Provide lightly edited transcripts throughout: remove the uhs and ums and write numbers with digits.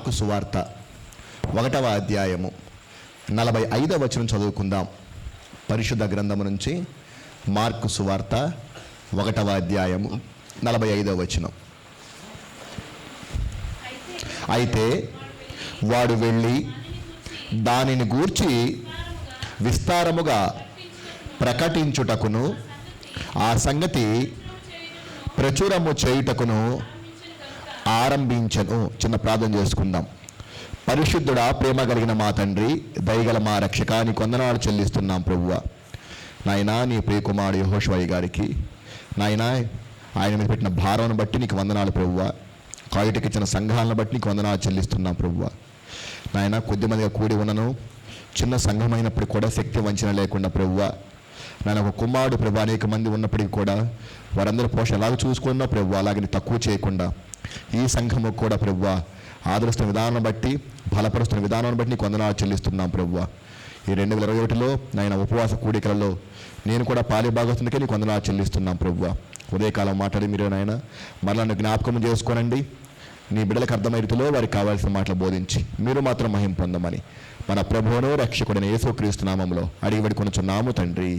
Mark సువార్త 1వ అధ్యాయము 45వ వచనం చదువుకుందాం. పరిశుద్ధ గ్రంథము నుంచి మార్కు సువార్త 1వ అధ్యాయము 45వ వచనం. అయితే వాడు వెళ్ళి దానిని గూర్చి విస్తారముగా ప్రకటించుటకును ఆ సంగతి ప్రచురము చేయుటకును ఆరంభించను. చిన్న ప్రార్థన చేసుకుందాం. పరిశుద్ధుడా, ప్రేమ కలిగిన మా తండ్రి, దయగల మా రక్షక, నీకు వందనాలు చెల్లిస్తున్నాం ప్రభువా. నాయనా, నీ ప్రియకుమారుడు యెహోషువ గారికి నాయనా ఆయన మీద పెట్టిన భారాన్ని బట్టి నీకు వందనాలు ప్రభువా. కాయుటకి ఇచ్చిన సంఘాలను బట్టి నీకు వందనాలు చెల్లిస్తున్నాం ప్రభువా. నాయన, కొద్దిమందిగా కూడి ఉన్నను, చిన్న సంఘమైనప్పుడు కూడా శక్తి వంచన లేకుండా ప్రభువా. నాయన, ఒక కుమారుడు ప్రభు అనేక మంది ఉన్నప్పటికీ కూడా వారందరూ పోషణ ఎలాగ చూసుకున్నా ప్రభు అలాగని తక్కువ చేయకుండా ఈ సంఘము కూడా ప్రభువా ఆదరిస్తున్న విధానం బట్టి, బలపరుస్తున్న విధానాన్ని బట్టి నీకు వందనాలు చెల్లిస్తున్నాం ప్రభువా. ఈ 2021లో నాయన ఉపవాస కూడికలలో నేను కూడా పాలిభాగస్తుందికే నీకు వందనాలు చెల్లిస్తున్నాం ప్రభువా. ఉదయకాలం మాట్లాడి మీరు నాయన మరలా జ్ఞాపకం చేసుకోనండి. నీ బిడ్డలకు అర్థమయ్యే రీతిలో వారికి కావాల్సిన మాటలు బోధించి మీరు మాత్రం మహిమ పొందమని మన ప్రభువును రక్షకుడైన యేసుక్రీస్తు నామములో అడిగి వేడుకొనుచున్నాము తండ్రి,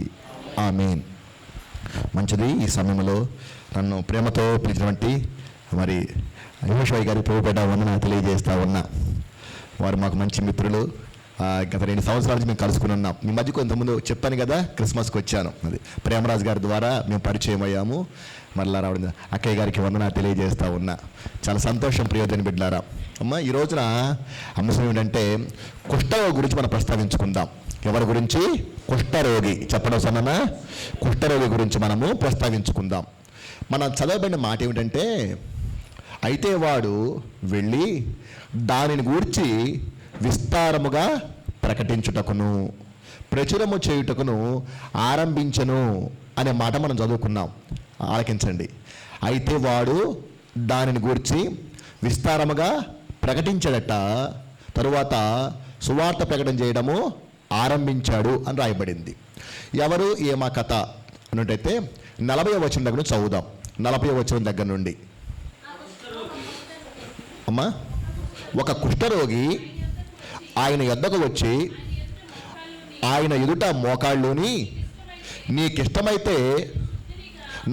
ఆమేన్. మంచిది. ఈ సమయంలో నన్ను ప్రేమతో పిలిచినటువంటి మరి యెహోషువ గారి ప్రభుపేట వందనాలు తెలియజేస్తా ఉన్నా. వారు మాకు మంచి మిత్రులు. గత 2 సంవత్సరాల నుంచి మేము కలుసుకుని ఉన్నాం. మీ మధ్య కొంతమంది చెప్పాను కదా, క్రిస్మస్కి వచ్చాను. అది ప్రేమరాజు గారి ద్వారా మేము పరిచయం అయ్యాము. మరలా రావడం అక్కయ్య గారికి వందనాలు తెలియజేస్తూ ఉన్నా. చాలా సంతోషం ప్రియోజన బిడ్డలారా. అమ్మ, ఈ రోజున అంశం ఏంటంటే కుష్ఠరోగి గురించి మనం ప్రస్తావించుకుందాం. ఎవరి గురించి? కుష్ఠరోగి. చెప్పడం సన్ననా? కుష్ఠరోగి గురించి మనము ప్రస్తావించుకుందాం. మనం చదవబడిన మాట ఏమిటంటే, అయితే వాడు వెళ్ళి దానిని గూర్చి విస్తారముగా ప్రకటించుటకును ప్రచురము చేయుటకును ఆరంభించను అనే మాట మనం చదువుకున్నాం. ఆలకించండి. అయితే వాడు దానిని గూర్చి విస్తారముగా ప్రకటించాడట, తరువాత సువార్త ప్రకటన చేయడము ఆరంభించాడు అని రాయబడింది. ఎవరు, ఏమా కథ అన్నట్టయితే 40వ వచనం దగ్గర నుంచి చదువుదాం. 40వ వచనం దగ్గర నుండి. అమ్మా, ఒక కుష్ఠరోగి ఆయన యొద్దకు వచ్చి ఆయన ఎదుట మోకాళ్ళుని, నీకిష్టమైతే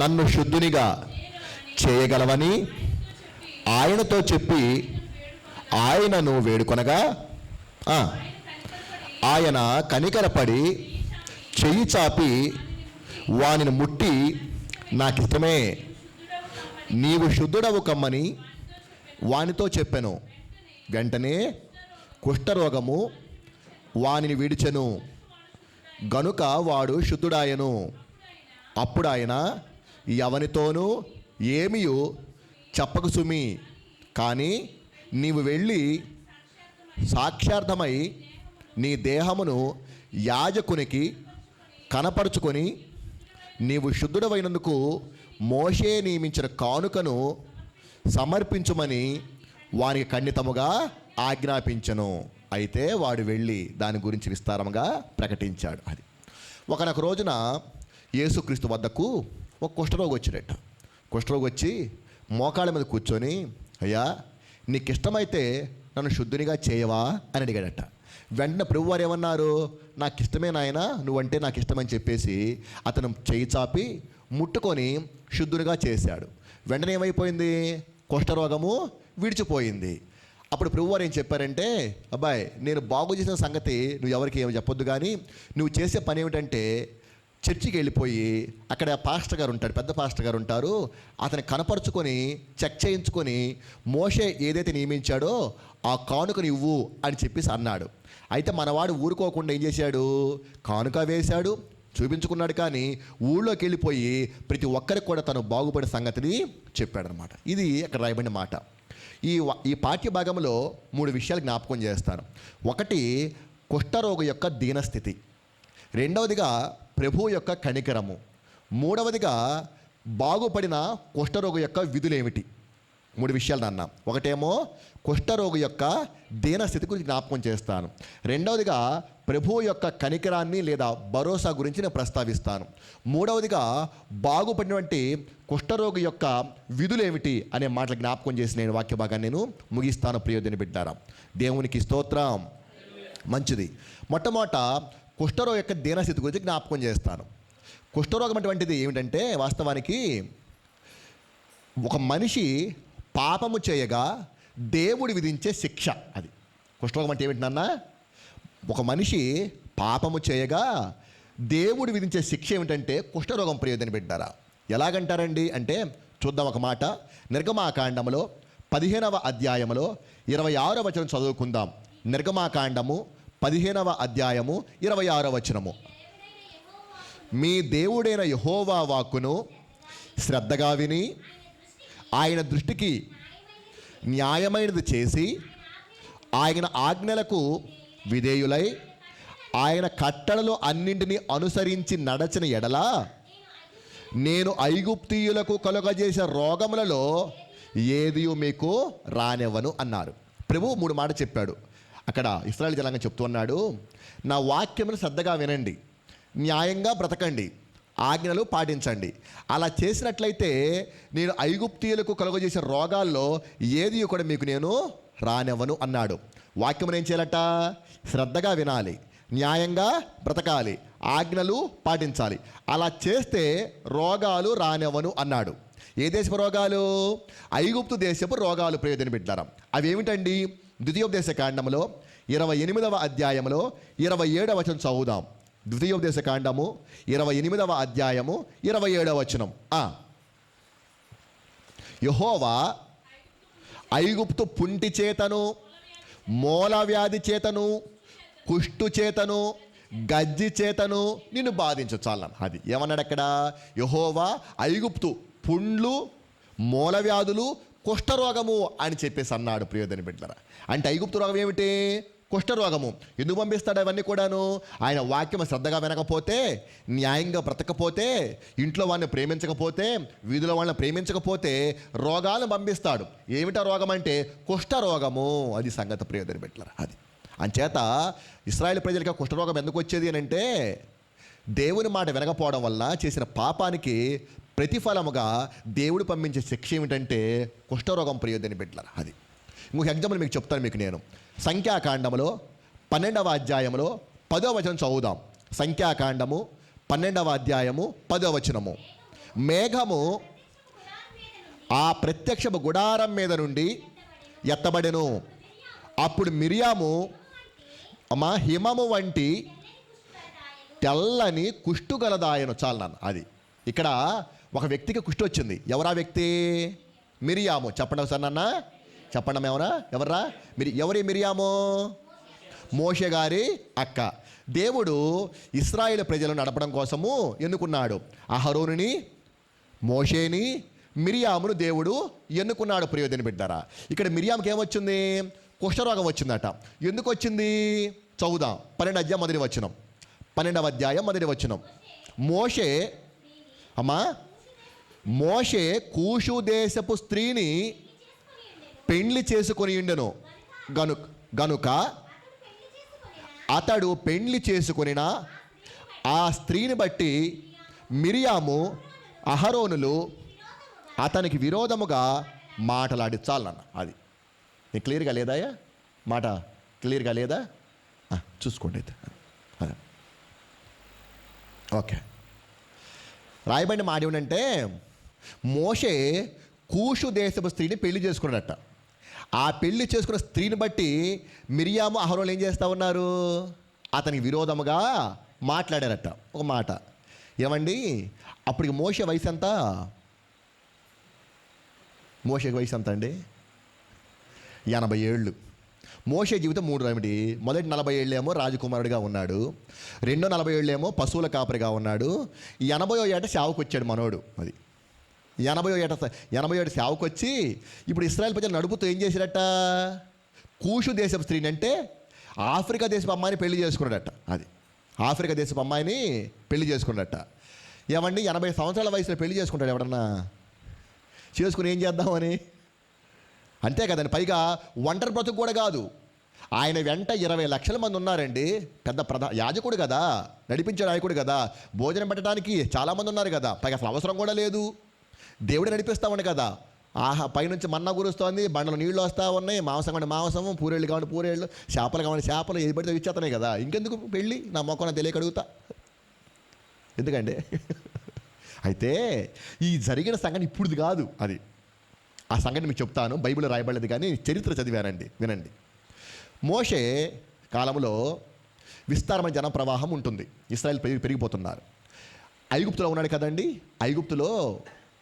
నన్ను శుద్ధునిగా చేయగలవని ఆయనతో చెప్పి ఆయనను వేడుకొనగా ఆయన కనికరపడి చెయ్యి చాపి వానిని ముట్టి, నాకిష్టమే, నీవు శుద్ధుడవు కమ్మని వానితో చెప్పెను. వెంటనే కుష్ఠరోగము వానిని విడిచెను గనుక వాడు శుద్ధుడాయను. అప్పుడు ఆయన ఎవనితోనూ ఏమీయు చెప్పకు సుమి, కానీ నీవు వెళ్ళి సాక్షార్థమై నీ దేహమును యాజకునికి కనపరుచుకొని నీవు శుద్ధుడవైనందుకు మోషే నియమించిన కానుకను సమర్పించుమని వానికి ఖండితముగా ఆజ్ఞాపించను. అయితే వాడు వెళ్ళి దాని గురించి విస్తారంగా ప్రకటించాడు. అది ఒకనొక రోజున యేసుక్రీస్తు వద్దకు ఒక కుష్ఠరోగి వచ్చినట్టు. కుష్ఠరోగి వచ్చి మోకాళ్ళ మీద కూర్చొని, అయ్యా, నీకు ఇష్టమైతే నన్ను శుద్ధునిగా చేయవా అని అడిగాడట. వెంటనే ప్రభువారు ఏమన్నారు? నాకు ఇష్టమే నాయన, నువ్వంటే నాకు ఇష్టమని చెప్పేసి అతను చేయి చాపి ముట్టుకొని శుద్ధునిగా చేశాడు. వెంటనే ఏమైపోయింది? కుష్ఠరోగము విడిచిపోయింది. అప్పుడు ప్రభువారు ఏం చెప్పారంటే, అబ్బాయి, నేను బాగు చేసిన సంగతి నువ్వు ఎవరికి ఏమి చెప్పొద్దు, కానీ నువ్వు చేసే పని ఏమిటంటే చర్చికి వెళ్ళిపోయి అక్కడ పాస్టర్ గారు ఉంటాడు, పెద్ద పాస్టర్ గారు ఉంటారు, అతన్ని కనపరుచుకొని చెక్ చేయించుకొని మోషే ఏదైతే నియమించాడో ఆ కానుకను ఇవ్వు అని చెప్పేసి అన్నాడు. అయితే మనవాడు ఊరుకోకుండా ఏం చేశాడు? కానుక వేశాడు, చూపించుకున్నాడు, కానీ ఊళ్ళోకి వెళ్ళిపోయి ప్రతి ఒక్కరికి కూడా తను బాగుపడే సంగతిని చెప్పాడనమాట. ఇది అక్కడ రాయబడిన మాట. ఈ పాఠ్య భాగంలో 3 విషయాలు జ్ఞాపకం చేస్తాను. ఒకటి, కుష్ఠరోగి యొక్క దీనస్థితి. రెండవదిగా ప్రభువు యొక్క కనికరము. మూడవదిగా బాగుపడిన కుష్ఠరోగి యొక్క విధులేమిటి. 3 విషయాలు నాన్న. ఒకటేమో కుష్ఠరోగి యొక్క దీనస్థితి గురించి జ్ఞాపకం చేస్తాను. రెండవదిగా ప్రభువు యొక్క కనికరాన్ని లేదా భరోసా గురించి నేను ప్రస్తావిస్తాను. మూడవదిగా బాగుపడినటువంటి కుష్ఠరోగి యొక్క విధులు ఏమిటి అనే మాటలు జ్ఞాపకం చేసి నేను వాక్య భాగాన్ని నేను ముగిస్తాను. ప్రియదేవుని బిడ్డారా, దేవునికి స్తోత్రం. మంచిది. మొట్టమొదట కుష్ఠరోగి యొక్క దీనస్థితి గురించి జ్ఞాపకం చేస్తాను. కుష్ఠరోగం అటువంటిది ఏమిటంటే, వాస్తవానికి ఒక మనిషి పాపము చేయగా దేవుడు విధించే శిక్ష. అది కుష్ఠరోగం అంటే ఏమిటి నాన్న? ఒక మనిషి పాపము చేయగా దేవుడు విధించే శిక్ష ఏమిటంటే కుష్ఠరోగం. ప్రియదని బిడ్డారా, ఎలాగంటారండి అంటే చూద్దాం ఒక మాట. నిర్గమాకాండములో 15వ అధ్యాయములో 26వ వచనం చదువుకుందాం. నిర్గమాకాండము 15వ అధ్యాయము 26వ వచనము. మీ దేవుడైన యెహోవా వాక్కును శ్రద్ధగా విని ఆయన దృష్టికి న్యాయమైనది చేసి ఆయన ఆజ్ఞలకు విధేయులై ఆయన కట్టడలు అన్నింటినీ అనుసరించి నడచిన ఎడల నేను ఐగుప్తీయులకు కలుగజేసే రోగములలో ఏది మీకు రానివ్వను అన్నారు. ప్రభువు 3 మాటలు చెప్పాడు. అక్కడ ఇశ్రాయేలు జనాంగం చెప్తూ ఉన్నాడు, నా వాక్యమును శ్రద్ధగా వినండి, న్యాయంగా బ్రతకండి, ఆజ్ఞలు పాటించండి. అలా చేసినట్లయితే నేను ఐగుప్తీయులకు కలుగజేసే రోగాల్లో ఏది కూడా మీకు నేను రానివ్వను అన్నాడు. వాక్యమును ఏం చేయాలట? శ్రద్ధగా వినాలి, న్యాయంగా బ్రతకాలి, ఆజ్ఞలు పాటించాలి. అలా చేస్తే రోగాలు రానివ్వను అన్నాడు. ఏ దేశపు రోగాలు? ఐగుప్తు దేశపు రోగాలు. ప్రియదేవుని బిడ్డలారా, అవి ఏమిటండి? ద్వితీయోపదేశ కాండములో 28వ అధ్యాయంలో 27వ వచనం చదువుదాం. ద్వితీయోపదేశ కాండము 28వ అధ్యాయము 27వ వచనం. యెహోవా ఐగుప్తు పుంటి చేతను, మూల వ్యాధి చేతను, కుష్టు చేతను, గజ్జి చేతను నిన్ను బాధించు. చాలా అది ఏమన్నాడు అక్కడ? యెహోవా ఐగుప్తు పుండ్లు, మూల వ్యాధులు, కుష్ఠరోగము అని చెప్పేసి అన్నాడు. ప్రియదని బిడ్డలారా, అంటే ఐగుప్తు రోగం ఏమిటి? కుష్ఠరోగము. ఎందుకు పంపిస్తాడు అవన్నీ కూడాను? ఆయన వాక్యం శ్రద్ధగా వినకపోతే, న్యాయంగా బ్రతకపోతే, ఇంట్లో వాళ్ళని ప్రేమించకపోతే, వీధిలో వాళ్ళని ప్రేమించకపోతే రోగాలను పంపిస్తాడు. ఏమిటా రోగం అంటే? కుష్ఠరోగము. అది సంగతి. ప్రియదని బిడ్డలారా, అది అంచేత ఇశ్రాయేలు ప్రజలకి కుష్ఠరోగం ఎందుకు వచ్చేది అని అంటే, దేవుని మాట వినకపోవడం వల్ల చేసిన పాపానికి ప్రతిఫలముగా దేవుడు పంపించే శిక్ష ఏమిటంటే కుష్ఠరోగం. ప్రియదని బిడ్డలారా, అది ఇంకొక ఎగ్జాంపుల్ మీకు చెప్తాను. మీకు నేను సంఖ్యాకాండములో 12వ అధ్యాయంలో 10వ వచనం చదువుదాం. సంఖ్యాకాండము 12వ అధ్యాయము 10వ వచనము. మేఘము ఆ ప్రత్యక్ష గుడారం మీద నుండి ఎత్తబడెను. అప్పుడు మిరియాము హిమము వంటి తెల్లని కుష్టు గలదాయను. చాలు నాన్న, అది ఇక్కడ ఒక వ్యక్తికి కుష్టి వచ్చింది. ఎవరా వ్యక్తి? మిరియాము. చెప్పండి ఒకసారి నాన్న, చెప్పండి. ఎవర్రా? ఎవరి మిరియాము? మోషే గారి అక్క. దేవుడు ఇశ్రాయేలు ప్రజలను నడపడం కోసము ఎన్నుకున్నాడు. అహరోనుని, మోషేని, మిరియామును దేవుడు ఎన్నుకున్నాడు. ప్రియదేవుని బిడ్డారా, ఇక్కడ మిరియాముకి ఏమొచ్చింది? కుష్ఠరోగం వచ్చిందట. ఎందుకు వచ్చింది? చదువుదాం. 12వ అధ్యాయం మొదటి వచనం. 12వ అధ్యాయం మొదటి వచనం. మోషే కూషు దేశపు స్త్రీని పెండ్లి చేసుకొని ఉండెను గనుక అతడు పెండ్లి చేసుకొనిన ఆ స్త్రీని బట్టి మిరియాము, అహరోనులు అతనికి విరోధముగా మాటలాడి. చాలన్న, అది నీకు క్లియర్గా లేదాయా? మాట క్లియర్గా లేదా? చూసుకోండి అయితే. ఓకే, రాయబడిన మాట ఏమిటంటే, మోషే కూషు దేశపు స్త్రీని పెళ్లి చేసుకున్నాడట. ఆ పెళ్లి చేసుకున్న స్త్రీని బట్టి మిరియాము, అహరోనులు ఏం చేస్తూ ఉన్నారు? అతనికి విరోధముగా మాట్లాడారట. ఒక మాట ఏమండి, అప్పటికి మోషే వయసు ఎంత? మోషేకి వయసు ఎంత అండి? 80 ఏళ్ళు. మోషే జీవితం 3 ఏమిటి? మొదటి 40 ఏళ్ళేమో రాజకుమారుడిగా ఉన్నాడు, రెండో 40 ఏళ్ళేమో పశువుల కాపరిగా ఉన్నాడు, 80వ ఏట సేవకు వచ్చాడు మనోడు. అది 80వ ఏట సేవకు వచ్చి ఇప్పుడు ఇశ్రాయేలు ప్రజలు నడుపుతూ ఏం చేశాడట? కూషు దేశపు స్త్రీని, అంటే ఆఫ్రికా దేశపు అమ్మాయిని పెళ్లి చేసుకున్నాడట. అది ఆఫ్రికా దేశపు అమ్మాయిని పెళ్లి చేసుకున్నాడట. ఏమండి, 80 సంవత్సరాల వయసులో పెళ్లి చేసుకుంటాడు ఎవడన్నా? చేసుకుని ఏం చేద్దామని? అంతే కదండి. పైగా ఒంటరి బ్రతుకు కూడా కాదు, ఆయన వెంట 20 లక్షల మంది ఉన్నారండి. పెద్ద యాజకుడు కదా, నడిపించే నాయకుడు కదా, భోజనం పెట్టడానికి చాలామంది ఉన్నారు కదా. పైగా అసలు అవసరం కూడా లేదు, దేవుడు నడిపిస్తామని కదా. ఆహా, పైనుంచి మన్నా కురుస్తోంది, బండలు నీళ్ళు వస్తూ ఉన్నాయి, మాంసం కావాలి మాంసము, పూరేళ్ళు కావాలి పూరేళ్ళు, చేపలు కావాలి చేపలు, ఏది పడితే ఇచ్చేస్తున్నాయి కదా. ఇంకెందుకు పెళ్ళి, నా మొక్కన తెలియక అడుగుతా ఎందుకండి. అయితే ఈ జరిగిన సంఘటన ఇప్పుడుది కాదు, అది ఆ సంఘటన మీకు చెప్తాను. బైబిల్ రాయబడలేదు కానీ చరిత్ర చదివానండి, వినండి. మోషే కాలంలో విస్తారమైన జన ప్రవాహం ఉంటుంది. ఇశ్రాయేల్ పెరిగిపోతున్నారు. ఐగుప్తులో ఉన్నాడు కదండి. ఐగుప్తులో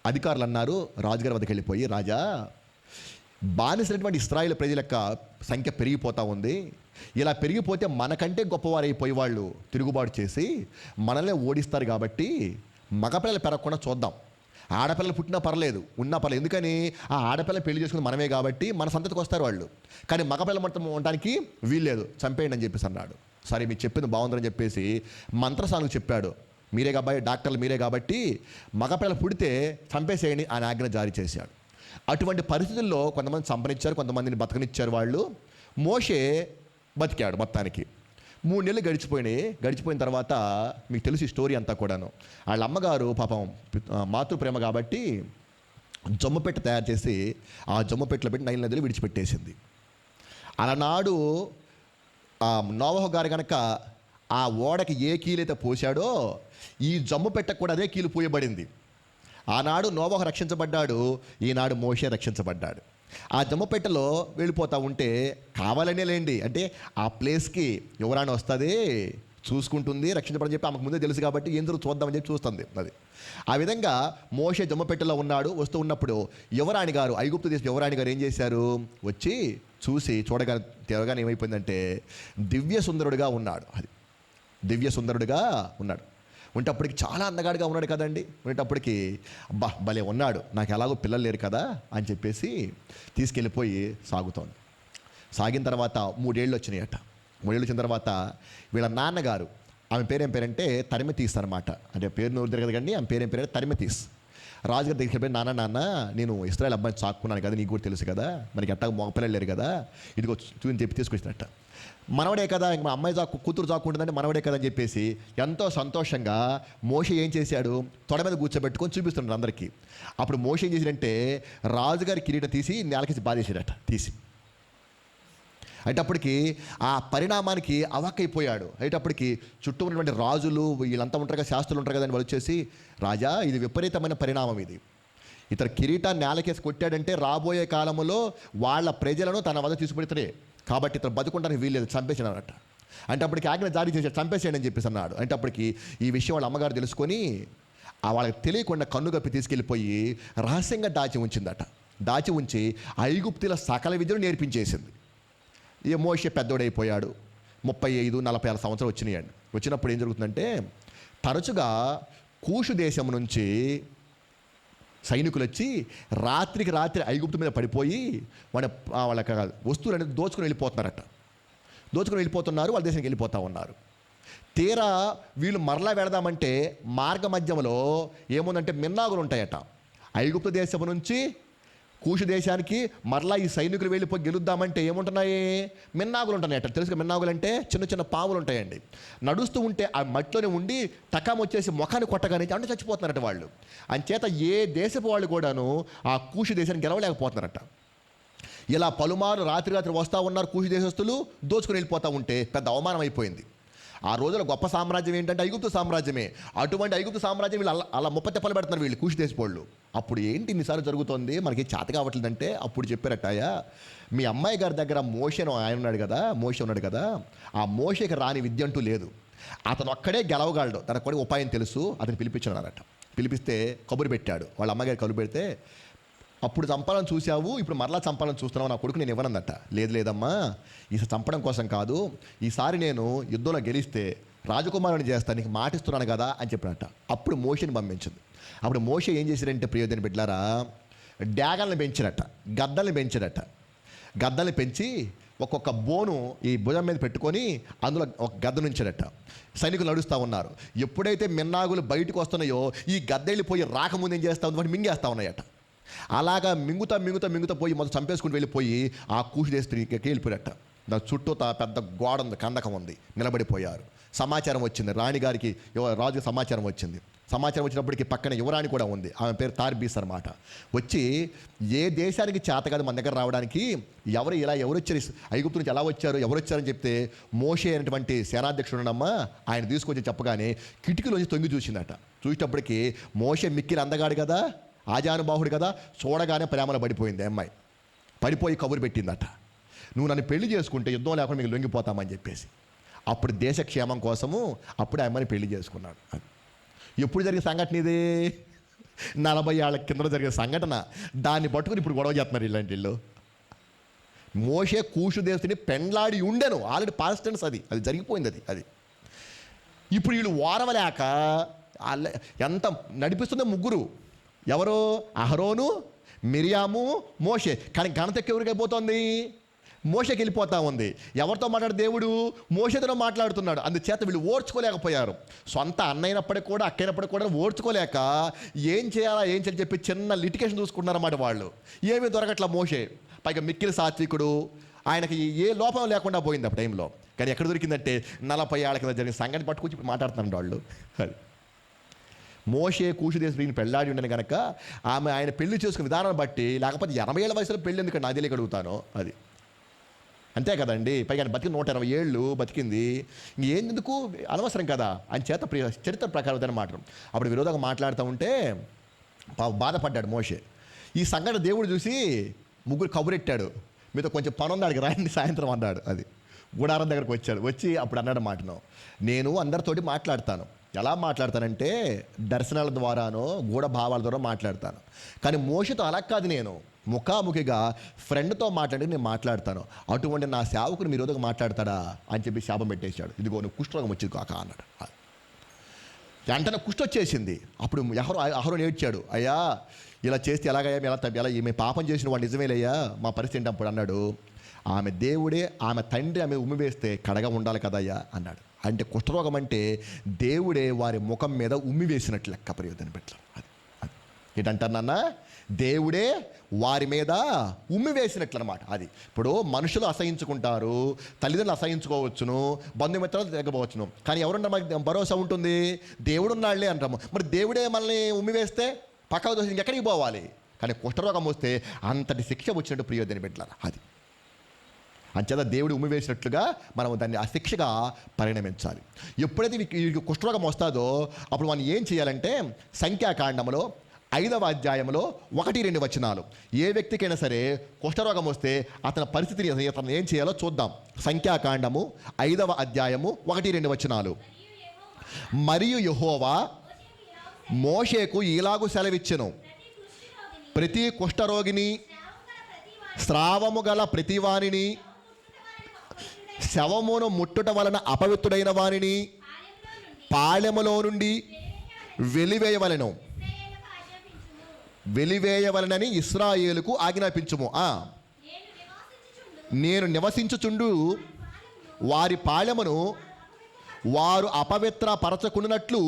అధికారులు అన్నారు రాజుగారి వద్దకు వెళ్ళిపోయి, రాజా, బానిసైనటువంటి ఇశ్రాయేల్ ప్రజల యొక్క సంఖ్య పెరిగిపోతూ ఉంది. ఇలా పెరిగిపోతే మనకంటే గొప్పవారైపోయి వాళ్ళు తిరుగుబాటు చేసి మనల్ని ఓడిస్తారు. కాబట్టి మగపిల్లలు పెరగకుండా చూద్దాం. ఆడపిల్లలు పుట్టినా పర్లేదు, ఉన్నా పర్లేదు. ఎందుకని, ఆ ఆడపిల్ల పెళ్లి చేసుకుని మనమే కాబట్టి మన సంతతికి వస్తారు వాళ్ళు. కానీ మగపిల్లలు మొత్తం ఉండడానికి వీల్లేదు, చంపేయండి అని చెప్పేసి అన్నాడు. సరే, మీకు చెప్పింది బాగుందని చెప్పేసి మంత్రసాలకు చెప్పాడు. మీరే కాబట్టి డాక్టర్లు మీరే కాబట్టి మగపిల్లలు పుడితే చంపేసేయండి అని ఆజ్ఞ జారీ చేశాడు. అటువంటి పరిస్థితుల్లో కొంతమంది చంపనిచ్చారు, కొంతమందిని బతకనిచ్చారు వాళ్ళు. మోషే బతికాడు మొత్తానికి. 3 నెలలు గడిచిపోయిన తర్వాత మీకు తెలుసు ఈ స్టోరీ అంతా కూడాను. వాళ్ళ అమ్మగారు పాపం మాతృప్రేమ కాబట్టి జొమ్మపెట్ట తయారు చేసి ఆ జొమ్మపెట్టలో పెట్టి నైల్ నదిలో విడిచిపెట్టేసింది. అలనాడు నోవహు గారు కనుక ఆ ఓడకి ఏ కీలైతే పోశాడో ఈ జొమ్మపెట్టకు కూడా అదే కీలు పూయబడింది. ఆనాడు నోవహు రక్షించబడ్డాడు, ఈనాడు మోషే రక్షించబడ్డాడు. ఆ జమ్మపెట్టెలో వెళ్ళిపోతూ ఉంటే కావాలనే లేండి, అంటే ఆ ప్లేస్కి యువరాణి వస్తుంది, చూసుకుంటుంది, రక్షించబడని చెప్పి ఆమెకు ముందే తెలుసు కాబట్టి ఏం జరుగుతుంది చూద్దామని చెప్పి చూస్తుంది. అది ఆ విధంగా మోషే జమ్మపెట్టెలో ఉన్నాడు. వస్తూ ఉన్నప్పుడు యువరాణి గారు, ఐగుప్తు దేశం యువరాణి గారు ఏం చేశారు, వచ్చి చూసి తిరగానే ఏమైపోయిందంటే దివ్య సుందరుడిగా ఉన్నాడు. అది దివ్య సుందరుడిగా ఉన్నాడు. ఉండేటప్పటికి చాలా అందగాడిగా ఉన్నాడు కదండి. ఉండేటప్పటికి అబ్బా భలే ఉన్నాడు, నాకు ఎలాగో పిల్లలు లేరు కదా అని చెప్పేసి తీసుకెళ్ళిపోయి సాగుతోంది. సాగిన తర్వాత 3 ఏళ్ళు వచ్చినాయట. 3 ఏళ్ళు వచ్చిన తర్వాత వీళ్ళ నాన్నగారు, ఆమె పేరేం పేరంటే తరిమెతీస్ అనమాట. అంటే పేరు నోరు తిరగదు కానీ ఆమె పేరేం పేరు తరిమెతీస్. రాజుగారి దగ్గరికి వెళ్ళిపోయి, నాన్న నేను ఇశ్రాయేల్ అబ్బాయిని చాక్కున్నాను కదా, నీకు కూడా తెలుసు కదా, మనకి ఎట్టాగ మగపిల్లలు లేరు కదా, ఇదిగో చూని చెప్పి తీసుకొచ్చినట్ట. మనవడే కదా, ఇంక మా అమ్మాయి కూతురు చాక్కుంటుందంటే మనవడే కదా అని చెప్పేసి ఎంతో సంతోషంగా మోషే ఏం చేశాడు, తొడ మీద కూర్చోబెట్టుకొని చూపిస్తున్నాడు అందరికీ. అప్పుడు మోషే ఏం చేశాడంటే రాజుగారి కిరీటం తీసి నేలకేసి బాధేసాడట తీసి. అయినప్పటికీ ఆ పరిణామానికి అవాక్కైపోయాడు. అయినప్పటికీ చుట్టూ ఉన్నటువంటి రాజులు వీళ్ళంతా ఉంటారు కదా, శాస్త్రులు ఉంటారు కదా అని వాళ్ళు వచ్చేసి, రాజా ఇది విపరీతమైన పరిణామం, ఇది ఇతను కిరీటాన్ని నేలకేసి కొట్టాడంటే రాబోయే కాలంలో వాళ్ళ ప్రజలను తన వద్ద తీసుకుపెడతాడే, కాబట్టి ఇతను బతుకుంటానికి వీల్లేదు, చంపేసినాడట. అంటే అప్పటికి ఆజ్ఞ జారీ చేశాడు, చంపేసేయండి అని చెప్పేసి అన్నాడు. అంటే అప్పటికి ఈ విషయం వాళ్ళ అమ్మగారు తెలుసుకొని వాళ్ళకి తెలియకుండా కన్ను కప్పి తీసుకెళ్ళిపోయి రహస్యంగా దాచి ఉంచిందట. దాచి ఉంచి ఐగుప్తుల సకల విద్యను నేర్పించేసింది. ఈ మోషే పెద్దోడైపోయాడు, 35-40 సంవత్సరాలు వచ్చినాయండి. వచ్చినప్పుడు ఏం జరుగుతుందంటే తరచుగా కూషు దేశం నుంచి సైనికులు వచ్చి రాత్రికి రాత్రి ఐగుప్తు మీద పడిపోయి వాళ్ళ వస్తువులు దోచుకుని వెళ్ళిపోతున్నారట. దోచుకుని వెళ్ళిపోతున్నారు, వాళ్ళ దేశానికి వెళ్ళిపోతూ ఉన్నారు. తీరా వీళ్ళు మరలా వెళదామంటే మార్గ మధ్యంలో ఏముందంటే మిన్నాగులు ఉంటాయట. ఐగుప్తు దేశం నుంచి కూషు దేశానికి మరలా ఈ సైనికులు వెళ్ళిపోయి గెలుద్దామంటే ఏముంటున్నాయి, మిన్నాగులు ఉంటున్నాయట. తెలుసుగా మిన్నాగులు అంటే చిన్న చిన్న పాములు ఉంటాయండి. నడుస్తూ ఉంటే ఆ మట్టిలోనే ఉండి టకాం వచ్చేసి ముఖాన్ని కొట్టగానే అంటే చచ్చిపోతున్నారట వాళ్ళు. అంచేత ఏ దేశపు వాళ్ళు కూడాను ఆ కూషు దేశాన్ని గెలవలేకపోతున్నారట. ఇలా పలుమారు రాత్రి వస్తూ ఉన్నారు కూషు దేశస్తులు, దోచుకుని వెళ్ళిపోతూ ఉంటే పెద్ద అవమానం అయిపోయింది. ఆ రోజుల గొప్ప సామ్రాజ్యం ఏంటంటే ఐగుప్తు సామ్రాజ్యమే. అటువంటి ఐగుప్తు సామ్రాజ్యం వీళ్ళు అలా ముప్ప తెప్పలు పెడుతున్నారు వీళ్ళు కూషు దేశపోళ్ళు. అప్పుడు ఏంటి ఇన్నిసార్లు జరుగుతుంది, మనకి చేత కావట్లేదంటే అప్పుడు చెప్పారటాయ, మీ అమ్మాయి గారి దగ్గర మోషే ఉన్నాడు కదా, ఆ మోషేకి రాని విద్య అంటూ లేదు, అతను ఒక్కడే గెలవగలడు, తనకు కూడా ఉపాయం తెలుసు, అతను పిలిపించాడట. పిలిపిస్తే కబురు పెట్టాడు. వాళ్ళ అమ్మగారి కబురు పెడితే, అప్పుడు చంపాలని చూసావు, ఇప్పుడు మరలా చంపాలని చూస్తున్నావు, నా కొడుకు నేను ఇవ్వనందట. లేదమ్మా, ఈసారి చంపడం కోసం కాదు, ఈసారి నేను యుద్ధంలో గెలిస్తే రాజకుమారుని చేస్తాను, నీకు మాటిస్తున్నాను కదా అని చెప్పినట్ట. అప్పుడు మోషేని పంపించింది. అప్పుడు మోషే ఏం చేశాడంటే ప్రియదని బిడ్డలారా, డ్యాగల్ని పెంచాడట, గద్దల్ని పెంచాడట. గద్దల్ని పెంచి ఒక్కొక్క బోను ఈ భుజం మీద పెట్టుకొని అందులో ఒక గద్ద నుంచాడట. సైనికులు నడుస్తూ ఉన్నారు. ఎప్పుడైతే మిన్నాగులు బయటకు వస్తున్నాయో ఈ గద్ద వెళ్ళిపోయి రాకముందు ఏం చేస్తూ ఉంది, వాటి మింగేస్తూ ఉన్నాయట. అలాగా మింగుతా పోయి మొదలు చంపేసుకుని వెళ్ళిపోయి ఆ కూషు దేశానికి వెళ్ళిపోయారట. దాని చుట్టూ పెద్ద గోడ ఉంది, కందకం ఉంది, నిలబడిపోయారు. సమాచారం వచ్చింది రాణిగారికి, రాజుకి సమాచారం వచ్చినప్పటికీ పక్కన యువరాణి కూడా ఉంది, ఆమె పేరు తార్బీస్ అనమాట. వచ్చి ఏ దేశానికి చేత కాదు మన దగ్గర రావడానికి, ఎవరు వచ్చారు, ఐగుప్తు నుంచి ఎలా వచ్చారు, ఎవరు వచ్చారని చెప్తే మోషే అనేటువంటి సేనాధ్యక్షుడునమ్మా ఆయన తీసుకొచ్చి చెప్పగానే కిటికీలోంచి తొంగి చూసిందట. చూసేటప్పటికి మోషే మిక్కిలి అందగాడు కదా, ఆజానుబాహుడు కదా, చూడగానే ప్రేమలో పడిపోయింది అమ్మాయి. పడిపోయి కబురు పెట్టిందట, నువ్వు నన్ను పెళ్లి చేసుకుంటే యుద్ధం లేకుండా మీకు లొంగిపోతామని చెప్పేసి. అప్పుడు దేశక్షేమం కోసము అప్పుడు అమ్మని పెళ్లి చేసుకున్నాడు. ఎప్పుడు జరిగే సంఘటన ఇది? 40 ఏళ్ల కింద జరిగే సంఘటన. దాన్ని పట్టుకుని ఇప్పుడు గొడవ చేస్తున్నారు ఇలాంటి వీళ్ళు. మోషే కూషు దేశుని పెండ్లాడి ఉండెను, ఆల్రెడీ పాస్ట్ టెన్స్, అది జరిగిపోయింది. అది ఇప్పుడు వీళ్ళు ఓరవలేక ఎంత నడిపిస్తుందో ముగ్గురు, ఎవరు? అహరోను, మిరియాము, మోషే. కానీ ఘనత ఎవరికి అయిపోతుంది? మోషేకి వెళ్ళిపోతా ఉంది. ఎవరితో మాట్లాడు? దేవుడు మోషేతో మాట్లాడుతున్నాడు. అందుచేత వీళ్ళు ఓర్చుకోలేకపోయారు. సొంత అన్నైనప్పటికీ కూడా అక్కైనప్పటికీ కూడా ఓర్చుకోలేక ఏం చేయాలి చెప్పి చిన్న లిటికేషన్ చూసుకుంటున్నారన్నమాట వాళ్ళు. ఏమీ దొరకట్లా మోషే. పైగా మిక్కిలి సాత్వికుడు, ఆయనకి ఏ లోపం లేకుండా పోయింది ఆ టైంలో. కానీ ఎక్కడ దొరికిందంటే 40 ఏళ్ల కింద జరిగిన సంగతి పట్టుకొచ్చి ఇప్పుడు మాట్లాడుతున్నాడు వాళ్ళు. అది మోషే కూషు దేశం పెళ్ళాడి ఉండని కనుక ఆయన పెళ్లి చేసుకున్న విధానాన్ని బట్టి, లేకపోతే 80 ఏళ్ల వయసులో పెళ్ళి ఎందుకంటే నా తెలియక అడుగుతాను. అది అంతే కదండి. పైగా బతికి 120 ఏళ్ళు బతికింది, ఇంకెందుకు అనవసరం కదా అని చేత చరిత్ర ప్రకారం మాట. అప్పుడు విరోధంగా మాట్లాడుతూ ఉంటే బాధపడ్డాడు మోషే. ఈ సంఘటన దేవుడు చూసి ముగ్గురు కబురెట్టాడు, మీతో కొంచెం పని ఉంది, అడిగి రాయండి సాయంత్రం అన్నాడు. అది గుడారం దగ్గరకు వచ్చాడు. వచ్చి అప్పుడు అన్నాడు మాటను, నేను అందరితోటి మాట్లాడతాను. ఎలా మాట్లాడతానంటే దర్శనాల ద్వారానో గూఢభావాల ద్వారా మాట్లాడతాను. కానీ మోషతో అలా కాదు, నేను ముఖాముఖిగా ఫ్రెండ్తో నేను మాట్లాడతాను. అటువంటి నా సేవకుని మీ రోజుగా మాట్లాడతాడా అని చెప్పి శాపం పెట్టేశాడు. ఇదిగో నువ్వు కుష్ఠరోగం వచ్చింది కాక అన్నాడు. వెంటనే కుష్ఠ వచ్చేసింది. అప్పుడు అహరోను ఏడ్చాడు, అయ్యా ఇలా చేస్తే ఎలాగయ్యా, ఎలా ఈమె పాపం చేసిన వాడు నిజమేలయ్యా, మా పరిస్థితి ఏంటి? అప్పుడు అన్నాడు, ఆమె దేవుడే, ఆమె తండ్రి ఆమె ఉమ్మి వేస్తే కడగా ఉండాలి కదయ్యా అన్నాడు. అంటే కుష్ఠరోగం అంటే దేవుడే వారి ముఖం మీద ఉమ్మి వేసినట్లు లెక్క ప్రయోజనం పెట్టారు. అది ఏంటంటారు నాన్న? దేవుడే వారి మీద ఉమ్మి వేసినట్లు అనమాట. అది ఇప్పుడు మనుషులు అసహించుకుంటారు, తల్లిదండ్రులు అసహించుకోవచ్చును, బంధుమిత్రులు తగ్గవచ్చును, కానీ ఎవరున్నా మనకి భరోసా ఉంటుంది? దేవుడు ఉన్నాళ్లే అంటాము. మరి దేవుడే మనల్ని ఉమ్మి వేస్తే పక్కకు దోసి ఇంకెక్కడికి పోవాలి? కానీ కుష్ఠరోగం వస్తే అంతటి శిక్ష వచ్చినట్టు ప్రయోజనం పెట్టారు. అది అంచేత దేవుడు ఉమ్మి వేసినట్లుగా మనం దాన్ని ఆ శిక్షగా పరిణమించాలి. ఎప్పుడైతే వీరికి కుష్ఠరోగం వస్తుందో అప్పుడు మనం ఏం చేయాలంటే సంఖ్యాకాండములో 5వ అధ్యాయంలో 1-2 వచనాలు, ఏ వ్యక్తికైనా సరే కుష్ఠరోగం వస్తే అతని పరిస్థితిని అతను ఏం చేయాలో చూద్దాం. సంఖ్యాకాండము 5వ అధ్యాయము 1-2 వచనాలు. మరియు యెహోవా మోషేకు ఇలాగు సెలవిచ్చెను, ప్రతి కుష్ఠరోగిని, స్రావము గల ప్రతివానిని, శవమును ముట్టుట వలన అపవిత్రుడైన వానిని పాళెములో నుండి వెలివేయవలనని ఇశ్రాయేలుకు ఆజ్ఞాపించుము. నేను నివసించుచుండు వారి పాళెమును వారు అపవిత్ర పరచకున్నట్లు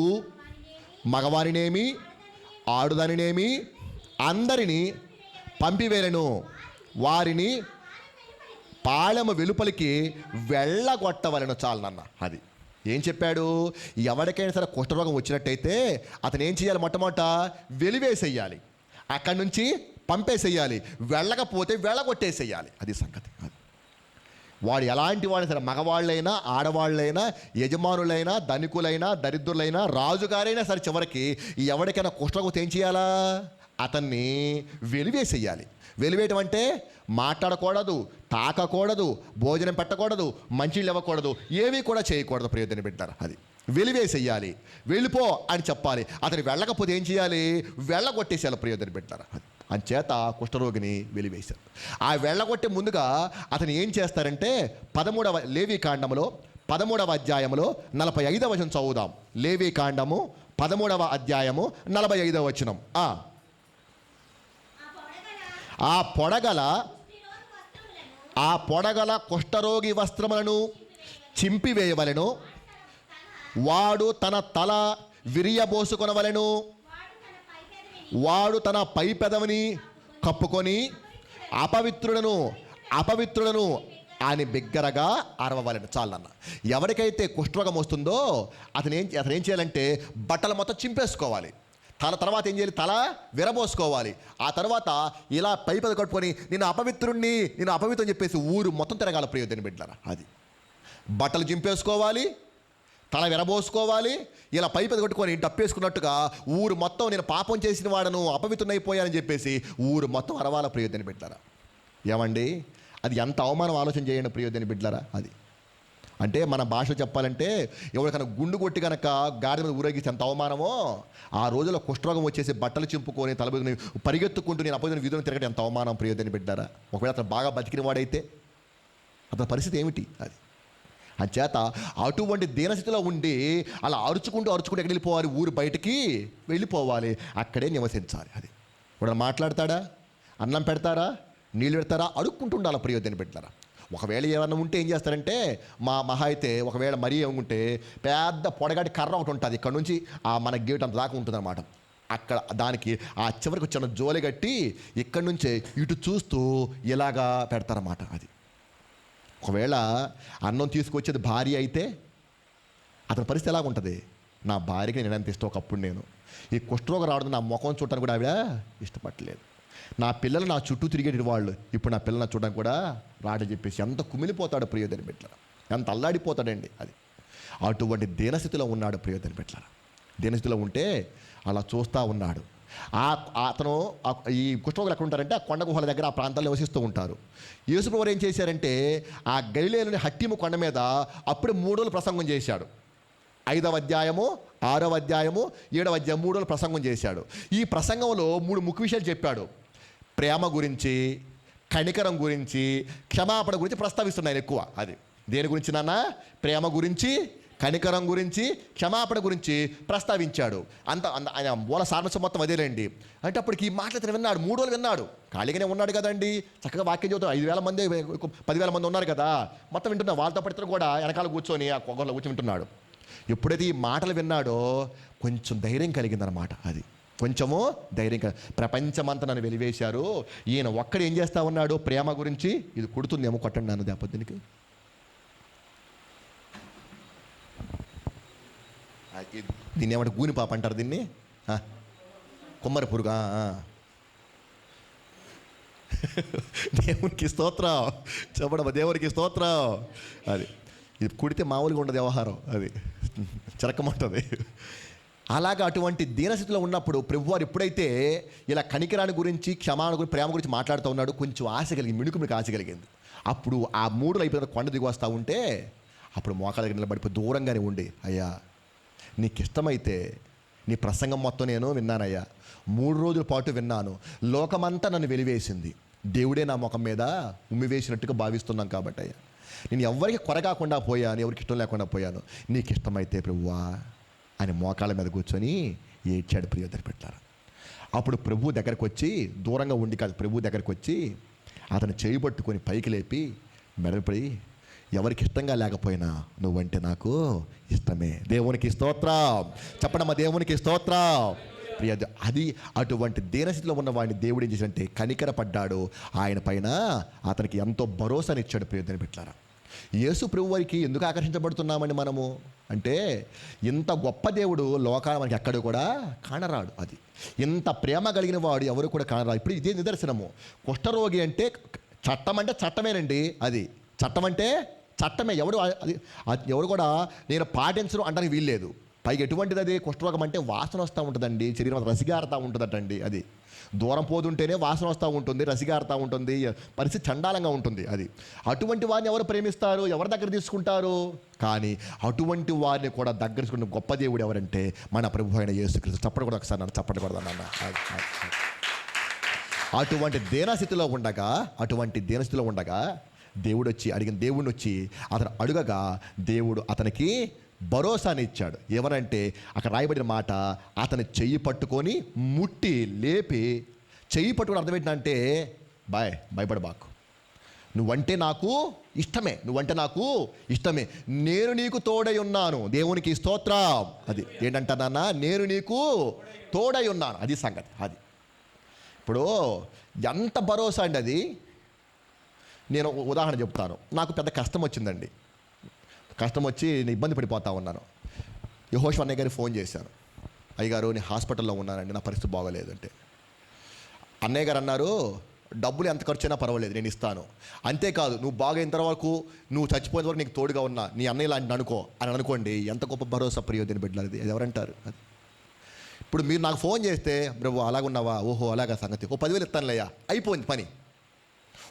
మగవారినేమి ఆడుదానినేమి అందరినీ పంపివేలను, వారిని పాళెము వెలుపలికి వెళ్ళగొట్టవలను. చాలనన్న. అది ఏం చెప్పాడు? ఎవరికైనా సరే కుష్ఠరోగం వచ్చినట్టయితే అతను ఏం చేయాలి? మొట్టమొదట వెలివేసేయాలి, అక్కడి నుంచి పంపేసేయాలి, వెళ్ళకపోతే వెళ్ళగొట్టేసేయాలి. అది సంగతి. అది వాడు ఎలాంటి వాడు సరే, మగవాళ్ళైనా ఆడవాళ్ళైనా, యజమానులైనా, ధనికులైనా, దరిద్రులైనా, రాజుగారైనా సరే, చివరికి ఎవరికైనా కుష్ఠరోగం ఏం చేయాలా? అతన్ని వెలివేసేయాలి. వెలివేయటం అంటే మాట్లాడకూడదు, తాకకూడదు, భోజనం పెట్టకూడదు, మంచినీళ్ళు ఇవ్వకూడదు, ఏమీ కూడా చేయకూడదు. ప్రయోజనం పెట్టారు. అది వెలివేసేయాలి, వెళ్ళిపో అని చెప్పాలి. అతను వెళ్ళకపోతే ఏం చేయాలి? వెళ్ళగొట్టేసేయాలి. ప్రయోజనం పెట్టారు. అంచేత కుష్ఠరోగిని వెలివేశారు. ఆ వెళ్ళగొట్టే ముందుగా అతను ఏం చేస్తారంటే 13వ లేవీకాండములో 13వ అధ్యాయములో 45వ వచనం చదువుదాం. లేవీకాండము 13వ అధ్యాయము 45వ వచనం. ఆ పొడగల కుష్ఠరోగి వస్త్రములను చింపివేయవలెను, వాడు తన తల విరియబోసుకొనవలెను, వాడు తన పై పెదవిని కప్పుకొని అపవిత్రులను అపవిత్రులను అని బిగ్గరగా అరవవాలని. చాలన్న. ఎవరికైతే కుష్ఠరోగం వస్తుందో అతను ఏం చేయాలంటే బట్టలు మొత్తం చింపేసుకోవాలి. తర్వాత ఏం చేయాలి? తల విరబోసుకోవాలి. ఆ తర్వాత ఇలా పైపద కట్టుకొని నేను అపవిత్రం చెప్పేసి ఊరు మొత్తం తిరగాల ప్రియదని బిడ్డలారా. అది బట్టలు చింపేసుకోవాలి, తల విరబోసుకోవాలి, ఇలా పైపద కట్టుకొని డప్పేసుకున్నట్టుగా ఊరు మొత్తం నేను పాపం చేసిన వాడను, అపవిత్రునైపోయానని చెప్పేసి ఊరు మొత్తం అరవాల ప్రియదని బిడ్డలారా. ఏమండి, అది ఎంత అవమానం ఆలోచన చేయండి ప్రియదని బిడ్డలారా. అది అంటే మన భాషలో చెప్పాలంటే ఎవరికైనా గుండు కొట్టి కనుక గాడి మీద ఊరేగిస్తే ఎంత అవమానమో, ఆ రోజుల్లో కుష్ఠరోగం వచ్చేసి బట్టలు చింపుకొని తలబెట్టుకుని పరిగెత్తుకుంటూ నేను అపోజిన వీధులను తిరగడం ఎంత అవమానం ప్రియదని బిడ్డారా. ఒకవేళ అతను బాగా బతికిన వాడైతే అతని పరిస్థితి ఏమిటి? అది అంచేత అటువంటి దీనస్థితిలో ఉండి అలా అరుచుకుంటూ ఎక్కడికి వెళ్ళిపోవాలి? ఊరు బయటికి వెళ్ళిపోవాలి, అక్కడే నివసించాలి. అది ఇప్పుడు మాట్లాడతాడా? అన్నం పెడతారా? నీళ్ళు పెడతారా? అడుక్కుంటూ ఉండాలి ప్రియదని బిడ్డలారా. ఒకవేళ ఏమన్నా ఉంటే ఏం చేస్తారంటే మహా అయితే ఒకవేళ మరీ ఏముంటే పెద్ద పొడగాటి కర్ర ఒకటి ఉంటుంది, ఇక్కడ నుంచి మన గేట్ అంత దాకా ఉంటుంది అన్నమాట. అక్కడ దానికి ఆ చివరికి చిన్న జోలి కట్టి ఇక్కడి నుంచే ఇటు చూస్తూ ఇలాగా పెడతారన్నమాట. అది ఒకవేళ అన్నం తీసుకొచ్చేది భార్య అయితే అతని పరిస్థితి ఎలాగ ఉంటుంది? నా భార్యకి నేను ఎంత ఇష్టం, ఒకప్పుడు నేను ఈ కుష్ఠరోగం రావడం నా ముఖం చూడటానికి కూడా ఆవిడ ఇష్టపడలేదు. నా పిల్లలు నా చుట్టూ తిరిగేటి వాళ్ళు, ఇప్పుడు నా పిల్లలు చూడడానికి కూడా రాడని చెప్పేసి ఎంత కుమిలిపోతాడు ప్రియదని బిడ్డలారా, ఎంత అల్లాడిపోతాడండి. అది అటువంటి దీనస్థితిలో ఉన్నాడు ప్రియదని బిడ్డలారా. దీనస్థితిలో ఉంటే అలా చూస్తూ ఉన్నాడు. అతను ఈ కుష్ఠరోగులు ఎక్కడ ఉంటారంటే ఆ కొండ గుహల దగ్గర ఆ ప్రాంతాల్లో నివసిస్తూ ఉంటారు. యేసుప్రభువు ఏం చేశారంటే ఆ గలిలయలోని హట్టిము కొండ మీద అప్పుడే 3 రోజులు ప్రసంగం చేశాడు. 5వ అధ్యాయము, 6వ అధ్యాయము, 7వ అధ్యాయం 3 రోజులు ప్రసంగం చేశాడు. ఈ ప్రసంగంలో 3 ముఖ్య విషయాలు చెప్పాడు. ప్రేమ గురించి, కనికరం గురించి, క్షమాపణ గురించి ప్రస్తావిస్తున్నాయి ఎక్కువ. అది దేని గురించి నాన్న? ప్రేమ గురించి, కనికరం గురించి, క్షమాపణ గురించి ప్రస్తావించాడు. ఆయన మూల సారాంశం మొత్తం అదేలేండి. అంటే అప్పటికి ఈ మాటలు విన్నాడు, 3 రోజులు విన్నాడు. ఖాళీగానే ఉన్నాడు కదండి, చక్కగా వాక్యం చదువుతాడు. 5,000 మంది 10,000 మంది ఉన్నారు కదా, మొత్తం వింటున్నా. వాళ్ళతో పడితే కూడా వెనకాల కూర్చొని ఆ కొగలో కూర్చొని వింటున్నాడు. ఎప్పుడైతే ఈ మాటలు విన్నాడో కొంచెం ధైర్యం కలిగిందనమాట. అది కొంచెము ధైర్యం. ప్రపంచమంతా నన్ను వెలివేశారు, ఈయన ఒక్కడు ఏం చేస్తా ఉన్నాడు? ప్రేమ గురించి. ఇది కుడుతుందేమో, కొట్టండి నన్ను దెబ్బతినికి. దీన్ని ఏమంటే గూని పాప అంటారు, దీన్ని కుమ్మరి పురుగా. దేవునికి స్తోత్రం చెప్పడం, దేవునికి స్తోత్రం. అది ఇది కుడితే మామూలుగా ఉండదు వ్యవహారం, అది చిరకమంటుంది. అలాగా అటువంటి దీనస్థితిలో ఉన్నప్పుడు ప్రభువారు ఎప్పుడైతే ఇలా కనికరాన్ని గురించి, క్షమాపణ గురించి, ప్రేమ గురించి మాట్లాడుతూ ఉన్నాడు, కొంచెం ఆశ కలిగింది, మిణుకు ఆశ కలిగింది. అప్పుడు ఆ 3 అయిపోయిన కొండ దిగి వస్తూ ఉంటే అప్పుడు మోకాళ్ళ దగ్గర నిలబడిపోయి దూరంగానే ఉండి, అయ్యా నీకు ఇష్టమైతే నీ ప్రసంగం మొత్తం నేను విన్నానయ్యా, 3 రోజుల పాటు విన్నాను, లోకమంతా నన్ను వెలివేసింది, దేవుడే నా ముఖం మీద ఉమ్మివేసినట్టుగా భావిస్తున్నాం కాబట్టి అయ్యా, నేను ఎవరికి కొరగాకుండా పోయాను, ఎవరికి ఇష్టం లేకుండా పోయాను, నీకు ఇష్టమైతే ప్రభువా అని మోకాళ్ళ మీద కూర్చొని ఏడ్చాడు ప్రియదని పెట్టారు. అప్పుడు ప్రభు దగ్గరకు వచ్చి, దూరంగా ఉండి కాదు, ప్రభు దగ్గరకు వచ్చి అతను చేయి పట్టుకొని పైకి లేపి మెడపడి, ఎవరికి ఇష్టంగా లేకపోయినా నువ్వంటే నాకు ఇష్టమే. దేవునికి స్తోత్రం చెప్పడమ్మా, దేవునికి స్తోత్రం. ప్రియ, అది అటువంటి దీనస్థితిలో ఉన్న వాడిని దేవుడు ఏం చేశాడంటే కనికరపడ్డాడు, ఆయన పైన అతనికి ఎంతో భరోసానిచ్చాడు. ప్రియదని పెట్టారా, యేసు ప్రభు వారికి ఎందుకు ఆకర్షించబడుతున్నామని మనము అంటే, ఇంత గొప్ప దేవుడు లోకాల మనకి ఎక్కడ కూడా కానరాడు. అది ఇంత ప్రేమ కలిగిన వాడు ఎవరు కూడా కానరాడు. ఇప్పుడు ఇదే నిదర్శనము. కుష్ఠరోగి అంటే చట్టం అంటే చట్టమేనండి. అది చట్టం అంటే చట్టమే. ఎవరు కూడా నేను పాటించను అంటానికి వీల్లేదు. పైగా ఎటువంటిది అది? కుష్ఠరోగం అంటే వాసన వస్తూ ఉంటుందండి, శరీరం రసిగారుతూ ఉంటుందటండి. అది దూరం పోతుంటేనే వాసన వస్తూ ఉంటుంది, రసిగారుతూ ఉంటుంది, పరిస్థితి చండాలంగా ఉంటుంది. అది అటువంటి వారిని ఎవరు ప్రేమిస్తారు, ఎవరి దగ్గర తీసుకుంటారు? కానీ అటువంటి వారిని కూడా దగ్గర తీసుకున్న గొప్ప దేవుడు ఎవరంటే మన ప్రభు అయిన యేసుక్రీస్తు. చప్పటి కూడా ఒకసారి నన్ను చప్పటి కూడా నాన్న. అటువంటి దీనస్థితిలో ఉండగా దేవుడు వచ్చి అడిగిన, దేవుడిని వచ్చి అతను అడుగగా దేవుడు అతనికి భరోసాని ఇచ్చాడు. ఏమనంటే అక్కడ రాయబడిన మాట, అతని చెయ్యి పట్టుకొని ముట్టి లేపి, చెయ్యి పట్టుకొని అర్థం ఏంటంటే, భయపడబాకు, నువ్వంటే నాకు ఇష్టమే, నేను నీకు తోడై ఉన్నాను. దేవునికి స్తోత్రం. అది ఏంటంటా నాన్న, నేను నీకు తోడై ఉన్నాను. అది సంగతి. అది ఇప్పుడు ఎంత భరోసా అండి అది. నేను ఉదాహరణ చెప్తాను. నాకు పెద్ద కష్టం వచ్చిందండి. కష్టం వచ్చి నేను ఇబ్బంది పడిపోతా ఉన్నాను. యెహోషువ అన్నయ్య గారికి ఫోన్ చేశాను. అయ్యగారు నేను హాస్పిటల్లో ఉన్నానండి, నా పరిస్థితి బాగోలేదంటే. అన్నయ్య గారు అన్నారు, డబ్బులు ఎంత ఖర్చు అయినా పర్వాలేదు, నేను ఇస్తాను. అంతేకాదు నువ్వు బాగైన వరకు, నువ్వు చచ్చిపోయిన వరకు నీకు తోడుగా ఉన్నా, నీ అన్నయ్య లాంటి అనుకో అని అనుకోండి. ఎంత గొప్ప భరోసా ప్రియోజన బిడ్డలు అది ఎవరంటారు అది. ఇప్పుడు మీరు నాకు ఫోన్ చేస్తే, బ్రవ్వు అలాగున్నావా, ఓహో అలాగా సంగతి, ఓ 10,000 ఇస్తానులేయా, అయిపోయింది పని.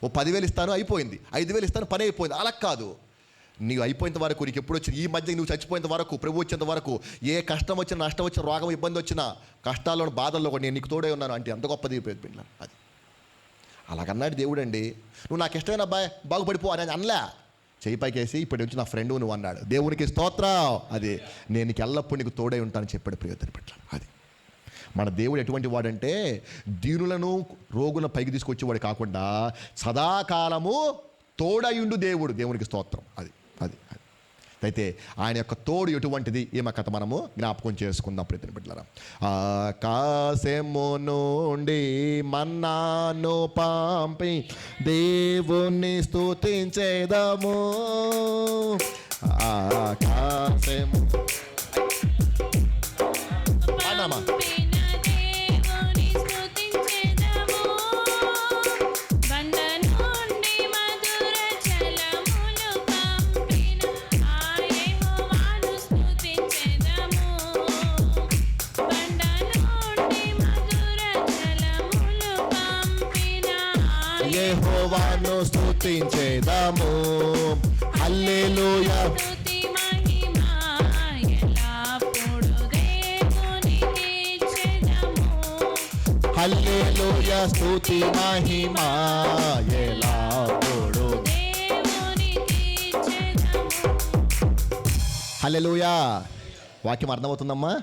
ఓ 10,000 ఇస్తాను, అయిపోయింది. 5,000 ఇస్తాను, పని అయిపోయింది. అలా కాదు, నీవు అయిపోయేంత వరకు, నీకు ఎప్పుడు వచ్చిన ఈ మధ్య నువ్వు చచ్చిపోయేంత వరకు, ప్రభు వచ్చేంత వరకు, ఏ కష్టం వచ్చినా, నష్టం వచ్చినా, రోగం ఇబ్బంది వచ్చినా, కష్టాల్లో బాధల్లో కూడా నేను నీకు తోడే ఉన్నాను అంటే ఎంత గొప్పది పిల్లలు అది. అలాగన్నాడు దేవుడు అండి. నువ్వు నాకు ఇష్టమైన అబ్బాయి బాగుపడిపో అని అనలే, చేయి పైకేసి ఇప్పటి నుంచి నా ఫ్రెండు నువ్వు అన్నాడు. దేవునికి స్తోత్రం. అది నేను నీకు ఎల్లప్పుడూ నీకు తోడై ఉంటానని చెప్పాడు ప్రియతని బిడ్డలు. అది మన దేవుడు ఎటువంటి వాడంటే, దీనులను రోగులను పైకి తీసుకొచ్చేవాడు కాకుండా సదాకాలము తోడయుండు దేవుడు. దేవునికి స్తోత్రం. అది అది అది అయితే ఆయన యొక్క తోడు ఎటువంటిది, ఏమ కథ మనము జ్ఞాపకం చేసుకుందాం ప్రియతని బిడ్డలారా. ఆకాశము నుండి మన్నాను పంపి దేవుణ్ణి స్తుతించేదము. ఆకాశము అన్నమా యెహోవాను స్తుతించేదము. హల్లెలూయా హల్లెలూయా స్తుతి మహిమా ఎల్లప్పుడూ. హల్లెలూయా. వాక్యం అర్థమవుతుందమ్మా?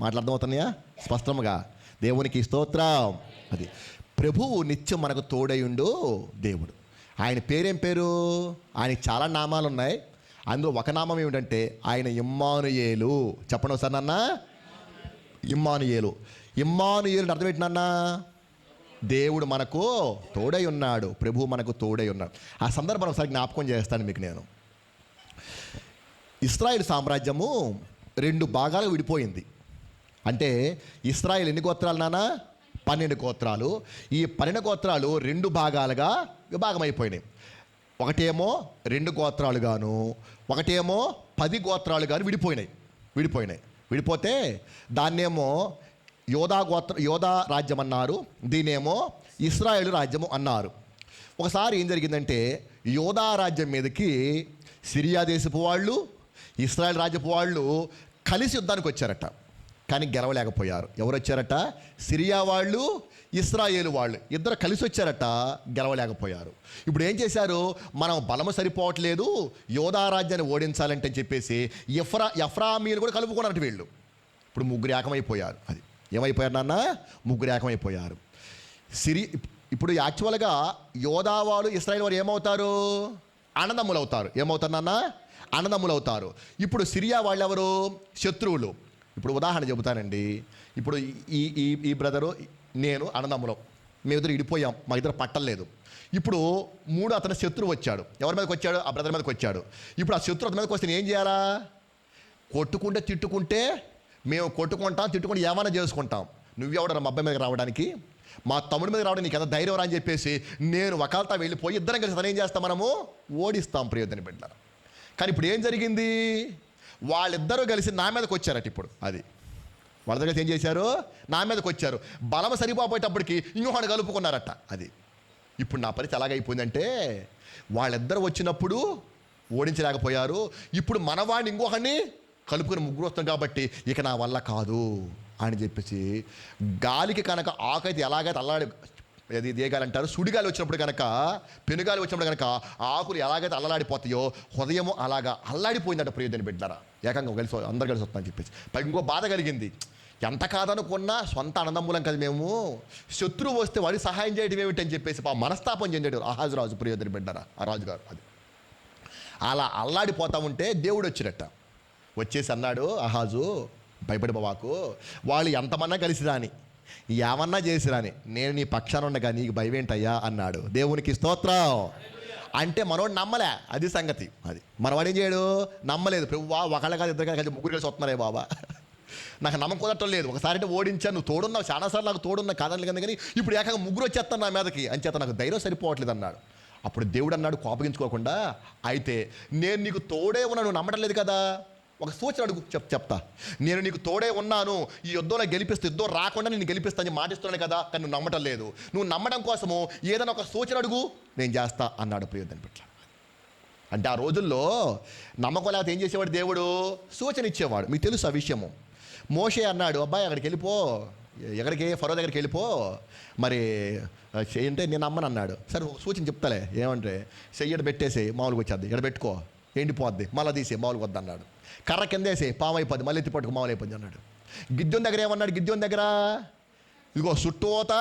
మాటలు అర్థమవుతున్నాయా స్పష్టంగా? దేవునికి స్తోత్రం. అది ప్రభువు నిత్యం మనకు తోడయుండు దేవుడు. ఆయన పేరేం పేరు? ఆయనకి చాలా నామాలు ఉన్నాయి. అందులో ఒక నామం ఏమిటంటే ఆయన ఇమ్మానుయేలు. చెప్పండి ఒకసారి నాన్న, ఇమ్మానుయేలు. ఇమ్మానుయేలు అర్థం ఏంటి నాన్న? దేవుడు మనకు తోడై ఉన్నాడు, ప్రభువు మనకు తోడై ఉన్నాడు. ఆ సందర్భం ఒకసారి జ్ఞాపకం చేస్తాను మీకు నేను. ఇశ్రాయేలు సామ్రాజ్యము 2 భాగాలు విడిపోయింది. అంటే ఇశ్రాయేలు ఎన్ని గోత్రాలు నాన్న? 12 గోత్రాలు. ఈ 12 గోత్రాలు 2 భాగాలుగా విభాగమైపోయినాయి. ఒకటేమో 2 గోత్రాలుగాను, ఒకటేమో 10 గోత్రాలుగాను విడిపోతే దాన్నేమో యోధా రాజ్యం అన్నారు, దీనేమో ఇశ్రాయేలు రాజ్యము అన్నారు. ఒకసారి ఏం జరిగిందంటే, యోధా రాజ్యం మీదకి సిరియా దేశపు వాళ్ళు, ఇశ్రాయేల్ రాజ్యపు వాళ్ళు కలిసి యుద్ధానికి వచ్చారట. కానీ గెలవలేకపోయారు. ఎవరు వచ్చారట? సిరియా వాళ్ళు, ఇశ్రాయేలు వాళ్ళు ఇద్దరు కలిసి వచ్చారట, గెలవలేకపోయారు. ఇప్పుడు ఏం చేశారు? మనం బలము సరిపోవట్లేదు, యోధా రాజ్యాన్ని ఓడించాలంటే అని చెప్పేసి ఎఫ్రామీలు కూడా కలుపుకున్నారట వీళ్ళు. ఇప్పుడు 3 ఏకమైపోయారు. అది ఏమైపోయారు నాన్న? 3 ఏకమైపోయారు. ఇప్పుడు యాక్చువల్గా యోధా వాళ్ళు, ఇశ్రాయేల్ వారు ఏమవుతారు? అన్నదమ్ములు అవుతారు. ఏమవుతారు నాన్న? అన్నదమ్ములు అవుతారు. ఇప్పుడు సిరియా వాళ్ళు ఎవరు? శత్రువులు. ఇప్పుడు ఉదాహరణ చెబుతానండి. ఇప్పుడు ఈ బ్రదరు నేను అన్నదమ్ములం, మేమిద్దరు ఇడిపోయాం, మా ఇద్దరు పట్టలేదు. ఇప్పుడు 3 అతని శత్రువు వచ్చాడు. ఎవరి మీదకి వచ్చాడు? ఆ బ్రదర్ మీదకి వచ్చాడు. ఇప్పుడు ఆ శత్రువు అతని మీదకి వస్తే ఏం చేయాలా? కొట్టుకుంటే తిట్టుకుంటే మేము కొట్టుకుంటాం, తిట్టుకుంటే ఏమైనా చేసుకుంటాం. నువ్వెవడ మా అబ్బాయి మీదకి రావడానికి, మా తమ్ముడి మీద రావడానికి నీకు ఎంత ధైర్యం రా అని చెప్పేసి నేను ఒకళ్ళతో వెళ్ళిపోయి ఇద్దరం కలిసి తను ఏం చేస్తాం? మనము ఓడిస్తాం ప్రియతని బిడ్డలారా. కానీ ఇప్పుడు ఏం జరిగింది? వాళ్ళిద్దరూ కలిసి నా మీదకి వచ్చారట. ఇప్పుడు అది వాళ్ళ కలిసి ఏం చేశారు? నా మీదకి వచ్చారు. బలం సరిపోయేటప్పటికి ఇంకొకటి కలుపుకున్నారట. అది ఇప్పుడు నా పరిస్థితి ఎలాగైపోయిందంటే, వాళ్ళిద్దరు వచ్చినప్పుడు ఓడించలేకపోయారు. ఇప్పుడు మనవాడిని ఇంకొకడిని కలుపుకొని 3 వస్తాం కాబట్టి ఇక నా వల్ల కాదు అని చెప్పేసి, గాలికి కనుక ఆకైతే ఎలాగైతే అల్లాడి, అది దేగాలి అంటారు, సుడిగాలి వచ్చినప్పుడు కనుక, పెనుగాలి వచ్చినప్పుడు కనుక ఆకులు ఎలాగైతే అల్లలాడిపోతాయో హృదయము అలాగా అల్లాడిపోయిందట ప్రియదని బిడ్డలారా. ఏకంగా కలిసి అందరు కలిసి వస్తామని చెప్పేసి. పైకి ఇంకో బాధ కలిగింది. ఎంత కాదనుకున్నా సొంత అన్నదమ్ములం కదా మేము, శత్రువు వస్తే వాడికి సహాయం చేయడం ఏమిటని చెప్పేసి మనస్తాపం చెందాడు ఆహాజు రాజు ప్రియదని బిడ్డరా. ఆ రాజుగారు అది అలా అల్లాడిపోతా ఉంటే దేవుడు వచ్చినట్ట. వచ్చేసి అన్నాడు, ఆహాజు భయపడి బావాకు, వాళ్ళు ఎంతమన్నా కలిసి రాని, ఏమన్నా చేసిరాని నేను నీ పక్షాన ఉండగా నీకు భయం ఏంటయ్యా అన్నాడు. దేవునికి స్తోత్రం. అంటే మనోడు నమ్మలే, అది సంగతి. అది మనవాడు ఏం చేయడు, నమ్మలేదు. ప్రభువా ఒకళ్ళ కాదు ఇద్దరు కలిసి ముగ్గురు కలిసి వస్తున్నారే బాబా, నాకు నమ్మకం కుదరటం లేదు. ఒకసారి అంటే ఓడించాను, నువ్వు తోడున్నావు, చాలాసార్లు నాకు తోడున్నా కాదని కదా, కానీ ఇప్పుడు ఏకంగా ముగ్గురు వచ్చేస్తాను నా మీదకి అని చేత నాకు ధైర్యం సరిపోవట్లేదు అన్నాడు. అప్పుడు దేవుడు అన్నాడు కోపగించుకోకుండా, అయితే నేను నీకు తోడే ఉన్నా, నువ్వు నమ్మటం లేదు కదా, ఒక సూచన అడుగు, చెప్తా. నేను నీకు తోడే ఉన్నాను, ఈ యుద్ధంలో గెలిపిస్తే, యుద్ధం రాకుండా నేను గెలిపిస్తాను మాటిస్తున్నాను కదా, కానీ నువ్వు నమ్మటం లేదు. నువ్వు నమ్మడం కోసము ఏదైనా ఒక సూచన అడుగు, నేను చేస్తా అన్నాడు. ప్రియదని పట్ల అంటే ఆ రోజుల్లో నమ్మకం లేకపోతే ఏం చేసేవాడు దేవుడు, సూచన ఇచ్చేవాడు. మీకు తెలుసు ఆ విషయము. మోషే అన్నాడు, అబ్బాయి అక్కడికి వెళ్ళిపో, ఎక్కడికి, ఫరో దగ్గరికి వెళ్ళిపో, మరి అంటే నేను నమ్మను అన్నాడు. సరే ఒక సూచన చెప్తాలే, ఏమంటే చెయ్యడు పెట్టేసి మామూలుగా వచ్చేద్ది, ఇక్కడ పెట్టుకో ఎండిపోద్ది, మళ్ళీ తీసే మామూలుగా వద్దు అన్నాడు. కర్ర కిందేసి పాము అయిపోద్ది, మళ్ళీ ఎత్తి పట్టుకు మామూలు అయిపోద్ది అన్నాడు. గిద్యోని దగ్గర ఏమన్నాడు, గిద్యోని దగ్గర ఇదిగో చుట్టూత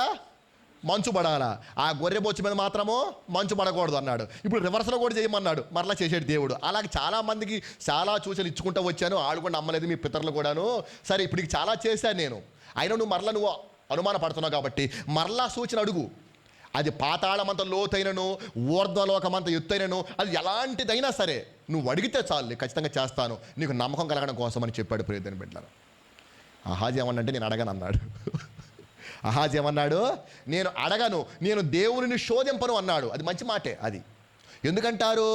మంచు పడాలా, ఆ గొర్రె బొచ్చు మీద మాత్రము మంచు పడకూడదు అన్నాడు. ఇప్పుడు రివర్స్లో కూడా చేయమన్నాడు, మరలా చేసాడు దేవుడు. అలాగే చాలామందికి చాలా సూచనలు ఇచ్చుకుంటూ వచ్చాను, వాళ్ళు కూడా నమ్మలేదు, మీ పితరులు కూడాను. సరే ఇప్పుడు చాలా చేశాను నేను, అయినా నువ్వు మరలా నువ్వు అనుమాన పడుతున్నావు కాబట్టి మరలా సూచన అడుగు. అది పాతాళమంత లోతైనను, ఊర్ధ్వలోకమంత ఎత్తైనను, అది ఎలాంటిదైనా సరే నువ్వు అడిగితే చాలు, ఖచ్చితంగా చేస్తాను, నీకు నమ్మకం కలగడం కోసం అని చెప్పాడు. ప్రియదని బిడ్డలారా, అహాజీ ఏమన్నంటే నేను అడగను అన్నాడు. అహాజీ ఏమన్నాడు, నేను అడగను, నేను దేవునిని శోధింపను అన్నాడు. అది మంచి మాటే. అది ఎందుకంటారు,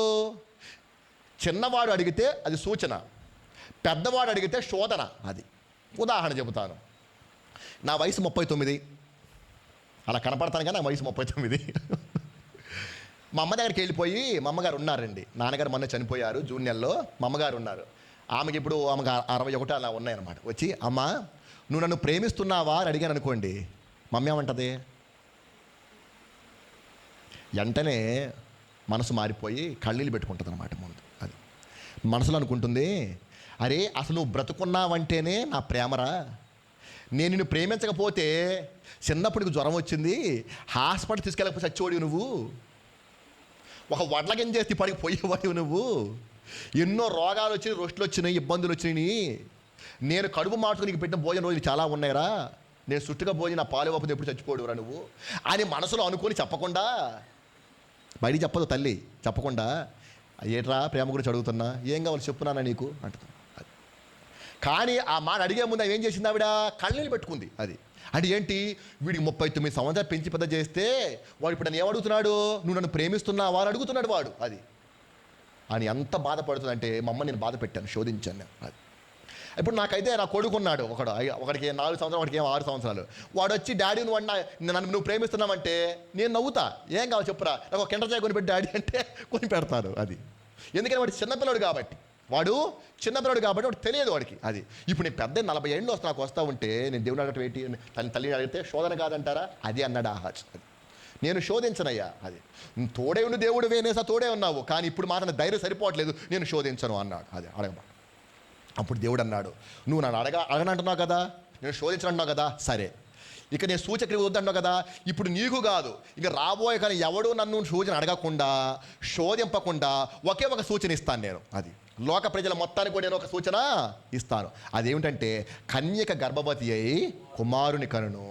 చిన్నవాడు అడిగితే అది సూచన, పెద్దవాడు అడిగితే శోధన. అది ఉదాహరణ చెబుతాను. నా వయసు 39, అలా కనపడతాను కానీ నా వయసు 39. మా అమ్మ దగ్గరికి వెళ్ళిపోయి, మా అమ్మగారు ఉన్నారండి, నాన్నగారు మొన్న చనిపోయారు జూన్ నెలలో, మా అమ్మగారు ఉన్నారు. ఆమెకి 61 అలా ఉన్నాయన్నమాట. వచ్చి అమ్మ నువ్వు నన్ను ప్రేమిస్తున్నావా అని అడిగాను అనుకోండి, మమ్మీ ఏమంటుంది, వెంటనే మనసు మారిపోయి కళ్ళీళ్ళు పెట్టుకుంటుంది అన్నమాట ముందు. అది మనసులో అనుకుంటుంది, అరే అసలు నువ్వు బ్రతుకున్నావంటేనే నా ప్రేమరా, నేను నిన్ను ప్రేమించకపోతే చిన్నప్పటికి జ్వరం వచ్చింది, హాస్పిటల్ తీసుకెళ్ళకపోతే చచ్చిపోడి నువ్వు, ఒక వడ్ల గింజేసి పడికి పోయేవాడివి నువ్వు, ఎన్నో రోగాలు వచ్చినాయి, రొస్టులు వచ్చినాయి, ఇబ్బందులు వచ్చినాయి, నేను కడుపు మార్చుకుని నీకు పెట్టిన భోజనం రోజులు చాలా ఉన్నాయిరా, నేను సుట్టుగా భోజనం నా పాలు ఇవ్వకపోతే ఎప్పుడు చచ్చిపోడురా నువ్వు అని మనసులో అనుకొని చెప్పకుండా, బయటికి చెప్పదు తల్లి, చెప్పకుండా ఏట్రా ప్రేమ గురించి అడుగుతున్నా, ఏం కావాలి చెప్పున్నానా నీకు అంటుంది. కానీ ఆ మాట అడిగే ముందు ఏం చేసింది, ఆవిడ కళ్ళనీళ్ళు పెట్టుకుంది. అది అంటే ఏంటి, వీడికి 39 సంవత్సరాలు పెంచి పెద్ద చేస్తే వాడు ఇప్పుడు నన్ను ఏమడుగుతున్నాడు, నువ్వు నన్ను ప్రేమిస్తున్నావా అని అడుగుతున్నాడు వాడు. అది అని ఎంత బాధపడుతుందంటే, మా అమ్మ నేను బాధ పెట్టాను, శోధించాను నేను. అది ఇప్పుడు నాకైతే నా కొడుకున్నాడు, ఒకడికి 4 సంవత్సరాలు, వాడికి 6 సంవత్సరాలు. వాడు వచ్చి డాడీ నువ్వు ప్రేమిస్తున్నావంటే నేను నవ్వుతా, ఏం కావాలి చెప్పురా, నాకు ఒక కింటర్ చాయ్ కొనిపెట్టి డాడీ అంటే కొని పెడతారు. అది ఎందుకంటే వాడు చిన్నపిల్లడు కాబట్టి, వాడు తెలియదు వాడికి. అది ఇప్పుడు నేను పెద్ద 40 ఏళ్ళు నాకు వస్తూ ఉంటే నేను దేవుని అడగటం ఏంటి, తల్లిని అడిగితే శోధన కాదంటారా, అది అన్నాడు ఆహాజ్. అది నేను శోధించనయ్యా, అది తోడే ఉండి దేవుడు వేనేసా తోడే ఉన్నావు, కానీ ఇప్పుడు మాత్రం ధైర్యం సరిపోవట్లేదు, నేను శోధించను అన్నాడు. అది అడగమా. అప్పుడు దేవుడు అన్నాడు, నువ్వు నన్ను అడగనంటున్నావు కదా, నేను శోధించనంటున్నావు కదా, సరే ఇక నేను సూచక్రియ వద్దంటున్నావు కదా, ఇప్పుడు నీకు కాదు ఇక రాబోయే కానీ ఎవడు నన్ను సూచన అడగకుండా శోధింపకుండా ఒకే ఒక సూచన ఇస్తాను నేను. అది లోక ప్రజల మొత్తానికి కూడా నేను ఒక సూచన ఇస్తాను. అదేమిటంటే కన్యక గర్భవతి అయి కుమారుని కనును,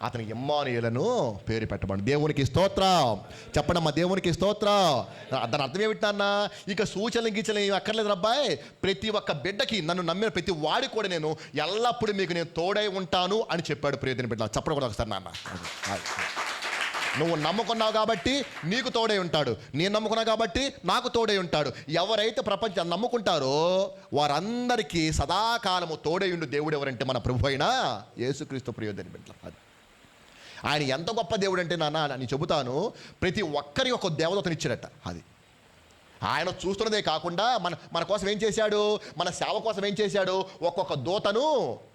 అతని ఇమ్మానుయేలును పేరు పెట్టబడి. దేవునికి స్తోత్రం చెప్పడమ్మా, దేవునికి స్తోత్రం. దాని అర్థం ఏమిటన్నా, ఇక సూచనలు గీచలు ఏమి అక్కర్లేదు అబ్బాయి, ప్రతి ఒక్క బిడ్డకి, నన్ను నమ్మిన ప్రతి వాడికి కూడా నేను ఎల్లప్పుడూ మీకు నేను తోడై ఉంటాను అని చెప్పాడు. ప్రియమైన బిడ్డ చెప్పడం కూడా ఒకసారి నాన్న, నువ్వు నమ్ముకున్నావు కాబట్టి నీకు తోడై ఉంటాడు, నేను నమ్ముకున్నా కాబట్టి నాకు తోడై ఉంటాడు. ఎవరైతే ప్రపంచాన్ని నమ్ముకుంటారో వారందరికీ సదాకాలము తోడై ఉండు దేవుడు ఎవరంటే మన ప్రభు అయిన యేసుక్రీస్తు. ప్రియమైన బిడ్డ, అది ఆయన ఎంత గొప్ప దేవుడు అంటే నాన్న నేను చెబుతాను, ప్రతి ఒక్కరి ఒక దేవదూతను ఇచ్చాడట. అది ఆయన చూస్తున్నదే కాకుండా మన కోసం ఏం చేశాడు, మన సేవ కోసం ఏం చేశాడు, ఒక్కొక్క దూతను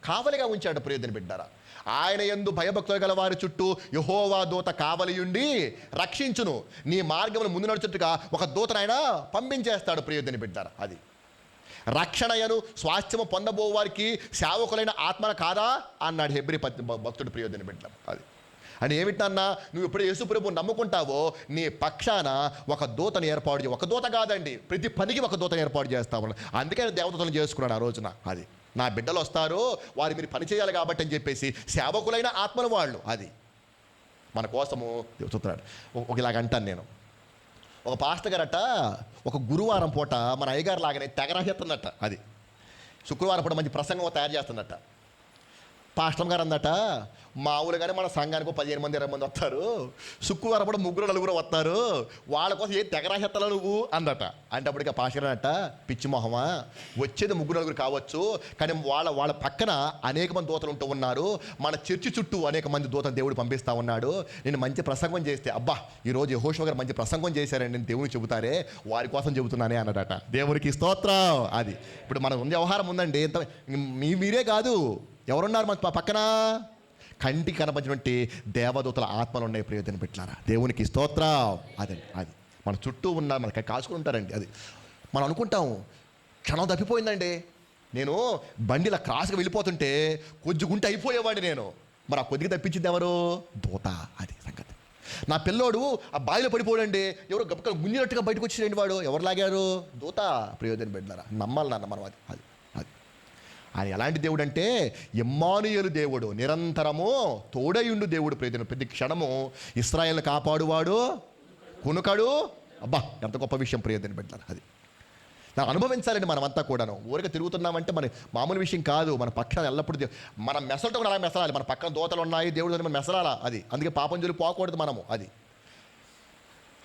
కావలిగా ఉంచాడు. ప్రియమైన బిడ్డారా, ఆయన యందు భయభక్తులు గల వారి చుట్టూ యెహోవా దూత కావలియుండి రక్షించును, నీ మార్గమును ముందు నడుచుట్టుగా ఒక దూతను ఆయన పంపించేస్తాడు. ప్రియమైన బిడ్డారా, అది రక్షణయను స్వాస్థ్యము పొందబో వారికి సేవకులైన ఆత్మన కాదా అన్నాడు హెబ్రీ భక్తుడు. ప్రియమైన బిడ్డ, అది అని ఏమిటన్నా, నువ్వు ఎప్పుడు యేసు ప్రభువుని నమ్ముకుంటావో నీ పక్షాన ఒక దూతను ఏర్పాటు ఒక దూత కాదండి, ప్రతి పనికి ఒక దూతను ఏర్పాటు చేస్తావు. అందుకే దేవదూతలను చేసుకున్నాడు ఆ రోజున. అది నా బిడ్డలు వస్తారు, వారు మీరు పని చేయాలి కాబట్టి అని చెప్పేసి సేవకులైన ఆత్మలు వాళ్ళు. అది మన కోసము చూస్తున్నాడు. ఇలాగ అంటాను నేను, ఒక పాస్టర్ గారట ఒక గురువారం పూట మన అయ్యగారు లాగానే తెగరాసేస్తున్నట్ట. అది శుక్రవారం పూట మంచి ప్రసంగం తయారు చేస్తున్నట్ట. పాస్టర్ గారు అందట, మామూలుగానే మన సంఘానికి 15 మంది 20 మంది వస్తారు, శుక్రవారం కూడా 3-4 వస్తారు, వాళ్ళ కోసం ఏం తెగరాసేస్తావు నువ్వు అందట. అంటే అప్పటికి పాస్టర్ గారు అంట, పిచ్చి మొహమా, వచ్చేది 3-4 కావచ్చు, కానీ వాళ్ళ పక్కన అనేక మంది దూతలు ఉంటూ ఉన్నారు, మన చర్చి చుట్టూ అనేక మంది దూతలు దేవుడు పంపిస్తూ ఉన్నాడు. నేను మంచి ప్రసంగం చేస్తే, అబ్బా ఈరోజు యెహోషువ గారు మంచి ప్రసంగం చేశారండి నేను దేవునికి చెబుతారే, వారి కోసం చెబుతున్నానే అన్నదట. దేవునికి స్తోత్రం. అది ఇప్పుడు మన ఉంది వ్యవహారం ఉందండి, మీరే కాదు, ఎవరున్నారు మన పక్కన? కంటికి కనపడినటువంటి దేవదూతల ఆత్మలు ఉన్నాయి ప్రియతని పెట్టారా. దేవునికి స్తోత్రం. అదండి, అది మన చుట్టూ ఉన్న మనకి కాసుకుని ఉంటారండి. అది మనం అనుకుంటాం క్షణం తప్పిపోయిందండి, నేను బండిలా క్రాస్గా వెళ్ళిపోతుంటే కొద్దిగుంటే అయిపోయేవాడిని నేను, మరి ఆ కొద్దిగా తప్పించింది ఎవరు? దూత. అది సంగతి. నా పిల్లోడు ఆ బావిలో పడిపోడండి, ఎవరో గప్ప గుంజినట్టుగా బయటకు వచ్చిందండి, వాడు ఎవరు లాగారు? దూత. ప్రియతని పెట్టారా, నమ్మాలి నాన్న మనం. అది ఆయన ఎలాంటి దేవుడు అంటే ఇమ్మానుయేలు దేవుడు, నిరంతరము తోడయుండు దేవుడు. ప్రతి క్షణము ఇశ్రాయేలును కాపాడువాడు, కునుకడు. అబ్బా ఎంత గొప్ప విషయం ప్రియతని పెట్టారు. అది నాకు అనుభవించాలండి మనమంతా కూడాను. ఊరిక తిరుగుతున్నామంటే మన మామూలు విషయం కాదు. మన పక్షాలు ఎల్లప్పుడూ మనం మెసలతో కూడా అలా మెసలాలి. మన పక్కన దోతలు ఉన్నాయి, దేవుడు మనం మెసలాలా. అది అందుకే పాపం జోలికి పోకూడదు మనము. అది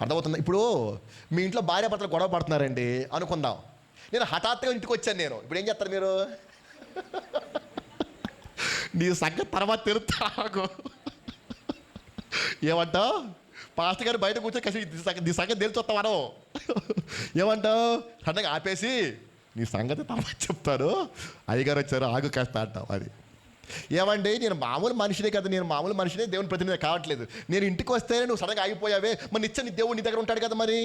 అర్థమవుతుంది. ఇప్పుడు మీ ఇంట్లో భార్య భర్తలు గొడవ పడుతున్నారండి అనుకుందాం, నేను హఠాత్తుగా ఇంటికి వచ్చాను, నేను ఇప్పుడు ఏం చేస్తారు మీరు? నీ సంగతి తర్వాత తెలుస్తాకు ఏమంటావు? పాస్టర్ గారు బయట కూర్చొని కసి నీ సంగతి తెలిసొస్తావాను ఏమంటావు? సడన్గా ఆపేసి నీ సంగతి తర్వాత చెప్తారు, అయ్యగారు వచ్చారు ఆగు కాస్త అంటావు. అది ఏమండి, నేను మామూలు మనిషినే కదా, నేను మామూలు మనిషినే, దేవుని ప్రతినిధి కావట్లేదు. నేను ఇంటికి వస్తే నువ్వు సడన్గా ఆగిపోయావే, మరి నిత్యం నీ దేవుడు నీ దగ్గర ఉంటాడు కదా, మరి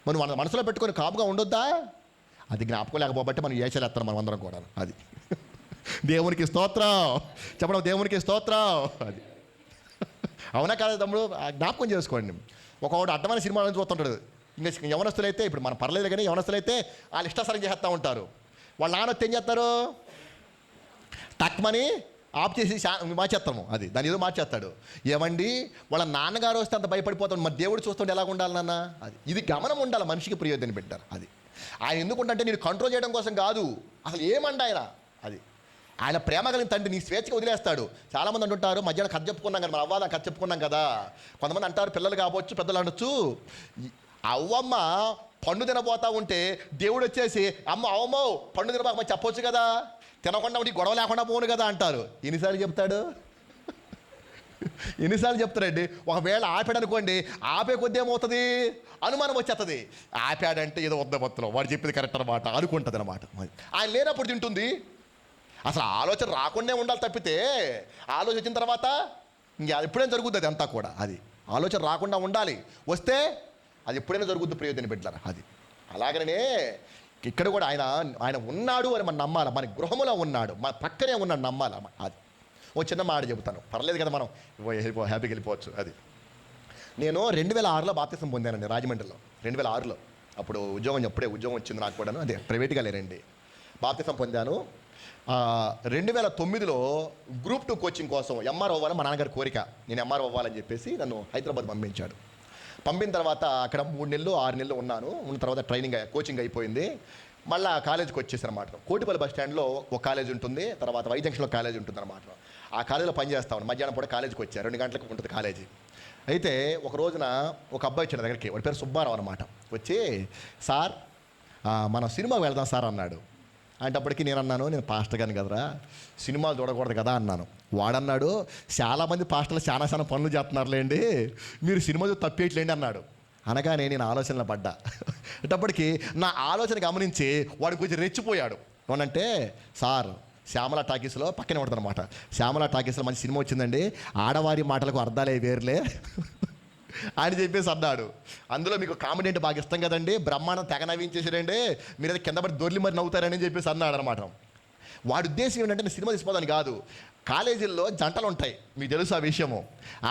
మనం మనసులో పెట్టుకొని కాపుగా ఉండొద్దా? అది జ్ఞాపకం లేకపోబట్టి మనం ఏచేలేస్తాం మనం అందరం కూడా. అది దేవునికి స్తోత్రం చెప్పడం, దేవునికి స్తోత్రం. అది అవునా కాదు తమ్ముడు? జ్ఞాపకం చేసుకోండి. ఒకవాడు అడ్డమైన సినిమా నుంచి చూస్తుంటాడు, ఇంకా యవనస్తులైతే ఇప్పుడు మనం పర్లేదు కానీ యవనస్తులైతే వాళ్ళు ఇష్టాసరం చేస్తూ ఉంటారు. వాళ్ళ నాన్న ఏం చేస్తారు? తక్కువని ఆఫ్ చేసి మార్చేస్తాము. అది దాని ఏదో మార్చేస్తాడు. ఏమండి, వాళ్ళ నాన్నగారు వస్తే అంత భయపడిపోతాడు, మరి దేవుడు చూస్తుంటే ఎలా ఉండాలి నాన్న? అది ఇది గమనం ఉండాలి మనిషికి. ప్రియదని పెట్టారు. అది ఆయన ఎందుకుంటే నేను కంట్రోల్ చేయడం కోసం కాదు, అసలు ఏమండి ఆయన. అది ఆయన ప్రేమ కలిగిన తండ్రి, నీ స్వేచ్ఛగా వదిలేస్తాడు. చాలామంది అంటుంటారు, మధ్యాహ్నం కథ చెప్పుకున్నాం కదా, మన అవ్వాలని కథ చెప్పుకున్నాం కదా. కొంతమంది అంటారు, పిల్లలు కావచ్చు పెద్దలు అనొచ్చు, అవ్వమ్మ పండు తినబోతా ఉంటే దేవుడు వచ్చేసి అవమ్మో పండు తినబాక చెప్పొచ్చు కదా, తినకుండా ఉండి గొడవ లేకుండా పోను కదా అంటారు. ఎన్నిసార్లు చెప్తాడు? ఎన్నిసార్లు చెప్తారండి? ఒకవేళ ఆపాడనుకోండి, ఆపే కొద్ది ఏమవుతుంది? అనుమానం వచ్చేస్తుంది. ఆపాడంటే ఏదో వద్దబత్తులో వాడు చెప్పింది కరెక్ట్ అనమాట అనుకుంటుంది అనమాట. ఆయన లేనప్పుడు తింటుంది. అసలు ఆలోచన రాకుండా ఉండాలి తప్పితే, ఆలోచించిన తర్వాత ఇంకా ఎప్పుడైనా జరుగుతుంది. అది అంతా కూడా అది ఆలోచన రాకుండా ఉండాలి, వస్తే అది ఎప్పుడైనా జరుగుద్ది ప్రియదని బిడ్డలారా. అది అలాగనే ఇక్కడ కూడా ఆయన ఉన్నాడు అని మనం నమ్మాలి. మన గృహంలో ఉన్నాడు, మన పక్కనే ఉన్నాడు, నమ్మాలి. అది ఓ చిన్న మాట చెబుతాను, పర్లేదు కదా, మనం హ్యాపీగా వెళ్ళిపోవచ్చు. అది నేను 2006లో బాప్తిసం పొందానండి రాజమండ్రిలో. 2006లో అప్పుడు ఉద్యోగం వచ్చింది నాకు కూడాను. అదే ప్రైవేట్గా లేరండి. బాప్తిసం పొందాను. 2009లో గ్రూప్ 2 కోచింగ్ కోసం ఎంఆర్ అవ్వాలని మా నాన్నగారి కోరిక. నేను ఎంఆర్ అవ్వాలని చెప్పేసి నన్ను హైదరాబాద్ పంపించాడు. పంపిన తర్వాత అక్కడ 3 నెలలు 6 నెలలు ఉన్న తర్వాత కోచింగ్ అయిపోయింది. మళ్ళీ కాలేజీకి వచ్చేసాను అన్నమాట. కోటిపల్లి బస్ స్టాండ్లో ఒక కాలేజ్ ఉంటుంది, తర్వాత వై జంక్షన్లో కాలేజ్ ఉంటుంది అన్నమాట. ఆ కాలేజీలో పనిచేస్తాను. మధ్యాహ్నం పూట కాలేజీకి వచ్చాను, 2 గంటలకు ఉంటుంది కాలేజీ. అయితే ఒక రోజున ఒక అబ్బాయి వచ్చిన దగ్గరికి, వాడి పేరు సుబ్బారావు అనమాట. వచ్చి, సార్ మనం సినిమాకి వెళ్దాం సార్ అన్నాడు. అంటే అప్పటికి నేను అన్నాను, నేను పాస్టర్ గాని కదరా, సినిమాలు చూడకూడదు కదా అన్నాను. వాడన్నాడు, చాలామంది పాస్టర్లు చాలా పనులు చేస్తున్నారులేండి, మీరు సినిమా తప్పేయట్లేండి అన్నాడు. అనగానే నేను ఆలోచనలో పడ్డా. అప్పటికి నా ఆలోచన గమనించి వాడు కొంచెం రెచ్చిపోయాడు. ఏమనంటే, సార్ శ్యామల టాకీస్లో పక్కనే ఉంటుంది అనమాట, శ్యామల టాకీస్లో మంచి సినిమా వచ్చిందండి, ఆడవారి మాటలకు అర్థాలే వేర్లే అని చెప్పేసి అన్నాడు. అందులో మీకు కామెడీ అంటే బాగా ఇష్టం కదండి, బ్రహ్మాండం తెగ నవ్వించేసారండి, మీరు అది కింద పడి దొర్లి మరి నవ్వుతారని చెప్పేసి అన్నాడు అనమాట. వాడి ఉద్దేశం ఏంటంటే నేను సినిమా తీసుకోదని కాదు. కాలేజీల్లో జంటలు ఉంటాయి, మీకు తెలుసు ఆ విషయము.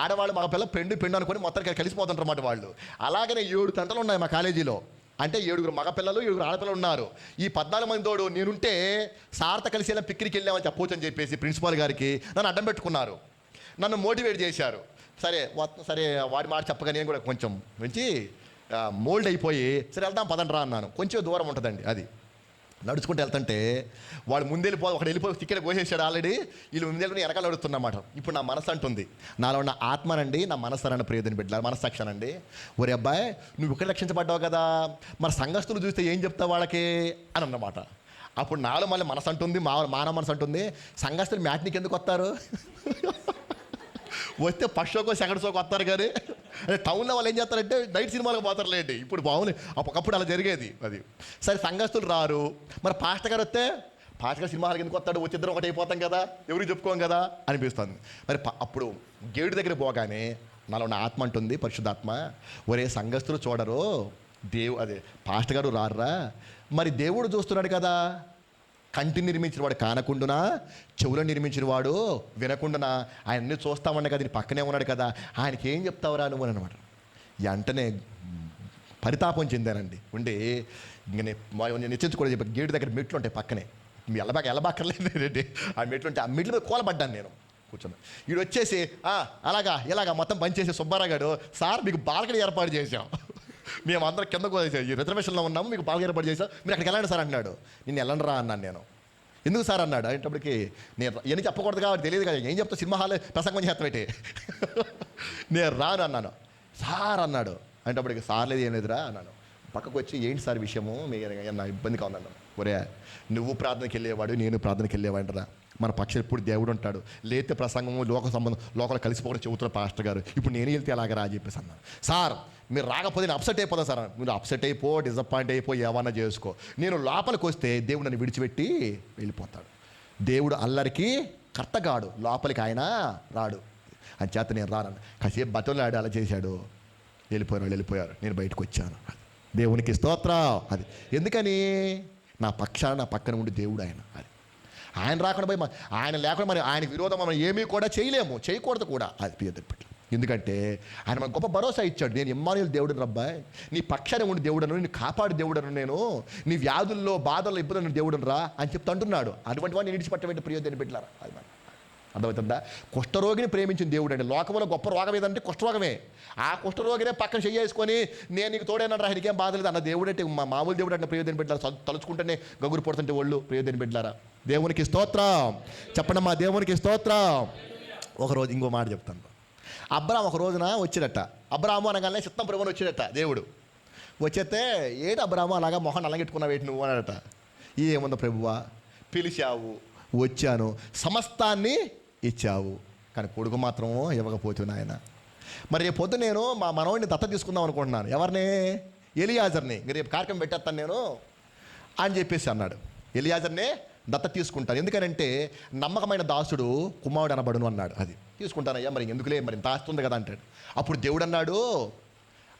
ఆడవాళ్ళు మగ పిల్ల పెండు అనుకొని మొత్తం కలిసిపోతుంటారు అన్నమాట వాళ్ళు. అలాగనే 7 జంటలు ఉన్నాయి మా కాలేజీలో. అంటే 7 మగపిల్లలు 7 ఆడపిల్లలు ఉన్నారు. ఈ 14 మంది తోడు నేనుంటే సార్తో కలిసి ఇలా పిక్నిక్ వెళ్ళామని చెప్పవచ్చు అని చెప్పేసి ప్రిన్సిపాల్ గారికి నన్ను అడ్డం పెట్టుకున్నారు, నన్ను మోటివేట్ చేశారు. సరే వాడి మాట చెప్పగా నేను కూడా కొంచెం మంచి మోల్డ్ అయిపోయి సరే వెళ్దాం పదండి రా అన్నాను. కొంచెం దూరం ఉంటుందండి, అది నడుచుకుంటూ వెళ్తుంటే వాడు ఒకడు వెళ్ళిపోయి టికెట్ కోసేసాడు ఆల్రెడీ. వీళ్ళు ముందెళ్ళి వెనకాల నడుస్తున్నమాట. ఇప్పుడు నా మనసు అంటుంది, నాలో ఉన్న ఆత్మనండి, నా మనసు అన్న ప్రియదని బిడ్డ మనస్సాక్షి అండి, ఒరే అబ్బాయి నువ్వు ఇక్కడ రక్షించబడ్డావు కదా, మరి సంఘస్థులు చూస్తే ఏం చెప్తావు వాళ్ళకి అని అన్నమాట. అప్పుడు నాలో మళ్ళీ మనసు అంటుంది, మానవ మనసు అంటుంది, సంఘస్థులు మ్యాట్నికి ఎందుకు వస్తారు, వస్తే ఫస్ట్ షోకో సెకండ్ షోకి వస్తారు కానీ అంటే టౌన్లో వాళ్ళు ఏం చేస్తారంటే నైట్ సినిమాలకు పోతారులేండి. ఇప్పుడు బాగుంది, ఒకప్పుడు అలా జరిగేది. అది సరే సంఘస్థులు రారు, మరి పాస్టర్ గారు వస్తే పాస్టర్ గారు సినిమాలకు ఎందుకు వస్తాడు, వచ్చిద్దరం ఒకటి అయిపోతాం కదా, ఎవరికి చెప్పుకోం కదా అనిపిస్తుంది. మరి అప్పుడు గేటు దగ్గర పోగానే నాలో ఉన్న ఆత్మ అంటుంది, పరిశుద్ధాత్మ, ఒరే సంఘస్థులు చూడరు, అదే పాస్టర్ గారు రారురా, మరి దేవుడు చూస్తున్నాడు కదా, కంటిని నిర్మించిన వాడు కానకుండునా, చెవులను నిర్మించిన వాడు వినకుండానా, ఆయన అన్నీ చూస్తా ఉన్నాడు కదా, పక్కనే ఉన్నాడు కదా, ఆయనకి ఏం చెప్తావురా నువ్వు అని అనమాట. వెంటనే పరితాపం చెందానండి. ఉండి ఇంక నేను నిశ్చయించుకోవడం చెప్పి గేటు దగ్గర మెట్లు ఉంటాయి పక్కనే, ఎలబాక్కర్లేదు ఆ మెట్లు ఉంటే ఆ మెట్ల మీద కూలబడ్డాను నేను కూర్చున్నా. వీడు వచ్చేసి ఇలాగా మొత్తం పనిచేసే సుబ్బారావు గారు, సార్ మీకు బాల్కనీ ఏర్పాటు చేశాం, మేము అందరం కిందకు ఈ రిజర్వేషన్లో ఉన్నాము, మీకు బాగా ఏర్పాటు చేసాం, మీరు అక్కడికి వెళ్ళండి సార్ అంటున్నాడు. నేను వెళ్ళండి రా అన్నాను. నేను ఎందుకు సార్ అన్నాడు. అనేటప్పటికి నేను ఇవన్నీ చెప్పకూడదు కాబట్టి తెలియదు కదా, ఏం చెప్తా సినిమా హాల్ ప్రసంగం చేస్తాబెట్టి నేను రాను అన్నాను. సార్ అన్నాడు. అనేటప్పటికి సార్ లేదు ఏం లేదురా అన్నాను. పక్కకు వచ్చి ఏంటి సార్ విషయము, మీరు నా ఇబ్బందిగా ఉన్నాను. ఒరే నువ్వు ప్రార్థనకి వెళ్ళేవాడు, నేను ప్రార్థనకి వెళ్ళేవాడిరా, మన పక్షం ఎప్పుడు దేవుడు ఉంటాడు, లేతే ప్రసంగము లోక సంబంధం లోకలు కలిసిపోవడం చెబుతున్న పాస్టర్ గారు, ఇప్పుడు నేను వెళ్తే ఎలాగరా అని చెప్పేసి అన్నాను. సార్ మీరు రాకపోతే నేను అప్సెట్ అయిపోతాను సార్. మీరు అప్సెట్ అయిపో, డిసప్పాయింట్ అయిపో, ఏమన్నా చేసుకో, నేను లోపలికి వస్తే దేవుడు నన్ను విడిచిపెట్టి వెళ్ళిపోతాడు. దేవుడు అల్లరికి కర్తగాడు, లోపలికి ఆయన రాడు, అని చేత నేను రాను. కాసేపు బట్టలు ఆడి అలా చేశాడు, వెళ్ళిపోయారు. నేను బయటకు వచ్చాను. దేవునికి స్తోత్రం. అది ఎందుకని, నా పక్కన ఉండి దేవుడు ఆయన రాకుండా పోయి ఆయన లేకుండా మరి ఆయన విరోధం మనం ఏమీ కూడా చేయలేము, చేయకూడదు కూడా. అది ప్రియతప్పట్లు. ఎందుకంటే ఆయన మనకు గొప్ప భరోసా ఇచ్చాడు. నేను ఇమ్మానుయేలు దేవుడిని రబ్బాయ్, నీ పక్షాన ఉండి దేవుడను, నేను కాపాడు దేవుడను, నేను నీ వ్యాధుల్లో బాధల్లో ఇబ్బందులను దేవుడను రా అని చెప్తూ అంటున్నాడు. అటువంటి వాడిని విడిచిపెట్టబెట్టి ప్రియతని పెట్టారా, అది మన అర్థమవుతుందా. కుష్ఠరోగిని ప్రేమించిన దేవుడు అండి. లోకంలో గొప్ప రోగం ఏదంటే కుష్ఠరోగమే. ఆ కుష్ఠరోగినే పక్కన చెయ్యేసుకొని నేను నీకు తోడేనరా, ఆయనకేం బాధ లేదు అన్న దేవుడు అంటే మామూలు దేవుడు అంటే ప్రియదని పెట్టారా, తలుచుకుంటేనే గగురు పడుతుంటే ఒళ్ళు ప్రియదని పెట్టారా. దేవునికి స్తోత్రం చెప్పండి, మా దేవునికి స్తోత్రం. ఒకరోజు ఇంకో మాట చెప్తాను. అబ్రాము ఒక రోజున వచ్చాడట. అబ్రాము అనగానే చిత్తం ప్రభుని వచ్చాడట దేవుడు. వచ్చేస్తే ఏంటి అబ్రాము అలాగా మొహం నల్లగెట్టుకున్నావు ఏంటి నువ్వు అన్నాడట. ఏముందో ప్రభువా, పిలిచావు, వచ్చాను, సమస్తాన్ని ఇచ్చావు, కానీ కొడుకు మాత్రం ఇవ్వకపోతున్నా ఆయన. మరి రేపు పొద్దు నేను మా మనవడిని దత్త తీసుకుందాం అనుకుంటున్నాను. ఎవరిని? ఎలియాజర్ని. రేపు కార్యక్రమం పెట్టేస్తాను నేను అని చెప్పేసి అన్నాడు. ఎలియాజర్నే దత్త తీసుకుంటాను, ఎందుకనంటే నమ్మకమైన దాసుడు కుమారుడు అనబడును అన్నాడు. అది తీసుకుంటానయ్యా, మరి ఎందుకులే, మరి ఇంత ఆస్తుంది కదా అంటాడు. అప్పుడు దేవుడు అన్నాడు,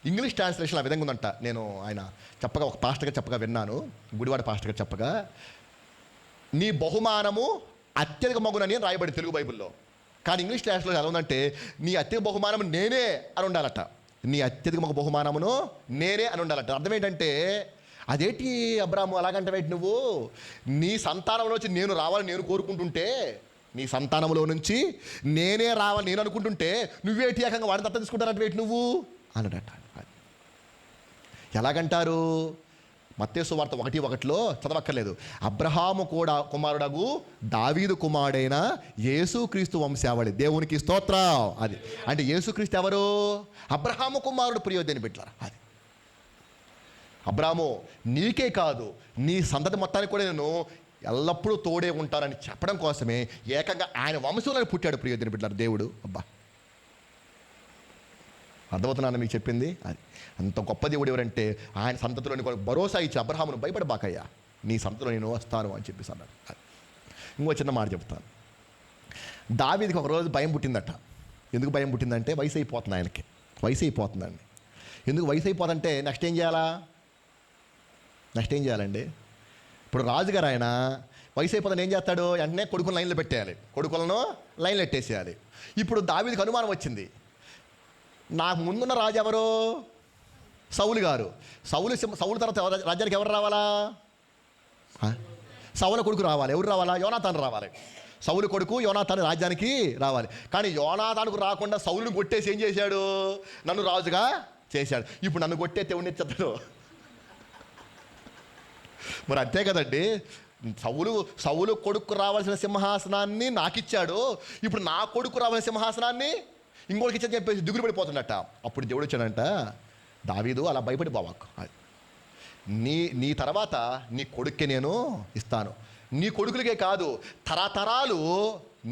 ఇంగ్లీష్ ట్రాన్స్లేషన్ ఆ విధంగా ఉందంట. నేను ఆయన చెప్పగా, ఒక పాస్టర్ గారు చెప్పగా విన్నాను, గుడివాడ పాస్టర్ గారు చెప్పగా, నీ బహుమానము అత్యధిక మగునని రాయబడి తెలుగు బైబిల్లో. కానీ ఇంగ్లీష్ ట్రాన్స్లేషన్ ఎలా ఉందంటే నీ అత్యధిక బహుమానము నేనే అని ఉండాలట. నీ అత్యధిక మగ బహుమానమును నేనే అని ఉండాలట. అర్థం ఏంటంటే, అదేంటి అబ్రాము అలాగంటే నువ్వు నీ సంతానంలో నుంచి నేను రావాలని నేను కోరుకుంటుంటే, నీ సంతానంలో నుంచి నేనే రావాలి నేను అనుకుంటుంటే నువ్వేటి ఏకంగా వాడిని దత్త తీసుకుంటానంటే వేటి నువ్వు అన్నడట. ఎలాగంటారు? మత్తయి సువార్త 1:1 చదవక్కర్లేదు. అబ్రహాము కూడా కుమారుడగు దావీదు కుమారుడైన యేసుక్రీస్తు వంశావళి. దేవునికి స్తోత్రం. అది అంటే యేసుక్రీస్తు ఎవరు? అబ్రహాము కుమారుడు ప్రియదని పెట్టారు. అది అబ్రాము నీకే కాదు నీ సంతతి మొత్తానికి కూడా నేను ఎల్లప్పుడూ తోడే ఉంటానని చెప్పడం కోసమే ఏకంగా ఆయన వంశంలో పుట్టాడు ప్రియదని పెట్టారు దేవుడు. అబ్బా, అర్థమవుతున్నాను మీకు చెప్పింది. అది అంత గొప్ప దేవుడు ఎవరంటే ఆయన సంతతిలోని భరోసా ఇచ్చి అబ్రహామును భయపడబాకయ్యా, నీ సంతతిలో నేను వస్తాను అని చెప్పేసి అన్నాడు. ఇంకో చిన్న మాట చెప్తాను. దావీదుకి ఒకరోజు భయం పుట్టిందట. ఎందుకు భయం పుట్టిందంటే వయసు అయిపోతుంది ఆయనకి, వయసు అయిపోతుందండి. ఎందుకు వయసు అయిపోతుందంటే నెక్స్ట్ ఏం చేయాలండి? ఇప్పుడు రాజుగారు ఆయన వయసు అయిపోతుంది ఏం చేస్తాడు? వెంటనే కొడుకులను లైన్లో పెట్టేయాలి, కొడుకులను లైన్లో పెట్టేసేయాలి. ఇప్పుడు దావీదుకి అనుమానం వచ్చింది, నాకు ముందున్న రాజు ఎవరు? సౌలు గారు. సౌలు తర్వాత రాజ్యానికి ఎవరు రావాలా? సౌలు కొడుకు రావాలి. ఎవరు రావాలా? యోనాతాను రావాలి. సౌలు కొడుకు యోనాతాను రాజ్యానికి రావాలి. కానీ యోనాతానుకు రాకుండా సౌలుని కొట్టేసి ఏం చేశాడు? నన్ను రాజుగా చేశాడు. ఇప్పుడు నన్ను కొట్టే దేవుడిని ఎత్తడు. మరి అంతే కదండి. సౌలు కొడుకు రావాల్సిన సింహాసనాన్ని నాకిచ్చాడు. ఇప్పుడు నా కొడుకు రావాల్సిన సింహాసనాన్ని ఇంకోటికి ఇచ్చని చెప్పేసి దిగులు పడిపోతున్నట్ట. అప్పుడు దేవుడు వచ్చాడంట, దావీదు అలా భయపడి పోవాకు, నీ తర్వాత నీ కొడుక్కే నేను ఇస్తాను. నీ కొడుకులకే కాదు, తరతరాలు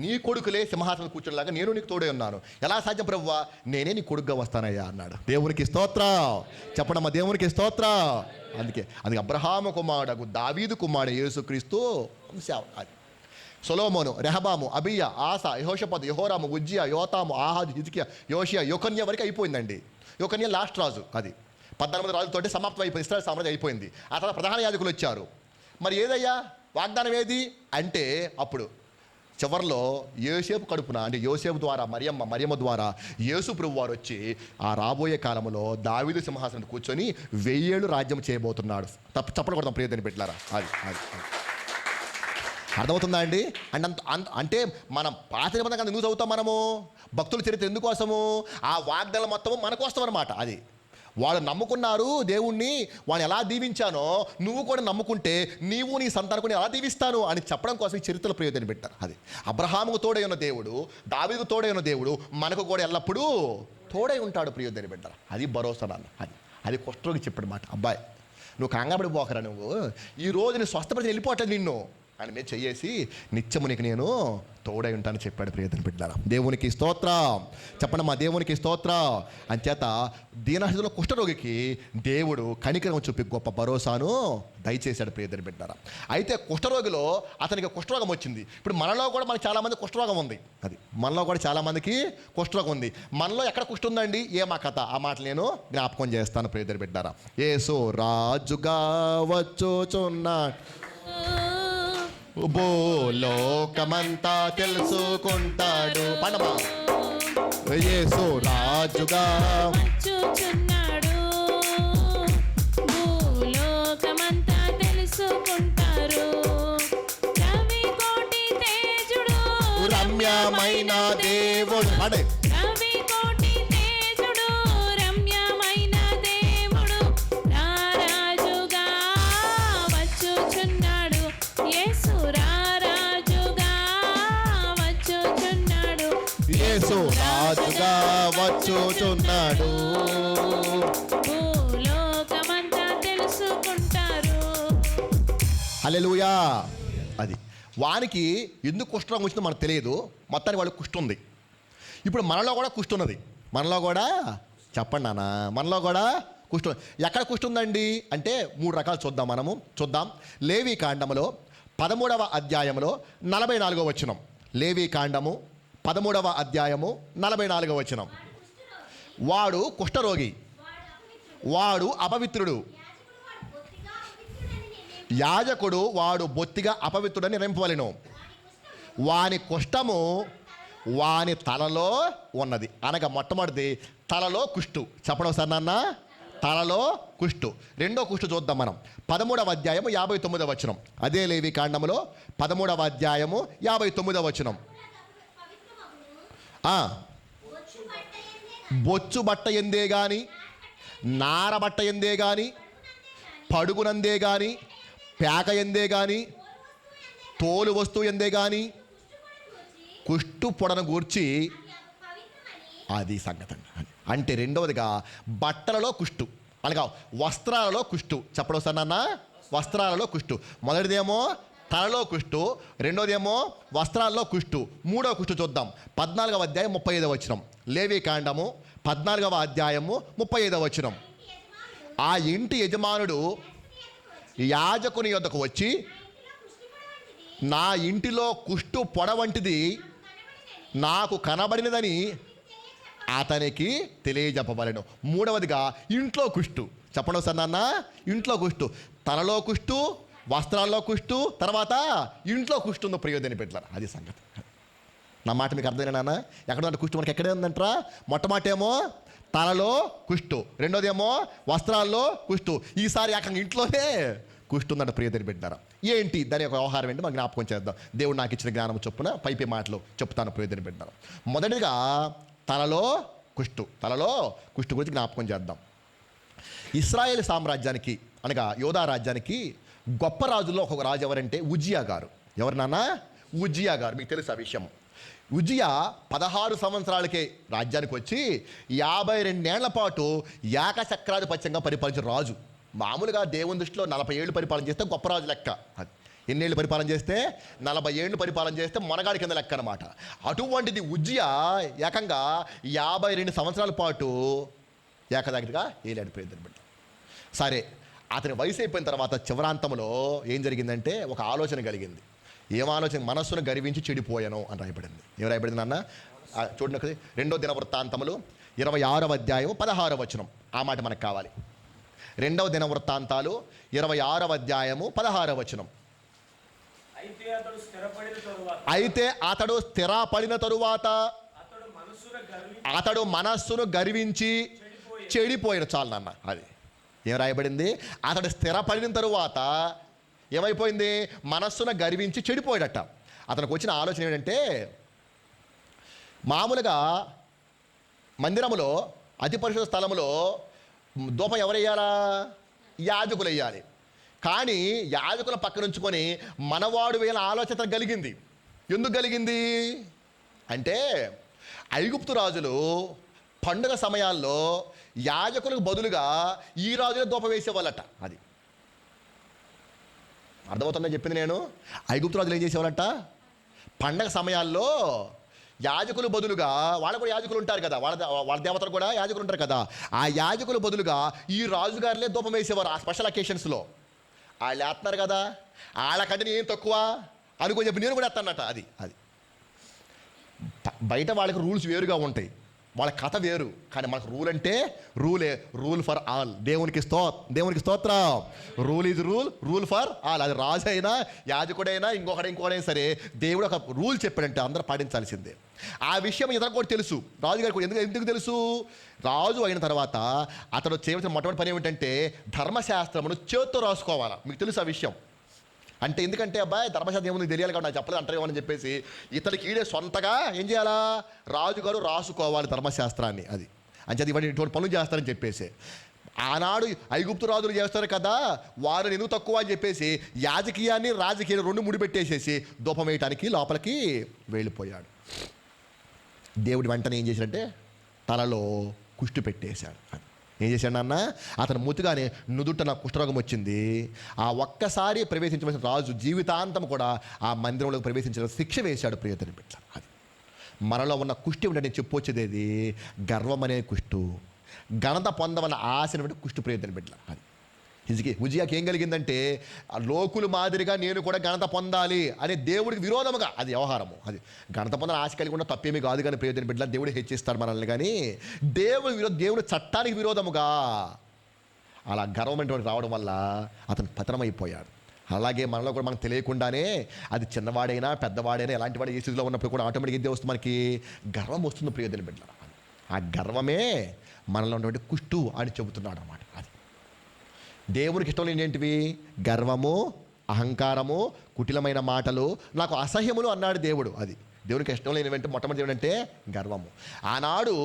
నీ కొడుకులే సింహాసనం కూర్చోలాగా నేను నీకు తోడే ఉన్నాను. ఎలా సాధ్యం ప్రభువా? నేనే నీ కొడుకుగా వస్తానయ్యా అన్నాడు. దేవునికి స్తోత్రం చెప్పడమ్మా, దేవునికి స్తోత్రం. అందుకే అబ్రహాము కుమారుడు దావీదు కుమారుడు యేసుక్రీస్తు అది. సొలొమోను, రెహబాము, అబియా, ఆసా, యెహోషాపాతు, యెహోరాము, ఉజ్జియా, యోతాము, ఆహాజు, హిజ్కియా, యోషియా, యోకన్యా వరకు అయిపోయిందండి. యోకన్యా లాస్ట్ రాజు. అది 14 రాజులతోటి సమాప్తం అయిపోయింది. ఇశ్రాయేలు సామ్రాజ్యం అయిపోయింది. ఆ తర్వాత ప్రధాన యాజకులు వచ్చారు. మరి ఏదయ్యా వాగ్దానం ఏది అంటే, అప్పుడు చివరిలో యోసేపు కడుపున, అంటే యోసేపు ద్వారా మరియమ్మ ద్వారా యేసు ప్రభు వారు వచ్చి ఆ రాబోయే కాలంలో దావీదు సింహాసనం కూర్చొని 1000 ఏళ్ళు రాజ్యం చేయబోతున్నాడు. చప్పట్లు కొడతాం ప్రియదని పెట్టారా? అది అర్థమవుతుందా అండి? అంటే మనం పాత నిబంధన ఎందుకు చదువుతాం? మనము భక్తుల చరిత్ర ఎందుకోసము? ఆ వాగ్దానం మొత్తము మన కోసం అనమాట. అది వాళ్ళు నమ్ముకున్నారు దేవుణ్ణి, వాళ్ళని ఎలా దీవించానో నువ్వు కూడా నమ్ముకుంటే నీవు నీ సంతానం ఎలా దీవిస్తాను అని చెప్పడం కోసం ఈ చరిత్రలో ప్రయోజనం పెట్టారు. అది అబ్రహాముకు తోడై ఉన్న దేవుడు, దావీదుకు తోడై ఉన్న దేవుడు మనకు కూడా ఎల్లప్పుడూ తోడై ఉంటాడు ప్రయోజనం పెట్టారు. అది భరోసా నాన్న. అది కుష్ఠరోగి చెప్పాడు మాట. అబ్బాయి నువ్వు కంగాబడి పోకరా, నువ్వు ఈ రోజు నీ స్వస్థపరిచి వెళ్ళిపోవట్లేదు నిన్ను ఆయన మీద చెయ్యేసి నిత్యము నీకు నేను తోడై ఉంటానని చెప్పాడు ప్రియతని బిడ్డలారా. దేవునికి స్తోత్రం చెప్పండి మా దేవునికి స్తోత్రం. అంచేత దీనస్థితిలో కుష్ఠరోగికి దేవుడు కనికరం చూపి గొప్ప భరోసాను దయచేశాడు ప్రియతని బిడ్డలారా. అయితే కుష్ఠరోగిలో అతనికి కుష్ఠరోగం వచ్చింది. ఇప్పుడు మనలో కూడా మనకి చాలామంది కుష్ఠరోగం ఉంది. అది మనలో కూడా చాలామందికి కుష్ఠరోగం ఉంది. మనలో ఎక్కడ కుష్ఠ ఉందండి? ఏమా కథ? ఆ మాటలు నేను జ్ఞాపకం చేస్తాను ప్రియతని బిడ్డలారా. యేసు రాజుగా వచ్చుచున్నాడు, భూలోకమంతా తెలుసుకుంటాడు. పండమా యేసు రాజుగా వచ్చుచున్నాడు, భూలోకమంతా తెలుసుకుంటారు. రవి కోటి తేజుడు, రమ్యమైన దేవుడు. పడే రవి కోటి తేజుడు, రమ్యమైన దేవుడు రారాజుగా వచ్చుచున్నాడు. యేసు రారాజుగా వచ్చుచున్నాడు, యేసు రాజుగా వచ్చుచున్నాడు. భూలోకమంతా తెలుసుకుంటారు. హల్లెలూయా. అది వానికి ఎందుకు కుష్ఠరోగం వచ్చిందో మనకు తెలియదు. మొత్తానికి వాళ్ళకి కుష్ఠ ఉంది. ఇప్పుడు మనలో కూడా కుష్ఠ ఉన్నది. మనలో కూడా చెప్పండి నాన్న, మనలో కూడా కుష్ఠ. ఎక్కడ కుష్ఠ ఉందండి అంటే 3 రకాలు చూద్దాం. లేవి కాండములో 13వ అధ్యాయంలో 44వ వచనం. లేవి కాండము 13వ అధ్యాయము 44వ వచనం. వాడు కుష్ఠరోగి, వాడు అపవిత్రుడు, యాజకుడు వాడు బొత్తిగా అపవిత్రుడని నిర్ణయింపవలెను. వాని కుష్ఠము వాని తలలో ఉన్నది. అనగా మొట్టమొదటిది తలలో కుష్టు. చెప్పడం సార్ నాన్న, తలలో కుష్టు. రెండో కుష్టు చూద్దాం మనం 13వ అధ్యాయము 59వ వచనం. అదే లేవి కాండములో 13వ అధ్యాయము 59వ వచనం. బొచ్చు బట్ట ఎందే గాని, నారబట్ట ఎందే గాని, పడుగునందే గాని, పేక ఎందే గాని, తోలు వస్తువు ఎందే గాని కుష్టు పొడను గూర్చి అది సంగతి. అంటే రెండవదిగా బట్టలలో కుష్టు, అనగా వస్త్రాలలో కుష్టు. చెప్పడం సార్ నాన్న, వస్త్రాలలో కుష్టు. మొదటిదేమో తలలో కుష్టు, రెండోదేమో వస్త్రాల్లో కుష్టు. మూడవ కుష్టు చూద్దాం 14వ అధ్యాయం 35వ వచనం. లేవి కాండము 14వ అధ్యాయము 35వ వచనం. ఆ ఇంటి యజమానుడు యాజకుని యొద్దకు వచ్చి, నా ఇంటిలో కుష్టు పొడ వంటిది నాకు కనబడినదని అతనికి తెలియజెప్పవలెను. మూడవదిగా ఇంట్లో కుష్టు. చెప్పడం సార్ నాన్న, ఇంట్లో కుష్టు. తలలో కుష్టు, వస్త్రాల్లో కుష్టు, తర్వాత ఇంట్లో కుష్టు ఉందో ప్రయోజనం పెట్టారు. అది సంగతి. నా మాట మీకు అర్థమైనా నాన్న? ఎక్కడ కుష్టు మనకి ఎక్కడే ఉందంటారా? మొట్టమొదటేమో తలలో కుష్టు, రెండోదేమో వస్త్రాల్లో కుష్టు, ఈసారి ఏకంగా ఇంట్లోనే కుష్టు ఉందంట ప్రియతని పెట్టినారా. ఏంటి దాని యొక్క వ్యవహారం ఏంటి మనం జ్ఞాపకం చేద్దాం. దేవుడు నాకు ఇచ్చిన జ్ఞానం చొప్పున పైపే మాటలు చెప్తాను ప్రియతని పెట్టినారు. మొదటిగా తలలో కుష్టు గురించి జ్ఞాపకం చేద్దాం. ఇశ్రాయేల్ సామ్రాజ్యానికి అనగా యోధా రాజ్యానికి గొప్ప రాజుల్లో ఒక రాజు ఎవరంటే ఉజ్జియా గారు. ఎవరు నాన్న? ఉజ్జియా గారు. మీకు తెలుసు ఆ విషయం. ఉజ్జియా 16 సంవత్సరాలకే రాజ్యానికి వచ్చి 52 ఏళ్ల పాటు ఏకచక్రాధిపత్యంగా పరిపాలించిన రాజు. మామూలుగా దేవుని దృష్టిలో 40 ఏళ్ళు పరిపాలన చేస్తే గొప్ప రాజు లెక్క. ఎన్నేళ్ళు పరిపాలన చేస్తే 40 ఏళ్ళు పరిపాలన చేస్తే మొనగాడి కింద లెక్క అనమాట. అటువంటిది ఉజ్జియా ఏకంగా 52 సంవత్సరాల పాటు ఏకదాగిగా ఏలాడు ప్రియతని బిడ్డ. సరే, అతని వయసు అయిపోయిన తర్వాత చివరాంతంలో ఏం జరిగిందంటే ఒక ఆలోచన కలిగింది. ఏం ఆలోచన? మనస్సును గర్వించి చెడిపోయాను అని రాయబడింది. ఏం రాయబడింది నాన్న? చూడండి, 2వ దినవృత్తాంతములు 26వ అధ్యాయం 16వ వచనం. ఆ మాట మనకు కావాలి. 2వ దినవృత్తాంతాలు 26వ అధ్యాయము 16వ వచనం. అయితే అతడు స్థిరపడిన తరువాత అతడు మనస్సును గర్వించి చెడిపోయిన. చాలు నాన్న, అది ఏం రాయబడింది? అతడు స్థిరపడిన తరువాత ఏమైపోయింది? మనస్సును గర్వించి చెడిపోయాడట. అతనికి వచ్చిన ఆలోచన ఏంటంటే, మామూలుగా మందిరములో అతి పరిశుద్ధ స్థలములో ధూపం ఎవరు వేయాలా? యాజకులు వేయాలి. కానీ యాజకుల పక్కన ఉంచుకొని మనవాడు వేయాల ఆలోచన కలిగింది. ఎందుకు కలిగింది అంటే, ఐగుప్తు రాజులు పండుగ సమయాల్లో యాజకులకు బదులుగా ఈ రాజులే ధూపం వేసేవాళ్ళట. అది అర్థమవుతుందని చెప్పింది నేను. ఐగుప్తు రాజులు ఏం చేసేవాళ్ళట? పండగ సమయాల్లో యాజకులు బదులుగా, వాళ్ళు కూడా యాజకులు ఉంటారు కదా, వాళ్ళ దేవతలు కూడా యాజకులు ఉంటారు కదా, ఆ యాజకులు బదులుగా ఈ రాజుగారులే ధూపం వేసేవారు ఆ స్పెషల్ అకేషన్స్లో. వాళ్ళు వేస్తున్నారు కదా, వాళ్ళకంటే ఏం తక్కువ అనుకో చెప్పి నేను కూడా వేస్తానట. అది బయట వాళ్ళకి రూల్స్ వేరుగా ఉంటాయి, వాళ్ళ కథ వేరు. కానీ మనకు రూల్ అంటే రూల్ ఫర్ ఆల్. దేవునికి స్తోత్రం. Rule is rule for all. అది రాజు అయినా యాజకుడైనా ఇంకొకడైనా సరే దేవుడు ఒక రూల్ చెప్పాడంటే అందరూ పాటించాల్సిందే. ఆ విషయం ఇతను కూడా తెలుసు, రాజుగారికి కూడా. ఎందుకు తెలుసు? రాజు అయిన తర్వాత అతడు చేయవలసిన మొట్టమొదటి పని ఏమిటంటే ధర్మశాస్త్రమును చేత్తో రాసుకోవాలా. మీకు తెలుసు ఆ విషయం. అంటే ఎందుకంటే అబ్బాయి ధర్మశాస్త్రం ఏముంది తెలియాలి కాబట్టి నాకు చెప్పలేదు అంటారేమో అని చెప్పేసి ఇతనికి ఈడే సొంతగా ఏం చేయాలా? రాజుగారు రాసుకోవాలి ధర్మశాస్త్రాన్ని. అది అంచేది ఇటువంటి పనులు చేస్తారని చెప్పేసి ఆనాడు ఐగుప్తు రాజులు చేస్తారు కదా, వారిని ఎందుకు తక్కువ అని చెప్పేసి యాజకీయాన్ని రాజకీయాన్ని 2 ముడిపెట్టేసేసి ధూపం వేయటానికి లోపలికి వెళ్ళిపోయాడు. దేవుడు వెంటనే ఏం చేశాడంటే తలలో కుష్టి పెట్టేశాడు. ఏం చేశాడు అన్న? అతను ముతుగానే నుదుట కుష్ఠరోగం వచ్చింది. ఆ ఒక్కసారి ప్రవేశించవలసిన రాజు జీవితాంతం కూడా ఆ మందిరంలోకి ప్రవేశించిన శిక్ష వేశాడు ప్రియతని బిడ్డ. అది మనలో ఉన్న కుష్టి ఉంటే నేను చెప్పొచ్చేది గర్వం అనే కుష్టు, ఘనత పొందవన్న ఆశ కుష్టి ప్రియతని బిడ్డ. అది ఉజ్జియాకి ఏం కలిగిందంటే లోకులు మాదిరిగా నేను కూడా ఘనత పొందాలి అనే దేవుడికి విరోధముగా అది వ్యవహారము. అది ఘనత పొందాలని ఆశ కలిగి ఉన్న తప్పేమీ కాదు, కానీ ప్రియతని బిడ్డ దేవుడు హెచ్చిస్తాడు మనల్ని. కానీ దేవుడి చట్టానికి విరోధముగా అలా గర్వమైనటువంటి రావడం వల్ల అతను పతనమైపోయాడు. అలాగే మనలో కూడా మనకు తెలియకుండానే అది చిన్నవాడైనా పెద్దవాడైనా ఎలాంటి వాడు ఏ స్థితిలో ఉన్నప్పుడు కూడా ఆటోమేటిక్గా ఏం వస్తుంది? మనకి గర్వం వస్తుంది ప్రియతని బిడ్డ. ఆ గర్వమే మనలో ఉన్నటువంటి కుష్టు అని చెబుతున్నాడు అన్నమాట. అది దేవునికి ఇష్టం లేనివి గర్వము, అహంకారము, కుటిలమైన మాటలు, నాకు అసహ్యములు అన్నాడు దేవుడు. అది దేవునికి ఇష్టం లేనివంటే మొట్టమొదటి ఏంటంటే గర్వము. ఆనాడు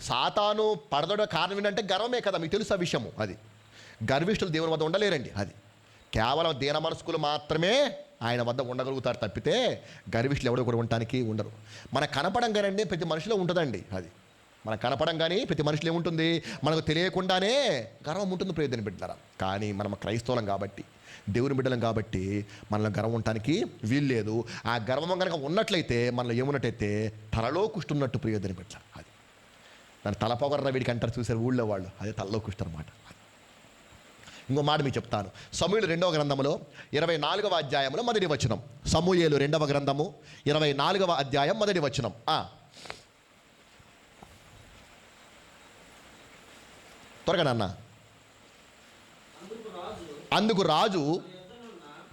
సాతాను పడదొడ కారణం ఏంటంటే గర్వమే కదా, మీకు తెలుసు ఆ విషయము. అది గర్విష్ఠులు దేవుని వద్ద ఉండలేరండి. అది కేవలం దీన మనస్కులు మాత్రమే ఆయన వద్ద ఉండగలుగుతారు తప్పితే గర్విష్ఠులు ఎవరు కూడా ఉండటానికి ఉండరు. మనకు కనపడంగానండి ప్రతి మనిషిలో ఉంటుందండి. అది మనకు కనపడం కానీ ప్రతి మనిషిలో ఏముంటుంది? మనకు తెలియకుండానే గర్వం ఉంటుంది ప్రియతని బిడ్డలారా. కానీ మనం క్రైస్తవులం కాబట్టి, దేవుని బిడ్డలం కాబట్టి మనలో గర్వం ఉండటానికి వీల్లేదు. ఆ గర్వం కనుక ఉన్నట్లయితే మనలో ఏమున్నట్టయితే తలలో కుష్టున్నట్టు ప్రియతని బిడ్డ. అది దాన్ని తలపోగర్ర వీడికి అంటారు చూసారు ఊళ్ళో వాళ్ళు, అదే తలలో కుష్టు అనమాట. ఇంకో మాట మీకు చెప్తాను. సమూయేలు 2వ గ్రంథములో 24వ అధ్యాయంలో 1వ వచనం. సమూయేలు 2వ గ్రంథము 24వ అధ్యాయం 1వ వచనం. త్వరగా నాన్న. అందుకు రాజు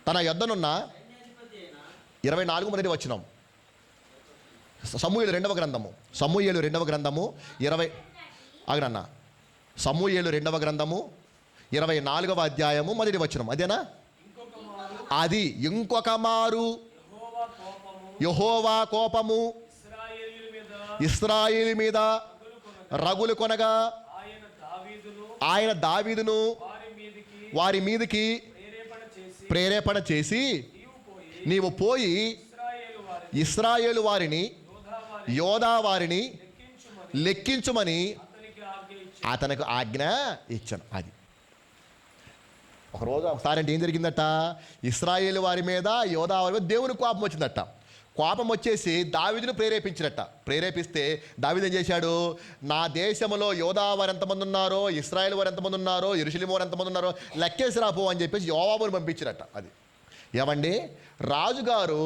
తన యొద్దనున్న 24 1వ వచనం. సమూయేలు 2వ గ్రంథము 20 ఆగనన్న. సమూయేలు 2వ గ్రంథము 24వ అధ్యాయము 1వ వచనం. అదేనా? అది ఇంకొక మారు యెహోవా కోపము ఇశ్రాయేలు మీద రగులు కొనగా ఆయన దావీదును వారి మీదికి ప్రేరేపణ చేసి నీవు పోయి ఇశ్రాయేలు వారిని యోధా వారిని లెక్కించుమని అతనికి ఆజ్ఞ ఇచ్చాను. అది ఒకసారి అంటే ఏం జరిగిందట, ఇశ్రాయేలు వారి మీద యోధా వారి మీద దేవుని కోపం వచ్చిందట. కోపం వచ్చేసి దావీదును ప్రేరేపిస్తే దావీదు ఏం చేశాడు, నా దేశంలో యోధా వారు ఎంతమంది ఉన్నారో, ఇశ్రాయేల్ వారు ఎంతమంది ఉన్నారో, యెరూషలేము వారు ఎంతమంది ఉన్నారో లెక్కేసి రాపో అని చెప్పేసి యోవాబును పంపించారట. అది ఏమండి, రాజుగారు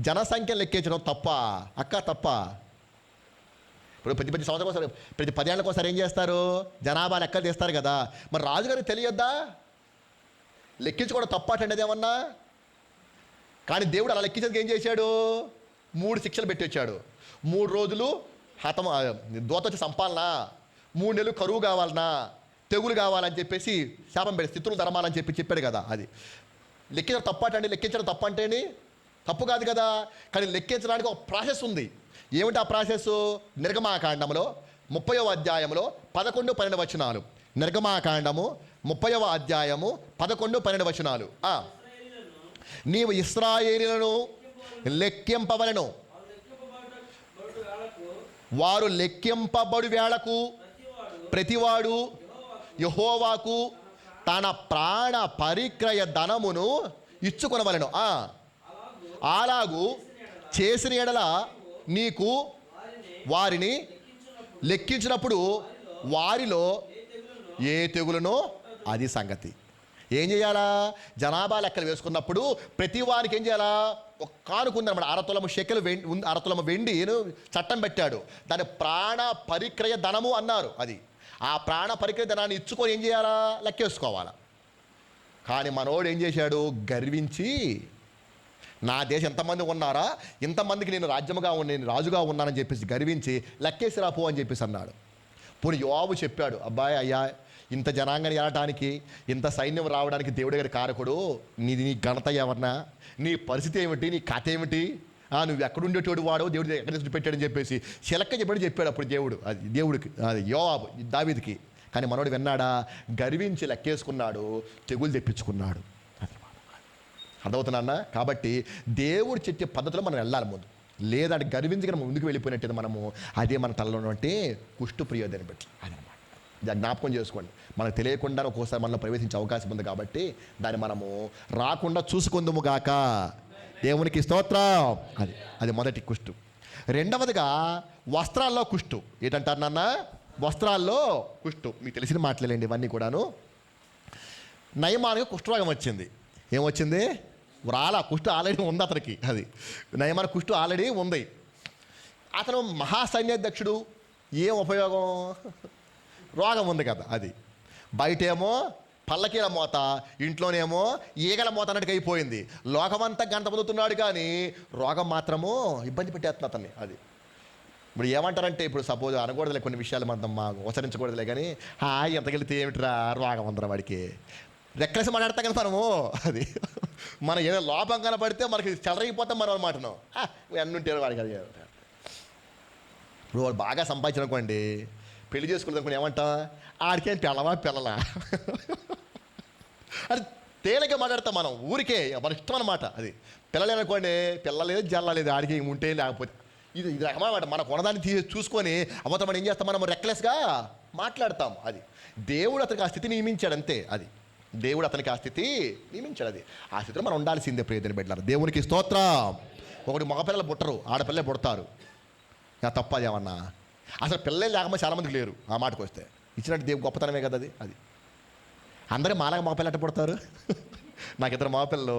జనసంఖ్య లెక్కించడం తప్ప తప్ప? ఇప్పుడు ప్రతి సంవత్సరం ఒకసారి, ప్రతి 10 ఏళ్ళకి ఒకసారి ఏం చేస్తారు, జనాభా లెక్కలు తీస్తారు కదా. మరి రాజుగారికి తెలియద్దా లెక్కించుకోవడం తప్పటండి అదేమన్నా? కానీ దేవుడు అలా లెక్కించేందుకు ఏం చేశాడు, 3 శిక్షలు పెట్టి వచ్చాడు. 3 రోజులు దోత వచ్చి సంపాలన, 3 నెలలు కరువు కావాలన్నా, తెగులు కావాలని చెప్పేసి శాపం పెట్టి స్థితులు ధర్మాలని చెప్పాడు కదా. అది లెక్కించడం తప్పటండి? లెక్కించడం తప్పంటేని తప్పు కాదు కదా. కానీ లెక్కించడానికి ఒక ప్రాసెస్ ఉంది. ఏమిటి ఆ ప్రాసెస్? నిర్గమాకాండంలో 30వ అధ్యాయంలో 11-12 వచనాలు. నిర్గమాకాండము 30వ అధ్యాయము 11-12 వచనాలు. నీవు ఇశ్రాయేలీయులను లెక్కింపవలెను, వారు లెక్కింపబడు వేళకు ప్రతివాడు యెహోవాకు తన ప్రాణ పరిక్రయ ధనమును ఇచ్చుకొనవలెను. అలాగు చేసిన ఎడల నీకు వారిని లెక్కించినప్పుడు వారిలో ఏ తెగులునో అది సంగతి. ఏం చేయాలా? జనాభా లెక్కలు వేసుకున్నప్పుడు ప్రతి వారికి ఏం చేయాలా? ఒక కానుకుందనమాట. 6 తులము షెకెలు 6 తులము వెండి చట్టం పెట్టాడు. దాని ప్రాణ పరిక్రయ ధనము అన్నారు. అది ఆ ప్రాణ పరిక్రయ ధనాన్ని ఇచ్చుకొని ఏం చేయాలా? లెక్కేసుకోవాలా. కానీ మనోడు ఏం చేశాడు? గర్వించి నా దేశం ఎంతమంది ఉన్నారా, ఇంతమందికి నేను రాజుగా ఉన్నానని చెప్పేసి గర్వించి లెక్కేసి రాపో అని చెప్పేసి అన్నాడు. పోనీ యోబు చెప్పాడు, అబ్బాయి అయ్యా, ఇంత జనాంగాన్ని ఏలటానికి, ఇంత సైన్యం రావడానికి దేవుడి గారి కారకుడు, నీ ఘనత ఏమన్నా, నీ పరిస్థితి ఏమిటి, నీ కథ ఏమిటి, నువ్వు ఎక్కడుండేటోడు వాడో దేవుడి ఎక్కడ దృష్టి పెట్టాడని చెప్పేసి చిలక్క చెప్పాడు అప్పుడు దేవుడికి యోవాబు దావీదుకి. కానీ మనోడు విన్నాడా? గర్వించి లెక్కేసుకున్నాడు, తెగులు తెప్పించుకున్నాడు. అర్థమవుతున్నా? కాబట్టి దేవుడు చెప్పే పద్ధతిలో మనం వెళ్ళాలి ముందు. లేదంటే గర్వించి మనం ముందుకు వెళ్ళిపోయినట్టు మనము అదే మన తలలో ఉన్నట్టే కుష్టు ప్రియోదని పెట్టి అదనమాట. జ్ఞాపకం చేసుకోండి. మనకు తెలియకుండా ఒక్కోసారి మనలో ప్రవేశించే అవకాశం ఉంది కాబట్టి దాన్ని మనము రాకుండా చూసుకుందుము గాక. దేవునికి స్తోత్రం. అది మొదటి కుష్టు. రెండవదిగా వస్త్రాల్లో కుష్టు. ఏంటంటారు నాన్న? వస్త్రాల్లో కుష్టు. మీకు తెలిసిన మాటలేండి ఇవన్నీ కూడాను. నయమానికి కుష్ఠరోగం వచ్చింది. ఏమొచ్చింది? కుష్టు ఆల్రెడీ ఉంది అతనికి. అది నయమాన కుష్టు ఆల్రెడీ ఉంది. అతను మహాసైన్యాధ్యక్షుడు. ఏం ఉపయోగం? రోగం ఉంది కదా. అది బయటేమో పల్లకీల మోత, ఇంట్లోనేమో ఈగల మోత అన్నట్టుగా అయిపోయింది. లోకమంతా గంట పొందుతున్నాడు కానీ రోగం మాత్రము ఇబ్బంది పెట్టేస్తుంది అతన్ని. అది ఇప్పుడు ఏమంటారంటే, ఇప్పుడు సపోజ్ అనకూడదులే కొన్ని విషయాలు మనం ఉచ్చరించకూడదులే కానీ, ఎంతకెళ్తే ఏమిటిరా రోగం ఉందరా వాడికి, రెక్కలేసి మాట్లాడతాం కదా మనము. అది మనం ఏదో లోపం కనపడితే మనకి చెలరైపోతాం మనం అనమాటను. అన్నుంటే వాడికి అది. ఇప్పుడు వాడు బాగా సంపాదించనుకోండి, పెళ్లి చేసుకున్నది అనుకోండి, ఏమంటా ఆడికేం పిల్లలా అది తేలిక మాట్లాడతాం మనం. ఊరికే మన ఇష్టం అనమాట. అది పిల్లలేనుకోండి, పిల్లలేదు జల్లలేదు, ఆడికి ఉంటే లేకపోతే ఇది రకమాట. మనకు ఉన్నదాన్ని చూసుకొని అవతల మనం ఏం చేస్తాం, మనం రెక్లెస్గా మాట్లాడతాం. అది దేవుడు అతనికి ఆ స్థితి నియమించాడు అంతే. అది దేవుడు అతనికి ఆ స్థితి నియమించాడు. అది ఆ స్థితిలో మనం ఉండాల్సిందే ప్రియదని బిడ్డలారా. దేవునికి స్తోత్రం. ఒకటి మగపిల్లలు పుట్టరు, ఆడపిల్లలే పుడతారు. తప్పది ఏమన్నా? అసలు పిల్లలే లేకపోతే చాలామందికి లేరు. ఆ మాటకు వస్తే ఇచ్చినట్టు దేవుడు గొప్పతనమే కదా అది. అది అందరూ మాలాగా మగపిల్లలు ఎట్ట పుడతారు? నాకు 2 మగపిల్లలు,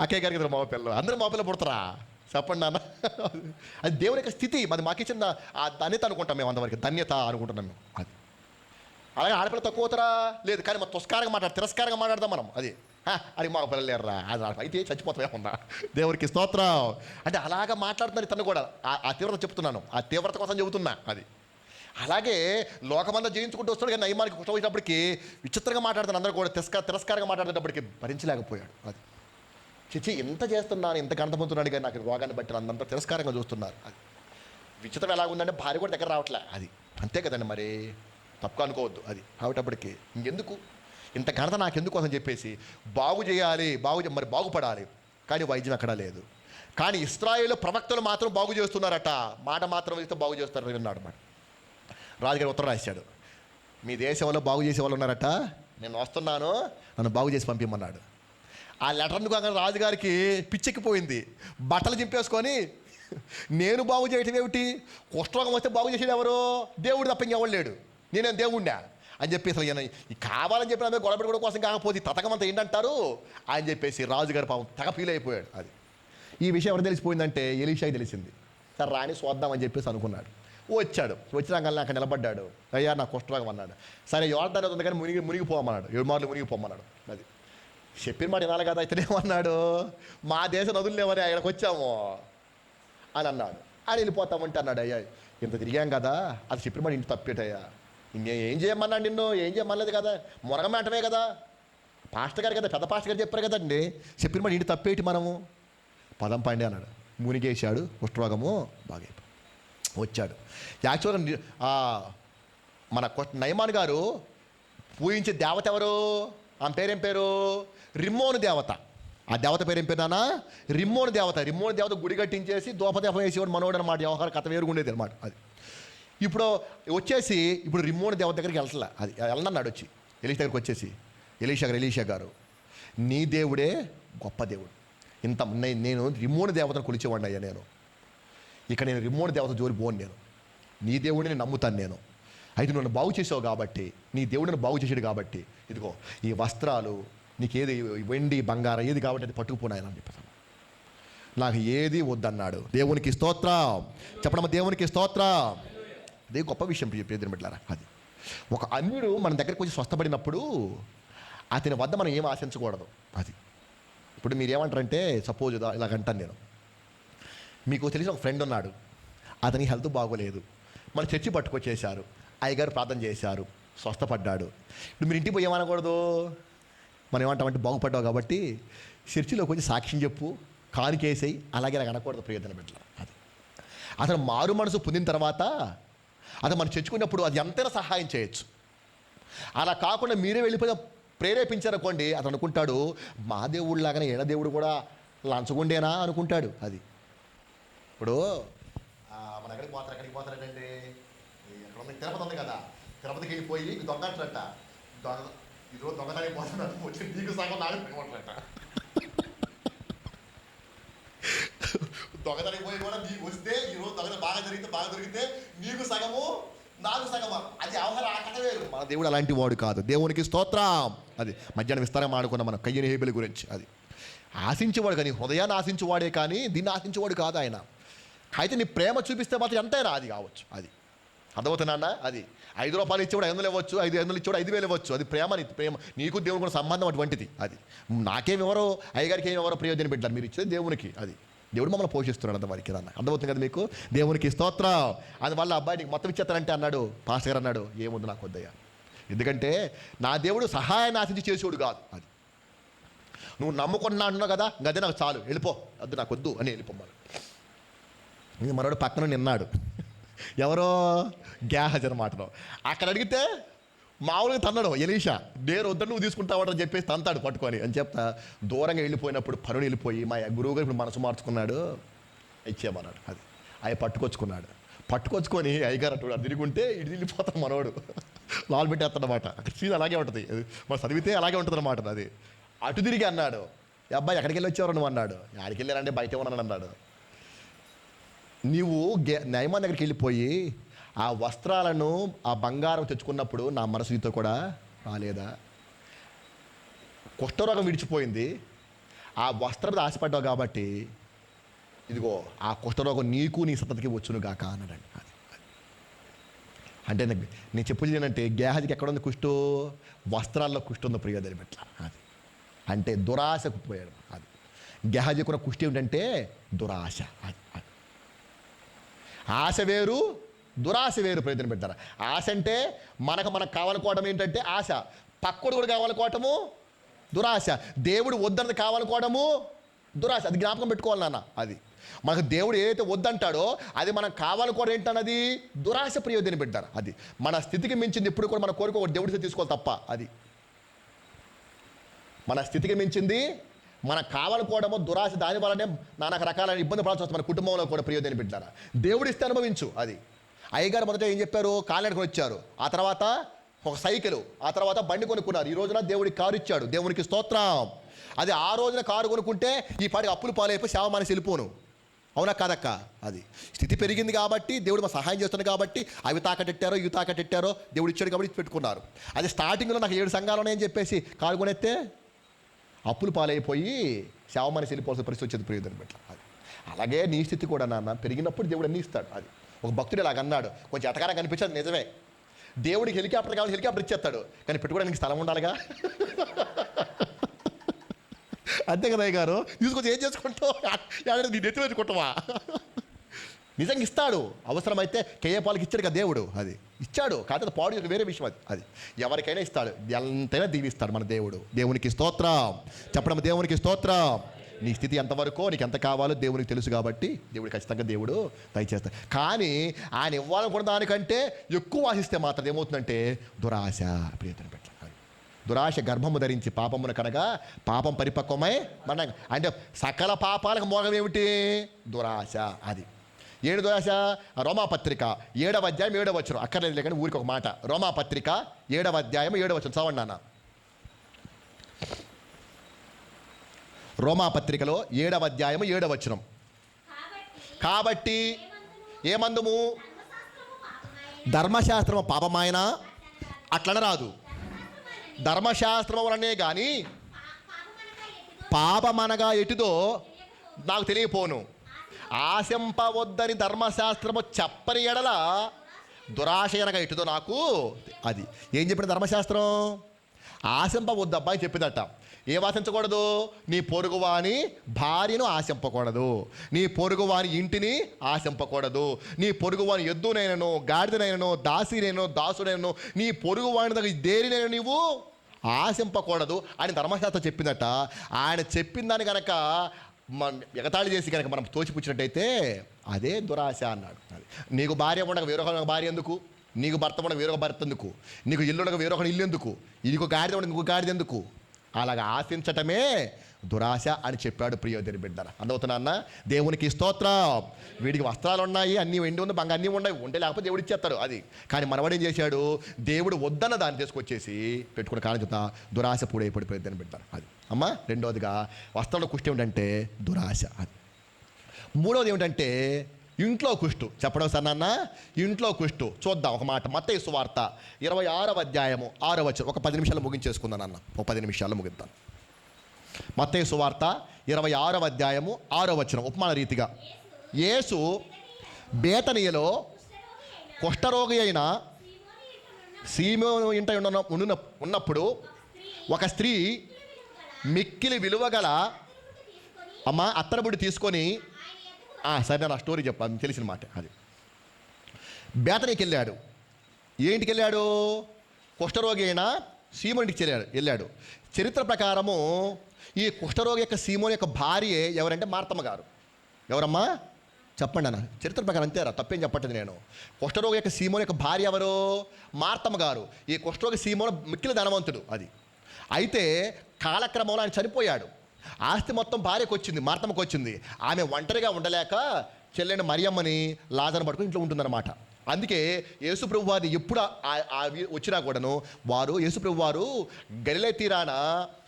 అక్కయ్య గారికి 2 మగపిల్లలు, అందరూ మగపిల్లలు పుడతారా? చెప్పండి నాన్న. అది దేవుని యొక్క స్థితి. మరి మాకు ఇచ్చిన ఆ ధన్యత అనుకుంటాం మేము, అంతవరకు ధన్యత అనుకుంటున్నాం మేము. అది అలాగే ఆడపిల్ల తక్కువ అవుతారా? లేదు. కానీ మనం తిరస్కారంగా మాట్లాడదాం మనం. అది అది మా పిల్లలు లేరురా, అది అయితే చచ్చిపోతామేమన్నా. దేవునికి స్తోత్రం. అంటే అలాగా మాట్లాడుతున్నారు. తను కూడా ఆ తీవ్రత చెప్తున్నాను, ఆ తీవ్రత కోసం చెబుతున్నా. అది అలాగే లోకమంతా జయించుకుంటూ వస్తాడు, కానీ నయమానికి కుష్ఠం వచ్చినప్పటికీ విచిత్రంగా మాట్లాడుతాను, అందరూ కూడా తిరస్కారంగా మాట్లాడేటప్పటికి భరించలేకపోయాడు. అది చిచ్చి ఎంత చేస్తున్నాను, ఎంత గణతమవుతున్నాడు, కానీ నాకు రోగాన్ని బట్టి అంతా తిరస్కారంగా చూస్తున్నారు. అది విచిత్రం ఎలాగుందంటే భార్య కూడా దగ్గర రావట్లే. అది అంతే కదండి, మరి తప్పు అనుకోవద్దు. అది రావటప్పటికి ఇంకెందుకు ఇంత ఘనత నాకెందుకు అని చెప్పేసి బాగు చేయాలి, మరి బాగుపడాలి, కానీ వైద్యం ఎక్కడా లేదు. కానీ ఇశ్రాయేలు ప్రవక్తలు మాత్రం బాగు చేస్తున్నారట, మాట మాత్రం ఇస్తే బాగు చేస్తారని విన్నాడు అన్నమాట. రాజుగారు ఉత్తరం రాశాడు, మీ దేశంలో బాగు చేసే వాళ్ళు ఉన్నారట, నేను వస్తున్నాను, నన్ను బాగు చేసి పంపిమ్మన్నాడు. ఆ లెటర్ను కాక రాజుగారికి పిచ్చెక్కిపోయింది. బట్టలు చింపేసుకొని నేను బాగు చేయటం ఏమిటి, కుష్ఠరోగం వస్తే బాగు చేసేది ఎవరు, దేవుడు తప్ప ఇంకెవడు లేడు, నేనేం దేవుడినా అని చెప్పి అసలు ఈ కావాలని చెప్పిన ఆమె గొడవడి కూడా కోసం కాకపోతే తతకమంతా ఏంటంటారు అని చెప్పేసి రాజుగారి పాపం తెగ ఫీల్ అయిపోయాడు. అది ఈ విషయం ఎవరు తెలిసిపోయిందంటే ఎలీషాకి తెలిసింది. సరే రాని చూద్దామని చెప్పేసి అనుకున్నాడు. వచ్చినాకల్లా అక్కడ నిలబడ్డాడు. అయ్యా నా కుష్ఠరోగం అన్నాడు. సరే యోర్దాను ఉంది కానీ మునిగిపోమన్నాడు, 7 మార్లు మునిగిపోమన్నాడు. అది చెప్పిన మాట వినాలి కదా. ఇతనేమన్నాడు, మా దేశ నదులు లేవని అక్కడికి వచ్చాము అని అన్నాడు. అని వెళ్ళిపోతామంటే అన్నాడు, అయ్యా ఇంత తిరిగాం కదా, అది చెప్పిన మాట ఇంటి తప్పేటయ్యా, ఇంకేం చేయమన్నాడు, నిన్ను ఏం చేయమనలేదు కదా, మురగమంటమే కదా, పాస్టర్ గారు కదా, పెద్ద పాస్టర్ గారు చెప్పారు కదండి, చెప్పిన మాట ఇంటి తప్పేటి మనము, పదం పండి అన్నాడు. మునిగేశాడు, కుష్ఠరోగము బాగా వచ్చాడు. యాక్చువల్గా మన నయమాన్ గారు పూజించే దేవత ఎవరు, ఆమె పేరేం పేరు, రిమ్మోను దేవత. ఆ దేవత పేరేం పేరు నాన్న, రిమ్మోను దేవత. రిమ్మోను దేవత గుడి కట్టించేసి దోపదేపం వేసేవాడు మనోడు అనమాట. వ్యవహార కథ వేరుగుండేది అనమాట. అది ఇప్పుడు రిమ్మోను దేవత దగ్గరికి వెళ్తలే, అది వెళ్ళనన్నాడు వచ్చి ఎలీషా దగ్గరికి వచ్చేసి, ఎలీషా గారు నీ దేవుడే గొప్ప దేవుడు, నేను రిమ్మోను దేవతను కొలిచేవాడిని అయ్యా, నేను నేను రిమ్మోను దేవత జోలి పోను, నేను నీ దేవుడిని నేను నమ్ముతాను, నేను అయితే నన్ను బాగు చేసావు కాబట్టి, నీ దేవుడిని బాగు చేసాడు కాబట్టి, ఇదిగో ఈ వస్త్రాలు నీకు ఏది వెండి బంగారం ఏది కాబట్టి అది పట్టుకుపోనాయని అని చెప్పాను. నాకు ఏది వద్దన్నాడు. దేవునికి స్తోత్రం చెప్పడమ్మా, దేవునికి స్తోత్రం. అదే గొప్ప విషయం పేదరిని బిడ్డలారా. అది ఒక అన్యుడు మన దగ్గరికి వచ్చి స్వస్థపడినప్పుడు అతని వద్ద మనం ఏం ఆశించకూడదు. అది ఇప్పుడు మీరు ఏమంటారంటే, సపోజ్ ఇలాగంటాను నేను, మీకు తెలిసిన ఒక ఫ్రెండ్ ఉన్నాడు, అతని హెల్త్ బాగోలేదు, మన చర్చి పట్టుకొచ్చేశారు, అయ్యగారు ప్రార్థన చేశారు, స్వస్థపడ్డాడు. ఇప్పుడు మీరు ఇంటికి పోయి ఏమనకూడదు, మనం ఏమంటామంటే బాగుపడ్డావు కాబట్టి చర్చిలోకి వచ్చి సాక్ష్యం చెప్పు, కానుకేసేయి, అలాగే ఇలా అనకూడదు ప్రియమైన బిడ్డల. అది అతను మారు మనసు పొందిన తర్వాత అతను మనం చర్చుకున్నప్పుడు అది ఎంతైనా సహాయం చేయొచ్చు. అలా కాకుండా మీరే వెళ్ళిపోయి ప్రేరేపించారనుకోండి, అతను అనుకుంటాడు మా దేవుడు లాగానే ఏడ దేవుడు కూడా లంచగుండేనా అనుకుంటాడు. అది ఇప్పుడు మన ఎక్కడికి పోతారంటే తిరుపతి ఉంది కదా, తిరుపతికి వెళ్ళిపోయి దొంగ అంటారట, ఈరోజు దొంగతనానికి పోతున్నాడు, వచ్చి నీకు సగం నాకు పోతారట. దొంగతనానికి పోయి కూడా నీకు వస్తే ఈరోజు దొంగత బాగా దొరికితే నీకు సగము నాకు సగమా, అది అవసరం ఆకట వేరు. మన దేవుడు అలాంటి వాడు కాదు. దేవునికి స్తోత్రం. అది మధ్యాహ్నం విస్తారంగా ఆడుకున్నాం మనం కయ్యని హేబెల్ గురించి. అది ఆశించేవాడు కానీ, హృదయాన్ని ఆశించేవాడే కానీ దీన్ని ఆశించేవాడు కాదు ఆయన. అయితే నీ ప్రేమ చూపిస్తే మాత్రం ఎంతైనా అది కావచ్చు. అది అర్థమవుతున్నా. అది 5 రూపాయలు ఇచ్చేవాడు 500 ఇవ్వచ్చు, 500 ఇచ్చేవాడు 5000 ఇవ్వచ్చు. అది ప్రేమ నీకు దేవుని కూడా సంబంధం అటువంటిది. అది నాకేమెవరో అయ్యగారికి ఏమెవరో ప్రయోజనం పెట్టారు, మీరు ఇచ్చేది దేవునికి. అది దేవుడు మమ్మల్ని పోషిస్తున్నాడు అంతవరకు. అర్థమవుతుంది కదా మీకు. దేవునికి స్తోత్రం. అందువల్ల అబ్బాయి నీకు మొత్తం ఇచ్చేస్తానంటే అన్నాడు పాస్టర్ గారు, అన్నాడు ఏముంది నాకు వద్దయ్యా, ఎందుకంటే నా దేవుడు సహాయాన్ని ఆశించి చేసేవాడు కాదు. అది నువ్వు నమ్ముకున్నా అంటున్నావు కదా, గదే నాకు చాలు, వెళ్ళిపో, వద్దు నాకు వద్దు అని వెళ్ళిపోమ్మను. ఇది మనోడు పక్కన నిన్నాడు, ఎవరో గ్యాహజ్ అనమాట. అక్కడ అడిగితే మామూలుగా తన్నాడు ఎలీషా, నేను వద్ద నువ్వు తీసుకుంటావని చెప్పేసి తంతాడు పట్టుకొని అని చెప్తా. దూరంగా వెళ్ళిపోయినప్పుడు పనులు వెళ్ళిపోయి మా గురువుగారు ఇప్పుడు మనసు మార్చుకున్నాడు, ఇచ్చేయమన్నాడు. అది అవి పట్టుకొచ్చుకొని అయ్యగారు అటు తిరుగుంటే ఇటు వెళ్ళిపోతాడు మనోడు, లాల్ పెట్టేస్తాడనమాట. అక్కడ సీన్ అలాగే ఉంటుంది, మనం చదివితే అలాగే ఉంటుంది అనమాట. అది అటు తిరిగి అన్నాడు, అబ్బాయి ఎక్కడికి వెళ్ళి వచ్చేవారు నువ్వు అన్నాడు. ఎక్కడికి వెళ్ళారంటే బయట ఉన్నాను అన్నాడు. నీవు నయమాన్ దగ్గరికి వెళ్ళిపోయి ఆ వస్త్రాలను ఆ బంగారం తెచ్చుకున్నప్పుడు నా మనసు నీతో కూడా రాలేదా? కుష్ఠరోగం విడిచిపోయింది, ఆ వస్త్రం ఆశపడ్డావు కాబట్టి ఇదిగో ఆ కుష్ఠరోగం నీకు నీ సంతతికి వచ్చును గాక అన్నాడండి. అంటే నేను చెప్పేది ఏంటంటే గేహాజికి ఎక్కడ ఉంది కుష్టు, వస్త్రాల్లో కుష్టు ఉంది ప్రియదని పెట్ట. అది అంటే దురాశకు పోయాడు. అది గేహాజీ కూడా కుష్టి ఏమిటంటే దురాశ. అది ఆశ వేరు, దురాశ వేరు ప్రయోజనం పెట్టారు. ఆశ అంటే మనకు కావాలనుకోవడం ఏంటంటే ఆశ, పక్కోడు కూడా కావాలనుకోవటము దురాశ, దేవుడు వద్దన్నది కావాలనుకోవడము దురాశ. అది జ్ఞాపకం పెట్టుకోవాలి నాన్న. అది మనకు దేవుడు ఏదైతే వద్దంటాడో అది మనం కావాలనుకోవడం ఏంటన్నది దురాశ ప్రయోజనం పెట్టారు. అది మన స్థితికి మించింది ఎప్పుడు కూడా మన కోరిక దేవుడితో తీసుకోవాలి తప్ప. అది మన స్థితికి మించింది మనం కావాలనుకోవడము దురాశ, దాని వల్లనే నానా రకాలైన ఇబ్బంది పడాల్సి వస్తుంది మన కుటుంబంలో కూడా. ప్రయోజనం పెట్టారా, దేవుడు ఇస్తే అనుభవించు. అది అయ్యగారు మొదట ఏం చెప్పారు, కాలినడుకొని వచ్చారు, ఆ తర్వాత ఒక సైకిల్, ఆ తర్వాత బండి కొనుక్కున్నారు. ఈ రోజున దేవుడికి కారు ఇచ్చాడు, దేవునికి స్తోత్రం. అది ఆ రోజున కారు కొనుక్కుంటే ఈ పాటికి అప్పులు పాలైపోయి సేవ మానేసి వెళ్ళిపోను. అవునా కాదక్క? అది స్థితి పెరిగింది కాబట్టి దేవుడు మా సహాయం చేస్తున్నాడు కాబట్టి అవి తాకటెట్టారో ఇవి తాకటెట్టారో దేవుడు ఇచ్చాడు కాబట్టి పెట్టుకున్నారు. అది స్టార్టింగ్లో నాకు 7 సంఘాలు ఉన్నాయని చెప్పేసి కారు కొనేస్తే అప్పులు పాలైపోయి సేవ మానేసి వెళ్ళిపోవాల్సిన పరిస్థితి వచ్చేది ప్రయోజనం పెట్ట. అది అలాగే నీ స్థితి కూడా నాన్న పెరిగినప్పుడు దేవుడు అన్నీ ఇస్తాడు. అది ఒక భక్తుడు ఇలాగ అన్నాడు, కొంచెం ఎటకారం కనిపించేది నిజమే. దేవుడికి హెలికాప్టర్ కావాలి, హెలికాప్టర్ ఇచ్చేస్తాడు, కానీ పెట్టుకోవడానికి స్థలం ఉండాలిగా. అంతే కదా అయ్య గారు, తీసుకొచ్చి ఏం చేసుకుంటావు, నీ నెత్తి పెట్టుకుంటావా? నిజంగా ఇస్తాడు. అవసరమైతే కేఏపాలకి ఇచ్చాడు కదా దేవుడు, అది ఇచ్చాడు. కాకపోతే పాడు యొక్క వేరే విషయం. అది ఎవరికైనా ఇస్తాడు, ఎంతైనా దీవిస్తాడు మన దేవుడు. దేవునికి స్తోత్రం చెప్పడం, దేవునికి స్తోత్రం. నీ స్థితి ఎంతవరకో నీకు ఎంత కావాలో దేవునికి తెలుసు కాబట్టి దేవుడు ఖచ్చితంగా దేవుడు దయచేస్తాడు. కానీ ఆయన ఇవ్వాలనుకున్న దానికంటే ఎక్కువ ఆశిస్తే మాత్రం ఏమవుతుందంటే దురాశ ప్రియతను పెట్టాలి. దురాశ గర్భము ధరించి పాపమును కనగా పాపం పరిపక్వమై మన అంటే సకల పాపాలకు మూలం ఏమిటి? దురాశ. అది ఏడు దురాశ. రోమాపత్రిక 7వ అధ్యాయం 7వ వచనం, అక్కర్లేదు కానీ ఊరికి ఒక మాట. రోమాపత్రిక 7వ అధ్యాయం 7వ వచనం చదవండి నాన్న. రోమాపత్రికలో 7వ అధ్యాయం 7వ వచనం. కాబట్టి ఏమందుము ధర్మశాస్త్రము పాపమాయన అట్లన రాదు, ధర్మశాస్త్రం వలనే కానీ పాపమనగా ఎటుదో నాకు తెలియపోను. ఆశింపవద్దని ధర్మశాస్త్రము చెప్పని ఎడల దురాశ అనగా ఎటుదో నాకు. అది ఏం చెప్పిన ధర్మశాస్త్రం? ఆశింపవద్దు అబ్బాయి చెప్పిందట. ఏం ఆశించకూడదు? నీ పొరుగువాని భార్యను ఆశింపకూడదు, నీ పొరుగువాని ఇంటిని ఆశింపకూడదు, నీ పొరుగువాని ఎద్దునైనను గాడిదనైనను దాసినైనను దాసునైనను నీ పొరుగువాని దగ్గర దేనినైనా నీవు ఆశింపకూడదు అని ధర్మశాస్త్రం చెప్పిందట. ఆయన చెప్పిన దాన్ని కనుక ఎగతాళి చేసి కనుక మనం తోచిపుచ్చినట్టయితే అదే దురాశ అన్నాడు. అది నీకు భార్య ఉండగా వేరొక భార్య ఎందుకు? నీకు భర్త ఉండగా వేరొక భర్త ఎందుకు? నీకు ఇల్లు ఉండగా వేరొక ఇల్లు ఎందుకు? ఇదిగో గాడిద ఉండగా ఇంకో గాడిద ఎందుకు? అలాగా ఆశించటమే దురాశ అని చెప్పాడు ప్రియదేని బిడ్డ. అందువుతున్నా అన్న దేవునికి స్తోత్రం. వీడికి వస్త్రాలు ఉన్నాయి, అన్నీ వెండి ఉంది, బంగారు అన్నీ ఉన్నాయి, ఉంటే లేకపోతే దేవుడు ఇచ్చేస్తాడు. అది కానీ మనవాడు ఏం చేశాడు? దేవుడు వద్దన్న దాన్ని తీసుకొచ్చేసి పెట్టుకున్న కాలం చేత దురాశ పూడైపడిపోయిందని బిడ్డారు. అది అమ్మ. రెండవదిగా వస్త్రంలో కుష్టి ఏమిటంటే దురాశ. అది మూడవది ఏమిటంటే ఇంట్లో కుష్టు. చెప్పడం సార్ నాన్న, ఇంట్లో కుష్టు. చూద్దాం ఒక మాట. మత్తయి సువార్త 26వ అధ్యాయము 6వ వచనం. ఒక 10 నిమిషాలు ముగించేసుకుందాం అన్న, ఒక 10 నిమిషాలు ముగిద్దాం. మత్తయి సువార్త 26వ అధ్యాయము 6వ వచనం. ఉపమాన రీతిగా యేసు బేతనియలో కుష్ఠరోగి అయిన సీమోను ఇంట ఉన్నప్పుడు ఒక స్త్రీ మిక్కిలి విలువగల అత్తరబుడి తీసుకొని, సరే నా స్టోరీ చెప్పాను, తెలిసిన మాట. అది బేతనీకి వెళ్ళాడు. ఏంటికి వెళ్ళాడు? కుష్ఠరోగి అయిన సీమోనికి వెళ్ళాడు. చరిత్ర ప్రకారము ఈ కుష్ఠరోగి యొక్క సీమోని యొక్క భార్య ఎవరంటే మార్తమ్మ గారు. ఎవరమ్మా చెప్పండి అన్న. చరిత్ర ప్రకారం అంతేరా, తప్పేం చెప్పట్లేదు నేను. కుష్ఠరోగి యొక్క సీమోని యొక్క భార్య ఎవరు? మార్తమ్మ గారు. ఈ కుష్ఠరోగి సీమోను మిక్కిలి ధనవంతుడు. అది అయితే కాలక్రమంలో ఆయన చనిపోయాడు. ఆస్తి మొత్తం భార్యకు వచ్చింది, మార్తమ్మకు వచ్చింది. ఆమె ఒంటరిగా ఉండలేక చెల్లెని మరియమ్మని లాజరును పట్టుకుని ఇంట్లో ఉంటుందన్నమాట. అందుకే యేసుప్రభు వారిని ఎప్పుడు వచ్చినా కూడాను వారు యేసుప్రభు వారు గలిలయ తీరాన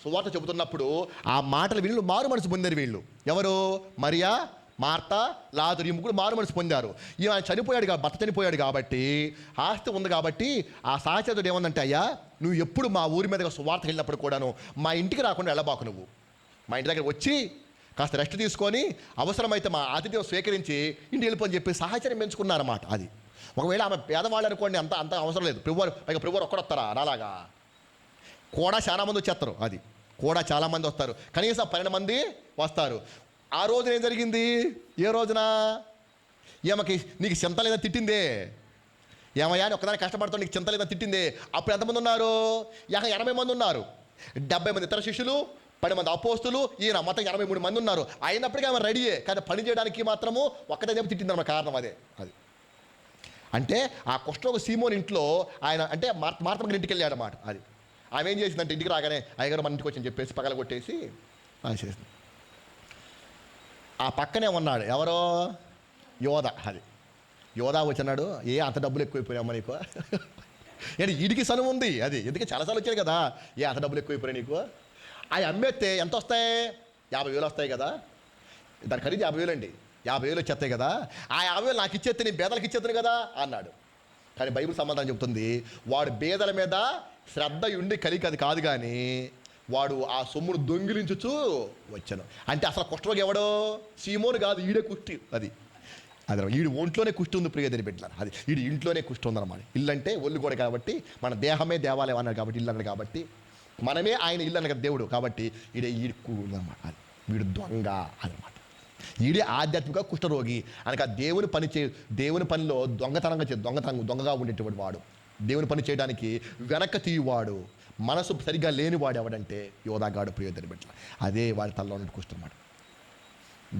సువార్త చెబుతున్నప్పుడు ఆ మాటలు వీళ్ళు మారు మనసు పొందారు. వీళ్ళు ఎవరు? మరియా, మార్త, లాజరు, ఈ ముగ్గురు మారు మనసు పొందారు. ఈయన చనిపోయాడు, భర్త చనిపోయాడు కాబట్టి ఆస్తి ఉంది కాబట్టి ఆ సహచరుడు ఏమందంటే, అయ్యా నువ్వు ఎప్పుడు మా ఊరి మీదగా సువార్తకు వెళ్ళినప్పుడు కూడాను మా ఇంటికి రాకుండా వెళ్ళబాకు, నువ్వు మా ఇంటి దగ్గర వచ్చి కాస్త రెస్ట్ తీసుకొని అవసరమైతే మా ఆతిథ్యం స్వీకరించి ఇంటికి వెళ్ళిపోని చెప్పి సహచర్యం పెంచుకున్నారన్నమాట. అది ఒకవేళ ఆమె పేదవాళ్ళు అనుకోండి, అంత అవసరం లేదు. ప్రభువారు ఒక్కడొస్తారా? అలాగా కూడా చాలామంది వచ్చేస్తారు. అది కూడా చాలామంది వస్తారు, కనీసం 12 మంది వస్తారు. ఆ రోజున ఏం జరిగింది? ఏ రోజున? ఈమెకి నీకు చింత లేదా తిట్టిందే, ఏమయ్యా అని ఒకదాని కష్టపడుతూ నీకు చింత లేదా తిట్టింది. అప్పుడు ఎంతమంది ఉన్నారు? 80 మంది ఉన్నారు. 70 మంది ఇతర శిష్యులు, 10 మంది అపోస్తులు, ఈయన మొత్తం 83 మంది ఉన్నారు. అయినప్పటికీ ఆమె రెడీయే, కానీ పని చేయడానికి మాత్రము ఒక్కటే చెప్పి తిట్టింది అన్నమాట. కారణం అదే. అది అంటే ఆ కుష్ఠరోగి సీమోన్ ఇంట్లో ఆయన అంటే మార్తమ్మ ఇంటికి వెళ్ళాడు అన్నమాట. అది ఆమె ఏం చేసిందంటే ఇంటికి రాగానే అయ్యగారు మన ఇంటికి వచ్చని చెప్పేసి పగల కొట్టేసి చేసింది. ఆ పక్కనే ఉన్నాడు ఎవరో యోధ. అది యోధా వచ్చినాడు. అంత డబ్బులు ఎక్కువైపోయామ్మా నీకు? ఏంటి వీడికి సనువు ఉంది. అది ఎందుకంటే చాలాసార్లు వచ్చాడు కదా. అంత డబ్బులు ఎక్కువైపోయాయి నీకు? అవి అమ్మేస్తే ఎంత వస్తాయి? 50,000 వస్తాయి కదా. దాని ఖరీదు 50,000 అండి. 50,000 వచ్చేస్తాయి కదా. ఆ 50,000 నాకు ఇచ్చేస్తే నేను బేదలకు ఇచ్చేస్తాను కదా అన్నాడు. కానీ బైబిల్ సమాధానం చెబుతుంది, వాడు బేదల మీద శ్రద్ధ ఉండి కలిగి అది కాదు, కానీ వాడు ఆ సొమ్మును దొంగిలించుచు వచ్చాను. అంటే అసలు కుష్ఠరోగి ఎవడో? సీమోను కాదు, ఈడే కుష్టి. అది వీడి ఒంట్లోనే కుష్టి ఉంది ప్రియదని పెట్టారు. అది వీడి ఇంట్లోనే కుష్టి ఉందన్నమాట. ఇల్లు అంటే ఒళ్ళు కూడా కాబట్టి, మన దేహమే దేవాలయం అన్నాడు కాబట్టి ఇల్లు అన్నాడు కాబట్టి, మనమే ఆయన ఇల్లు అన్న దేవుడు కాబట్టి ఈడు ఉందన్నమాట. అది వీడు దొంగ అన్నమాట. ఈడే ఆధ్యాత్మిక కుష్ఠరోగి అనక దేవుని పనిలో దొంగగా ఉండేటువంటి వాడు, దేవుని పని చేయడానికి వెనక్కి తీయువాడు, మనసు సరిగ్గా లేనివాడు ఎవడంటే యోధాగాడు ప్రియదని పెట్టాల. అదే వాడి తలలో ఉన్నట్టు కుష్ఠం అన్నమాట.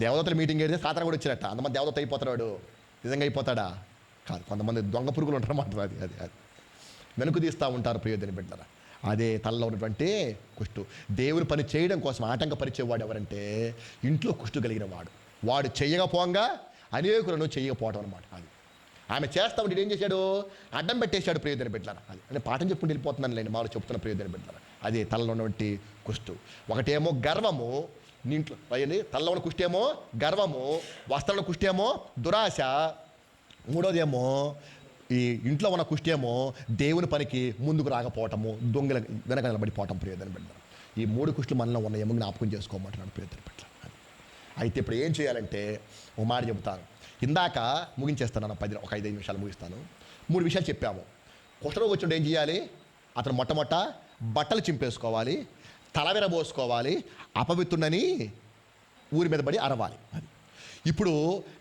దేవదత్తల మీటింగ్ అయితే సాతాన కూడా వచ్చినట్ట. అంతమంది దేవదత్త అయిపోతాడు. నిజంగా అయిపోతాడా? కాదు. కొంతమంది దొంగ పురుగులు ఉంటారన్నమాట. అది వెనుక తీస్తూ ఉంటారు ప్రియదని బిడ్డలారా. అదే తలలో ఉన్నటువంటి కుష్టు. దేవుని పని చేయడం కోసం ఆటంకపరిచేవాడు ఎవరంటే ఇంట్లో కుష్టు కలిగిన వాడు చేయకపోగా అనేకులను చేయకపోవడం అనమాట. అది ఆమె చేస్తా ఉంటే ఏం చేశాడు? అడ్డం పెట్టేశాడు ప్రియదని బిడ్డలారా. అది అంటే పాఠం చెప్పుకుంటూ వెళ్ళిపోతున్నాను లేండి, మాలో చెప్తున్న ప్రియదని బిడ్డలారా. అదే తలలో ఉన్నటువంటి కుష్టు. ఒకటేమో గర్వము, నీంట్లో అయ్యండి. తలలో ఉన్న కుష్టేమో గర్వము, వస్త్రంలో కుష్టేమో దురాశ, మూడోదేమో ఈ ఇంట్లో ఉన్న కుష్టేమో దేవుని పనికి ముందుకు రాకపోవటము, దొంగల వెనక నిలబడిపోవటం ప్రియదని బిడ్డలారా. ఈ 3 కుష్టులు మనలో ఉన్నాయేమో జ్ఞాపకం చేసుకోమంటున్నాడు ప్రియదని బిడ్డలారా. అయితే ఇప్పుడు ఏం చేయాలంటే ఒక మాట చెబుతాను. ఇందాక ముగించేస్తాను, ఒక 5 నిమిషాలు ముగిస్తాను. 3 విషయాలు చెప్పాము. కుష్ఠరోగి వచ్చినప్పుడు ఏం చేయాలి? అతను మొట్టమొదట బట్టలు చింపేసుకోవాలి, తలవెర పోసుకోవాలి, అపవిత్రుడని ఊరి మీద పడి అరవాలి. అది ఇప్పుడు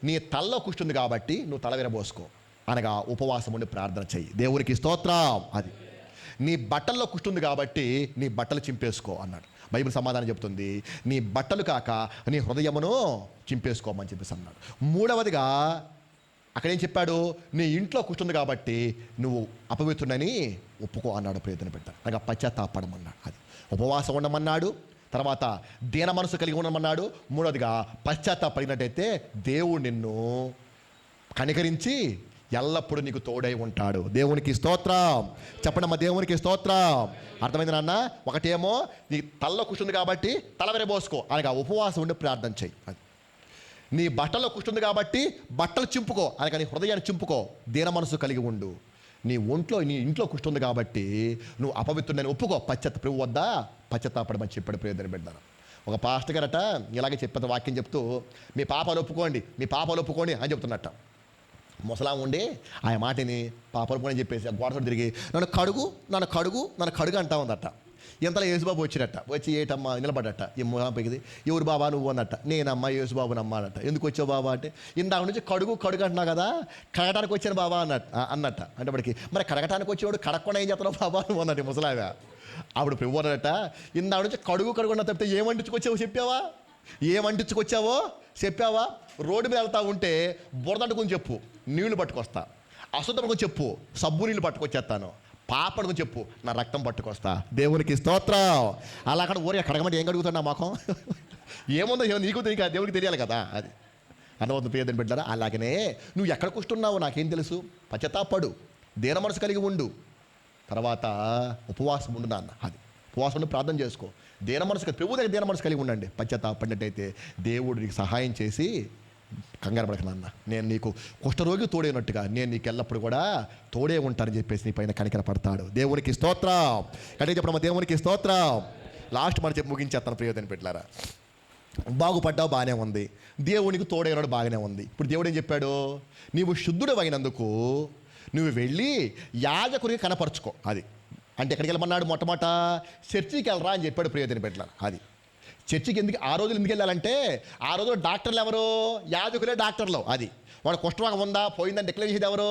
నీ తలలో కుష్టి ఉంది కాబట్టి నువ్వు తలవెర పోసుకో, అనగా ఉపవాసం ఉండి ప్రార్థన చెయ్యి, దేవునికి స్తోత్రం. అది నీ బట్టల్లో కుష్టి ఉంది కాబట్టి నీ బట్టలు చింపేసుకో అన్నాడు. బైబిల్ సమాధానం చెప్తుంది, నీ బట్టలు కాక నీ హృదయమును చింపేసుకోమని చెప్పేసి అన్నాడు. మూడవదిగా అక్కడేం చెప్పాడు? నీ ఇంట్లో కుష్టి కాబట్టి నువ్వు అపవిత్రుడని ఒప్పుకో అన్నాడు. ప్రియతను పెట్టాడు. అనగా పశ్చాత్తాపడమన్నాడు. అది ఉపవాసం ఉండమన్నాడు. తర్వాత దీన మనసు కలిగి ఉండమన్నాడు. మూడవదిగా పశ్చాత్తాపడినట్టయితే దేవుడు నిన్ను కనికరించి ఎల్లప్పుడూ నీకు తోడై ఉంటాడు. దేవునికి స్తోత్రం. చెప్పండమ్మా, దేవునికి స్తోత్రం. అర్థమైంది నాన్న? ఒకటేమో నీ తలలో కుష్టి ఉంది కాబట్టి తలవెర పోసుకో, అనగా ఉపవాసం ఉండి ప్రార్థన చెయ్యి. నీ బట్టల్లో కుష్టి ఉంది కాబట్టి బట్టలు చింపుకో, అనగా నీ హృదయాన్ని చింపుకో, దీన మనసు కలిగి ఉండు. నీ ఇంట్లో కుష్టి ఉంది కాబట్టి నువ్వు అపవిత్రుడని ఒప్పుకో, ప్రభు వద్ద పశ్చాత్తాపడమని చెప్పాడు ప్రియదని బిడ్డలారా. ఒక పాస్టర్ గారట ఇలాగే చెప్పేంత వాక్యం చెప్తూ, మీ పాపాలు ఒప్పుకోండి అని చెప్తున్నట్ట. ముసలాం ఉండి ఆ మాటని పాపాలు ఒప్పుకొని చెప్పేసి గోడతో తిరిగి నన్ను కడుగు అంటా ఉందట. ఇంతలో యేసుబాబు వచ్చి ఏటమ్మా నిలబడట. ఈ మొహంపైకి ఎవరు బాబా నువ్వు అన్నట్ట. నేనమ్మా యేసుబాబు నమ్మానట. ఎందుకు వచ్చావు బాబా అంటే, ఇందాక నుంచి కడుగు అంటున్నావు కదా, కడగటానికి వచ్చాను బాబా అన్నట్ట. అంటే వాడికి మరి కడగటానికి వచ్చేవాడు కడగకుండా ఏం చేస్తున్నావు బాబా నువ్వు అన్నట్టు ముసలాగా. అప్పుడు ప్రభు అన్నట, ఇందాక నుంచి కడుగు అన్న తప్పితే చెప్పావా? రోడ్డు మీద వెళ్తా ఉంటే బురదంటుకుని చెప్పు, నీళ్లు పట్టుకొస్తా. అశుద్ధం చెప్పు, సబ్బు నీళ్ళు పట్టుకొచ్చేస్తాను. పాపడుకు చెప్పు, నా రక్తం పట్టుకొస్తా. దేవునికి స్తోత్రం. అలా అక్కడ ఊరిగా కడగమంటే ఏం కడుగుతాడు నా మొఖం? ఏముందో నీకు తెలియక దేవునికి తెలియాలి కదా. అది అన్నవద్దు ప్రియదని బిడ్డలారా. అలాగనే నువ్వు ఎక్కడ కూర్చున్నావో నాకేం తెలుసు? పశ్చాత్తాపడు, దీన మనసు కలిగి ఉండు, తర్వాత ఉపవాసం ఉండు నాన్న. అది ఉపవాసం ఉండి ప్రార్థన చేసుకో. దీన మనసు ప్రభు దగ్గర దీన మనసు కలిగి ఉండండి. పశ్చాత్తాపడినట్టయితే దేవుడు నీకు సహాయం చేసి కంగారు పడక నాన్న, నేను నీకు కుష్ఠరోగి తోడైనట్టుగా నేను నీకు ఎల్లప్పుడు కూడా తోడే ఉంటానని చెప్పేసి నీ పైన కనికర పడతాడు. దేవునికి స్తోత్రం. అంటే చెప్పడం దేవునికి స్తోత్రం. లాస్ట్ మనం చెప్పి ముగించేస్తాను ప్రియదని పెట్టారా. బాగుపడ్డావు, బాగానే ఉంది, దేవునికి తోడైనాడు, బాగానే ఉంది. ఇప్పుడు దేవుడు ఏం చెప్పాడు? నీవు శుద్ధుడు అయినందుకు నువ్వు వెళ్ళి యాజకునికి కనపరుచుకో. అది అంటే ఎక్కడికి వెళ్ళమన్నాడు? మొట్టమొదట చర్చికి వెళ్ళరా అని చెప్పాడు ప్రియదని పెట్టారు. అది చర్చికి ఆ రోజులు ఎందుకు వెళ్ళాలంటే ఆ రోజుల్లో డాక్టర్లు ఎవరు? యాజకులే డాక్టర్లు. అది వాడు కుష్ఠరోగం ఉందా పోయిందని డిక్లేర్ చేసేది ఎవరు?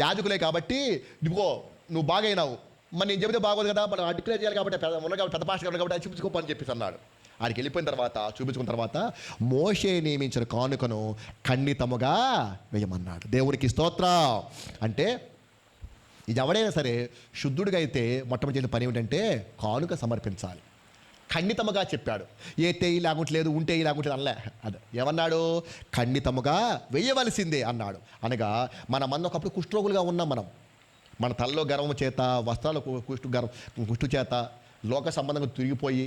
యాజకులే కాబట్టి ఇదిగో నువ్వు బాగైనావు, మరి నేను చెబితే బాగోదు కదా, మనం డిక్లేర్ చేయాలి కాబట్టి పెద్ద పాస్టర్ ఉన్నాడు కాబట్టి చూపించుకోపని అని చెప్పేసి అన్నాడు. ఆడికి వెళ్ళిపోయిన తర్వాత చూపించుకున్న తర్వాత మోషే నియమించిన కానుకను ఖండితముగా వేయమన్నాడు. దేవునికి స్తోత్రం. అంటే ఇది ఎవడైనా సరే శుద్ధుడిగా అయితే మొట్టమొదటి చేసిన పని ఏమిటంటే కానుక సమర్పించాలి. ఖండితముగా చెప్పాడు. ఏ తెయ్యి లేకుంటలేదు, ఉంటే లేకుంటలేదు అనలే. అది ఏమన్నాడు? ఖండితముగా వేయవలసిందే అన్నాడు. అనగా మనమందరం ఒకప్పుడు కుష్ఠరోగులుగా ఉన్నాం. మన తలలో గర్వం చేత, వస్త్రాల కుష్టు చేత లోక సంబంధంగా తిరిగిపోయి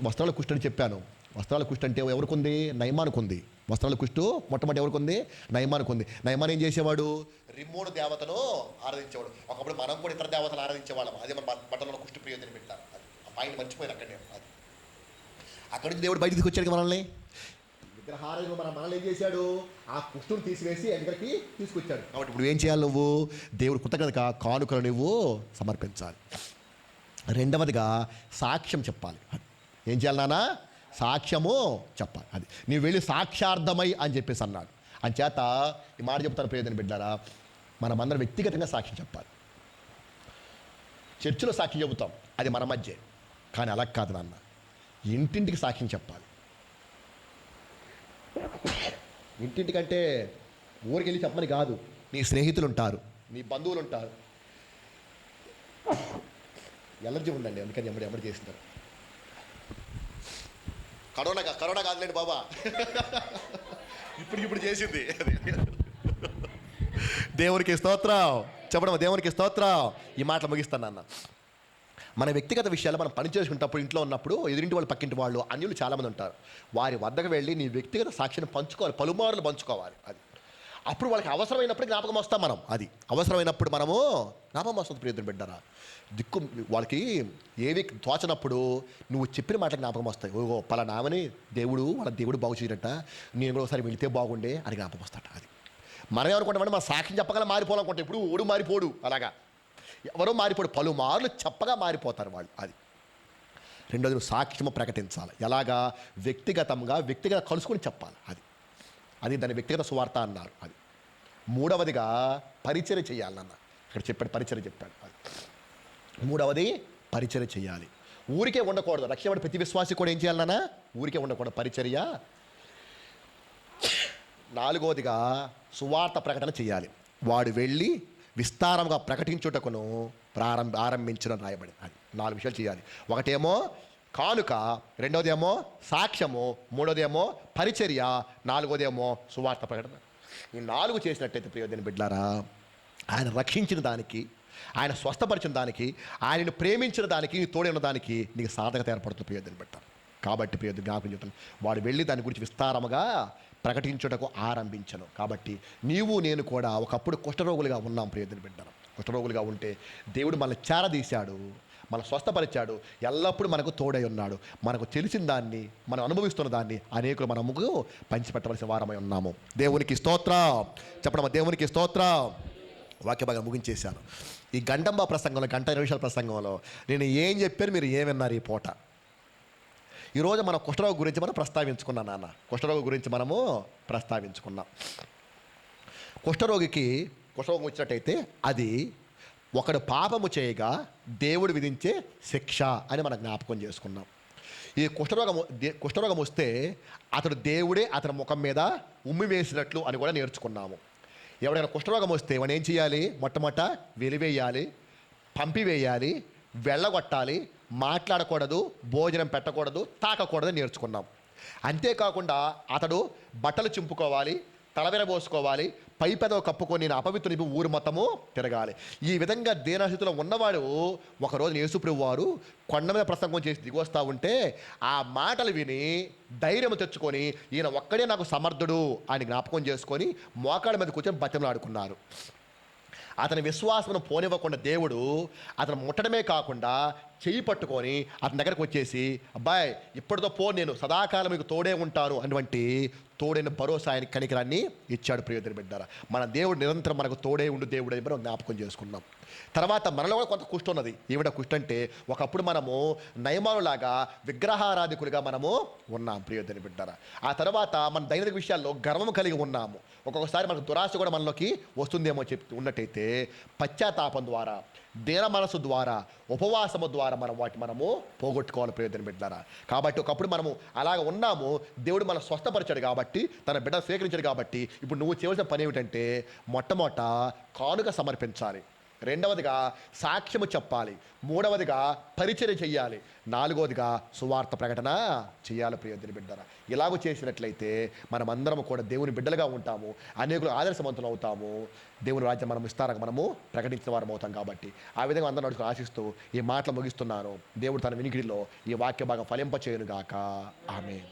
వస్త్రాల కుష్టు అని చెప్పాను. వస్త్రాల కుష్టు అంటే ఎవరికి ఉంది? నయమానికి ఉంది. వస్త్రాల కుష్టు మొట్టమొదటి ఎవరికి ఉంది? నయమానికి ఉంది. నయమాన్ ఏం చేసేవాడు? రిమ్మోడు దేవతను ఆరాధించేవాడు. ఒకప్పుడు మనం కూడా ఇతర దేవతలు ఆరాధించేవాళ్ళం. అదే మన బట్టలలో కుష్టు ప్రియోజనం పెట్టారు. ఆ పాయింట్ మర్చిపోయారు అక్కడే. అది అక్కడి నుంచి దేవుడు బయట తీసుకొచ్చాడు మనల్ని. విగ్రహారాధన మనల్ని ఏం చేశాడు? ఆ కుష్టును తీసివేసి ఎక్కడికి తీసుకొచ్చాడు. కాబట్టి ఇప్పుడు ఏం చేయాలి? నువ్వు దేవుడు కృతజ్ఞతగా కానుకలు నువ్వు సమర్పించాలి. రెండవదిగా సాక్ష్యం చెప్పాలి. ఏం చేయాలి నాన్న? సాక్ష్యము చెప్పాలి. అది నీవు వెళ్ళి సాక్ష్యార్థమై అని చెప్పేసి అన్నాడు. అంచేత ఈ మాట చెప్తాను ప్రయోజనం బిడ్డారా, మనమందరం వ్యక్తిగతంగా సాక్ష్యం చెప్పాలి. చర్చిలో సాక్ష్యం చెబుతాం, అది మన మధ్య. కానీ అలా కాదు నాన్న, ఇంటింటికి సాక్ష్యం చెప్పాలి. ఇంటింటికంటే ఊరికి వెళ్ళి చెప్పమని కాదు. నీ స్నేహితులు ఉంటారు, నీ బంధువులు ఉంటారు. ఎలర్జీ ఉందండి, అందుకని ఎమ్మడి చేస్తున్నారు. కరోనా కాదులేండి బాబా, ఇప్పుడు చేసింది. దేవునికి స్తోత్రం చెప్పడం, దేవునికి స్తోత్రం. ఈ మాటలు ముగిస్తాను అన్న. మన వ్యక్తిగత విషయాలు మనం పని చేసుకునేటప్పుడు, ఇంట్లో ఉన్నప్పుడు ఎదురింటి వాళ్ళు, పక్కింటి వాళ్ళు, అన్యులు చాలామంది ఉంటారు. వారి వద్దకు వెళ్ళి నీ వ్యక్తిగత సాక్షిని పంచుకోవాలి, పలుమార్లు పంచుకోవాలి. అది అప్పుడు వాళ్ళకి అవసరమైనప్పుడు జ్ఞాపకం వస్తాం మనం. అది అవసరమైనప్పుడు మనము జ్ఞాపకం వస్తుంది. ప్రియతను బిడ్డరా, దిక్కు వాళ్ళకి ఏవి తోచనప్పుడు నువ్వు చెప్పిన మాటలు జ్ఞాపకం వస్తాయి. ఓ పలానామని వాళ్ళ దేవుడు బాగు చేయరట, నేను కూడా ఒకసారి వెళితే బాగుండే అని జ్ఞాపకం వస్తాట. అది మనం ఏమనుకుంటామంటే మన సాక్ష్యం చెప్పగల మారిపోవాలనుకుంటే, ఇప్పుడు ఓడు మారిపోడు, అలాగా ఎవరో మారిపోడు, పలుమార్లు చెప్పగా మారిపోతారు వాళ్ళు. అది రెండోది, నువ్వు సాక్ష్యము ప్రకటించాలి. ఎలాగా? వ్యక్తిగత కలుసుకొని చెప్పాలి. అది దాని వ్యక్తిగత సువార్త అన్నారు. అది మూడవదిగా పరిచర్య చేయాలన్న. ఇక్కడ చెప్పాడు, పరిచర్య చెప్పాడు. అది మూడవది, పరిచర్య చేయాలి. ఊరికే ఉండకూడదు. రక్షణ ప్రతి విశ్వాసి కూడా ఏం చేయాలన్నా? ఊరికే ఉండకూడదు, పరిచర్య. నాలుగవదిగా సువార్త ప్రకటన చేయాలి. వాడు వెళ్ళి విస్తారంగా ప్రకటించుటకును ఆరంభించడం రాయబడి. అది 4 విషయాలు చేయాలి. ఒకటేమో కానుక, రెండోదేమో సాక్ష్యము, మూడోదేమో పరిచర్య, నాలుగోదేమో సువార్త ప్రకటన. ఈ 4 చేసినట్టయితే ప్రియమైన బిడ్డలారా, ఆయన రక్షించిన దానికి, ఆయన స్వస్థపరిచిన దానికి, ఆయనను ప్రేమించిన దానికి, తోడైన దానికి నీకు సాధకత ఏర్పడుతుంది ప్రియమైన బిడ్డ. కాబట్టి ప్రియమైన జ్ఞాపకం చెప్తాను, వాడు వెళ్ళి దాని గురించి విస్తారముగా ప్రకటించుటకు ఆరంభించను. కాబట్టి నీవు నేను కూడా ఒకప్పుడు కుష్ఠరోగులుగా ఉన్నాం ప్రియమైన బిడ్డ. కుష్ఠరోగులుగా ఉంటే దేవుడు మనల్ని చేరదీశాడు, మనం స్వస్థపరిచాడు, ఎల్లప్పుడూ మనకు తోడై ఉన్నాడు. మనకు తెలిసిన దాన్ని, మనం అనుభవిస్తున్న దాన్ని అనేకులు మనముకు పంచిపెట్టవలసిన వారమై ఉన్నాము. దేవునికి స్తోత్రం చెప్పడం, దేవునికి స్తోత్రం. వాక్య భాగం ముగించేశాను. ఈ గంటంబా ప్రసంగంలో, 1:20 నిమిషాల ప్రసంగంలో నేను ఏం చెప్పాను, మీరు ఏమన్నారు ఈ పూట? ఈరోజు మన కుష్ఠరోగం గురించి మనం ప్రస్తావించుకున్నాం నాన్న. కుష్ఠరోగం గురించి మనము ప్రస్తావించుకున్నాం. కుష్ఠరోగం వచ్చినట్టయితే అది ఒకడు పాపము చేయగా దేవుడు విధించే శిక్ష అని మనం జ్ఞాపకం చేసుకున్నాం. ఈ కుష్ఠరోగం వస్తే అతడు దేవుడే అతని ముఖం మీద ఉమ్మి వేసినట్లు అని కూడా నేర్చుకున్నాము. ఎవడైనా కుష్ఠరోగం వస్తే వాడు ఏం చేయాలి? మొట్టమొదట వెలివేయాలి, పంపివేయాలి, వెళ్ళగొట్టాలి, మాట్లాడకూడదు, భోజనం పెట్టకూడదు, తాకకూడదు నేర్చుకున్నాం. అంతేకాకుండా అతడు బట్టలు చింపుకోవాలి, తలవిరబోసుకోవాలి, పై పెదవ కప్పుకొని నేను అపవిత్రుని ఊరు మొత్తము తిరగాలి. ఈ విధంగా దీనస్థితిలో ఉన్నవాడు ఒకరోజు యేసుప్రభువు వారు కొండ మీద ప్రసంగం చేసి దిగొస్తూ ఉంటే ఆ మాటలు విని ధైర్యం తెచ్చుకొని ఈయన ఒక్కడే నాకు సమర్థుడు అని జ్ఞాపకం చేసుకొని మోకాళ్ళ మీద కూర్చొని బతిమలాడుకున్నారు. అతని విశ్వాసమును పోనివ్వకుండా దేవుడు అతను ముట్టడమే కాకుండా చెయ్యి పట్టుకొని అతని దగ్గరకు వచ్చేసి, అబ్బాయి ఇప్పటితో పో, నేను సదాకాలం మీకు తోడే ఉంటాను అటువంటి తోడైన భరోసా ఆయన కనికరాన్ని ఇచ్చాడు. ప్రియమైన బిడ్డారా, మన దేవుడు నిరంతరం మనకు తోడే ఉండు దేవుడు అని మనం జ్ఞాపకం చేసుకున్నాం. తర్వాత మనలో కూడా కొంత కుష్టి ఉన్నది. ఏమిటా కుష్టి అంటే, ఒకప్పుడు మనము నయమానులాగా విగ్రహారాధికులుగా మనము ఉన్నాం. ప్రియమైన బిడ్డారా, ఆ తర్వాత మన దైనిక విషయాల్లో గర్వం కలిగి ఉన్నాము. ఒక్కొక్కసారి మనకు దురాశ కూడా మనలోకి వస్తుందేమో ఉన్నట్టయితే పశ్చాత్తాపం ద్వారా, దీన మనసు ద్వారా, ఉపవాసము ద్వారా మనము పోగొట్టుకోవాలి. ప్రియమైన బిడ్డారా, కాబట్టి ఒకప్పుడు మనము అలాగ ఉన్నాము. దేవుడు మనం స్వస్థపరిచాడు కాబట్టి, తన బిడ్డ స్వీకరించాడు కాబట్టి, ఇప్పుడు నువ్వు చేయవలసిన పని ఏమిటంటే, మొట్టమొదట కానుక సమర్పించాలి, రెండవదిగా సాక్ష్యము చెప్పాలి, మూడవదిగా పరిచర్య చెయ్యాలి, నాలుగవదిగా సువార్త ప్రకటన చేయాలి. ప్రియమైన బిడ్డారా, ఇలాగ చేసినట్లయితే మనమందరం కూడా దేవుని బిడ్డలుగా ఉంటాము, అనేకులు ఆదర్శవంతులు అవుతాము, దేవుని రాజ్యం మనం విస్తారంగా మనము ప్రకటించిన వారం అవుతాం. కాబట్టి ఆ విధంగా అందరూ నడుచుకుని ఆశిస్తూ ఈ మాటలు ముగిస్తున్నాను. దేవుడు తన వినికిడిలో ఈ వాక్య భాగం ఫలింపచేయునుగాక. ఆమేన్.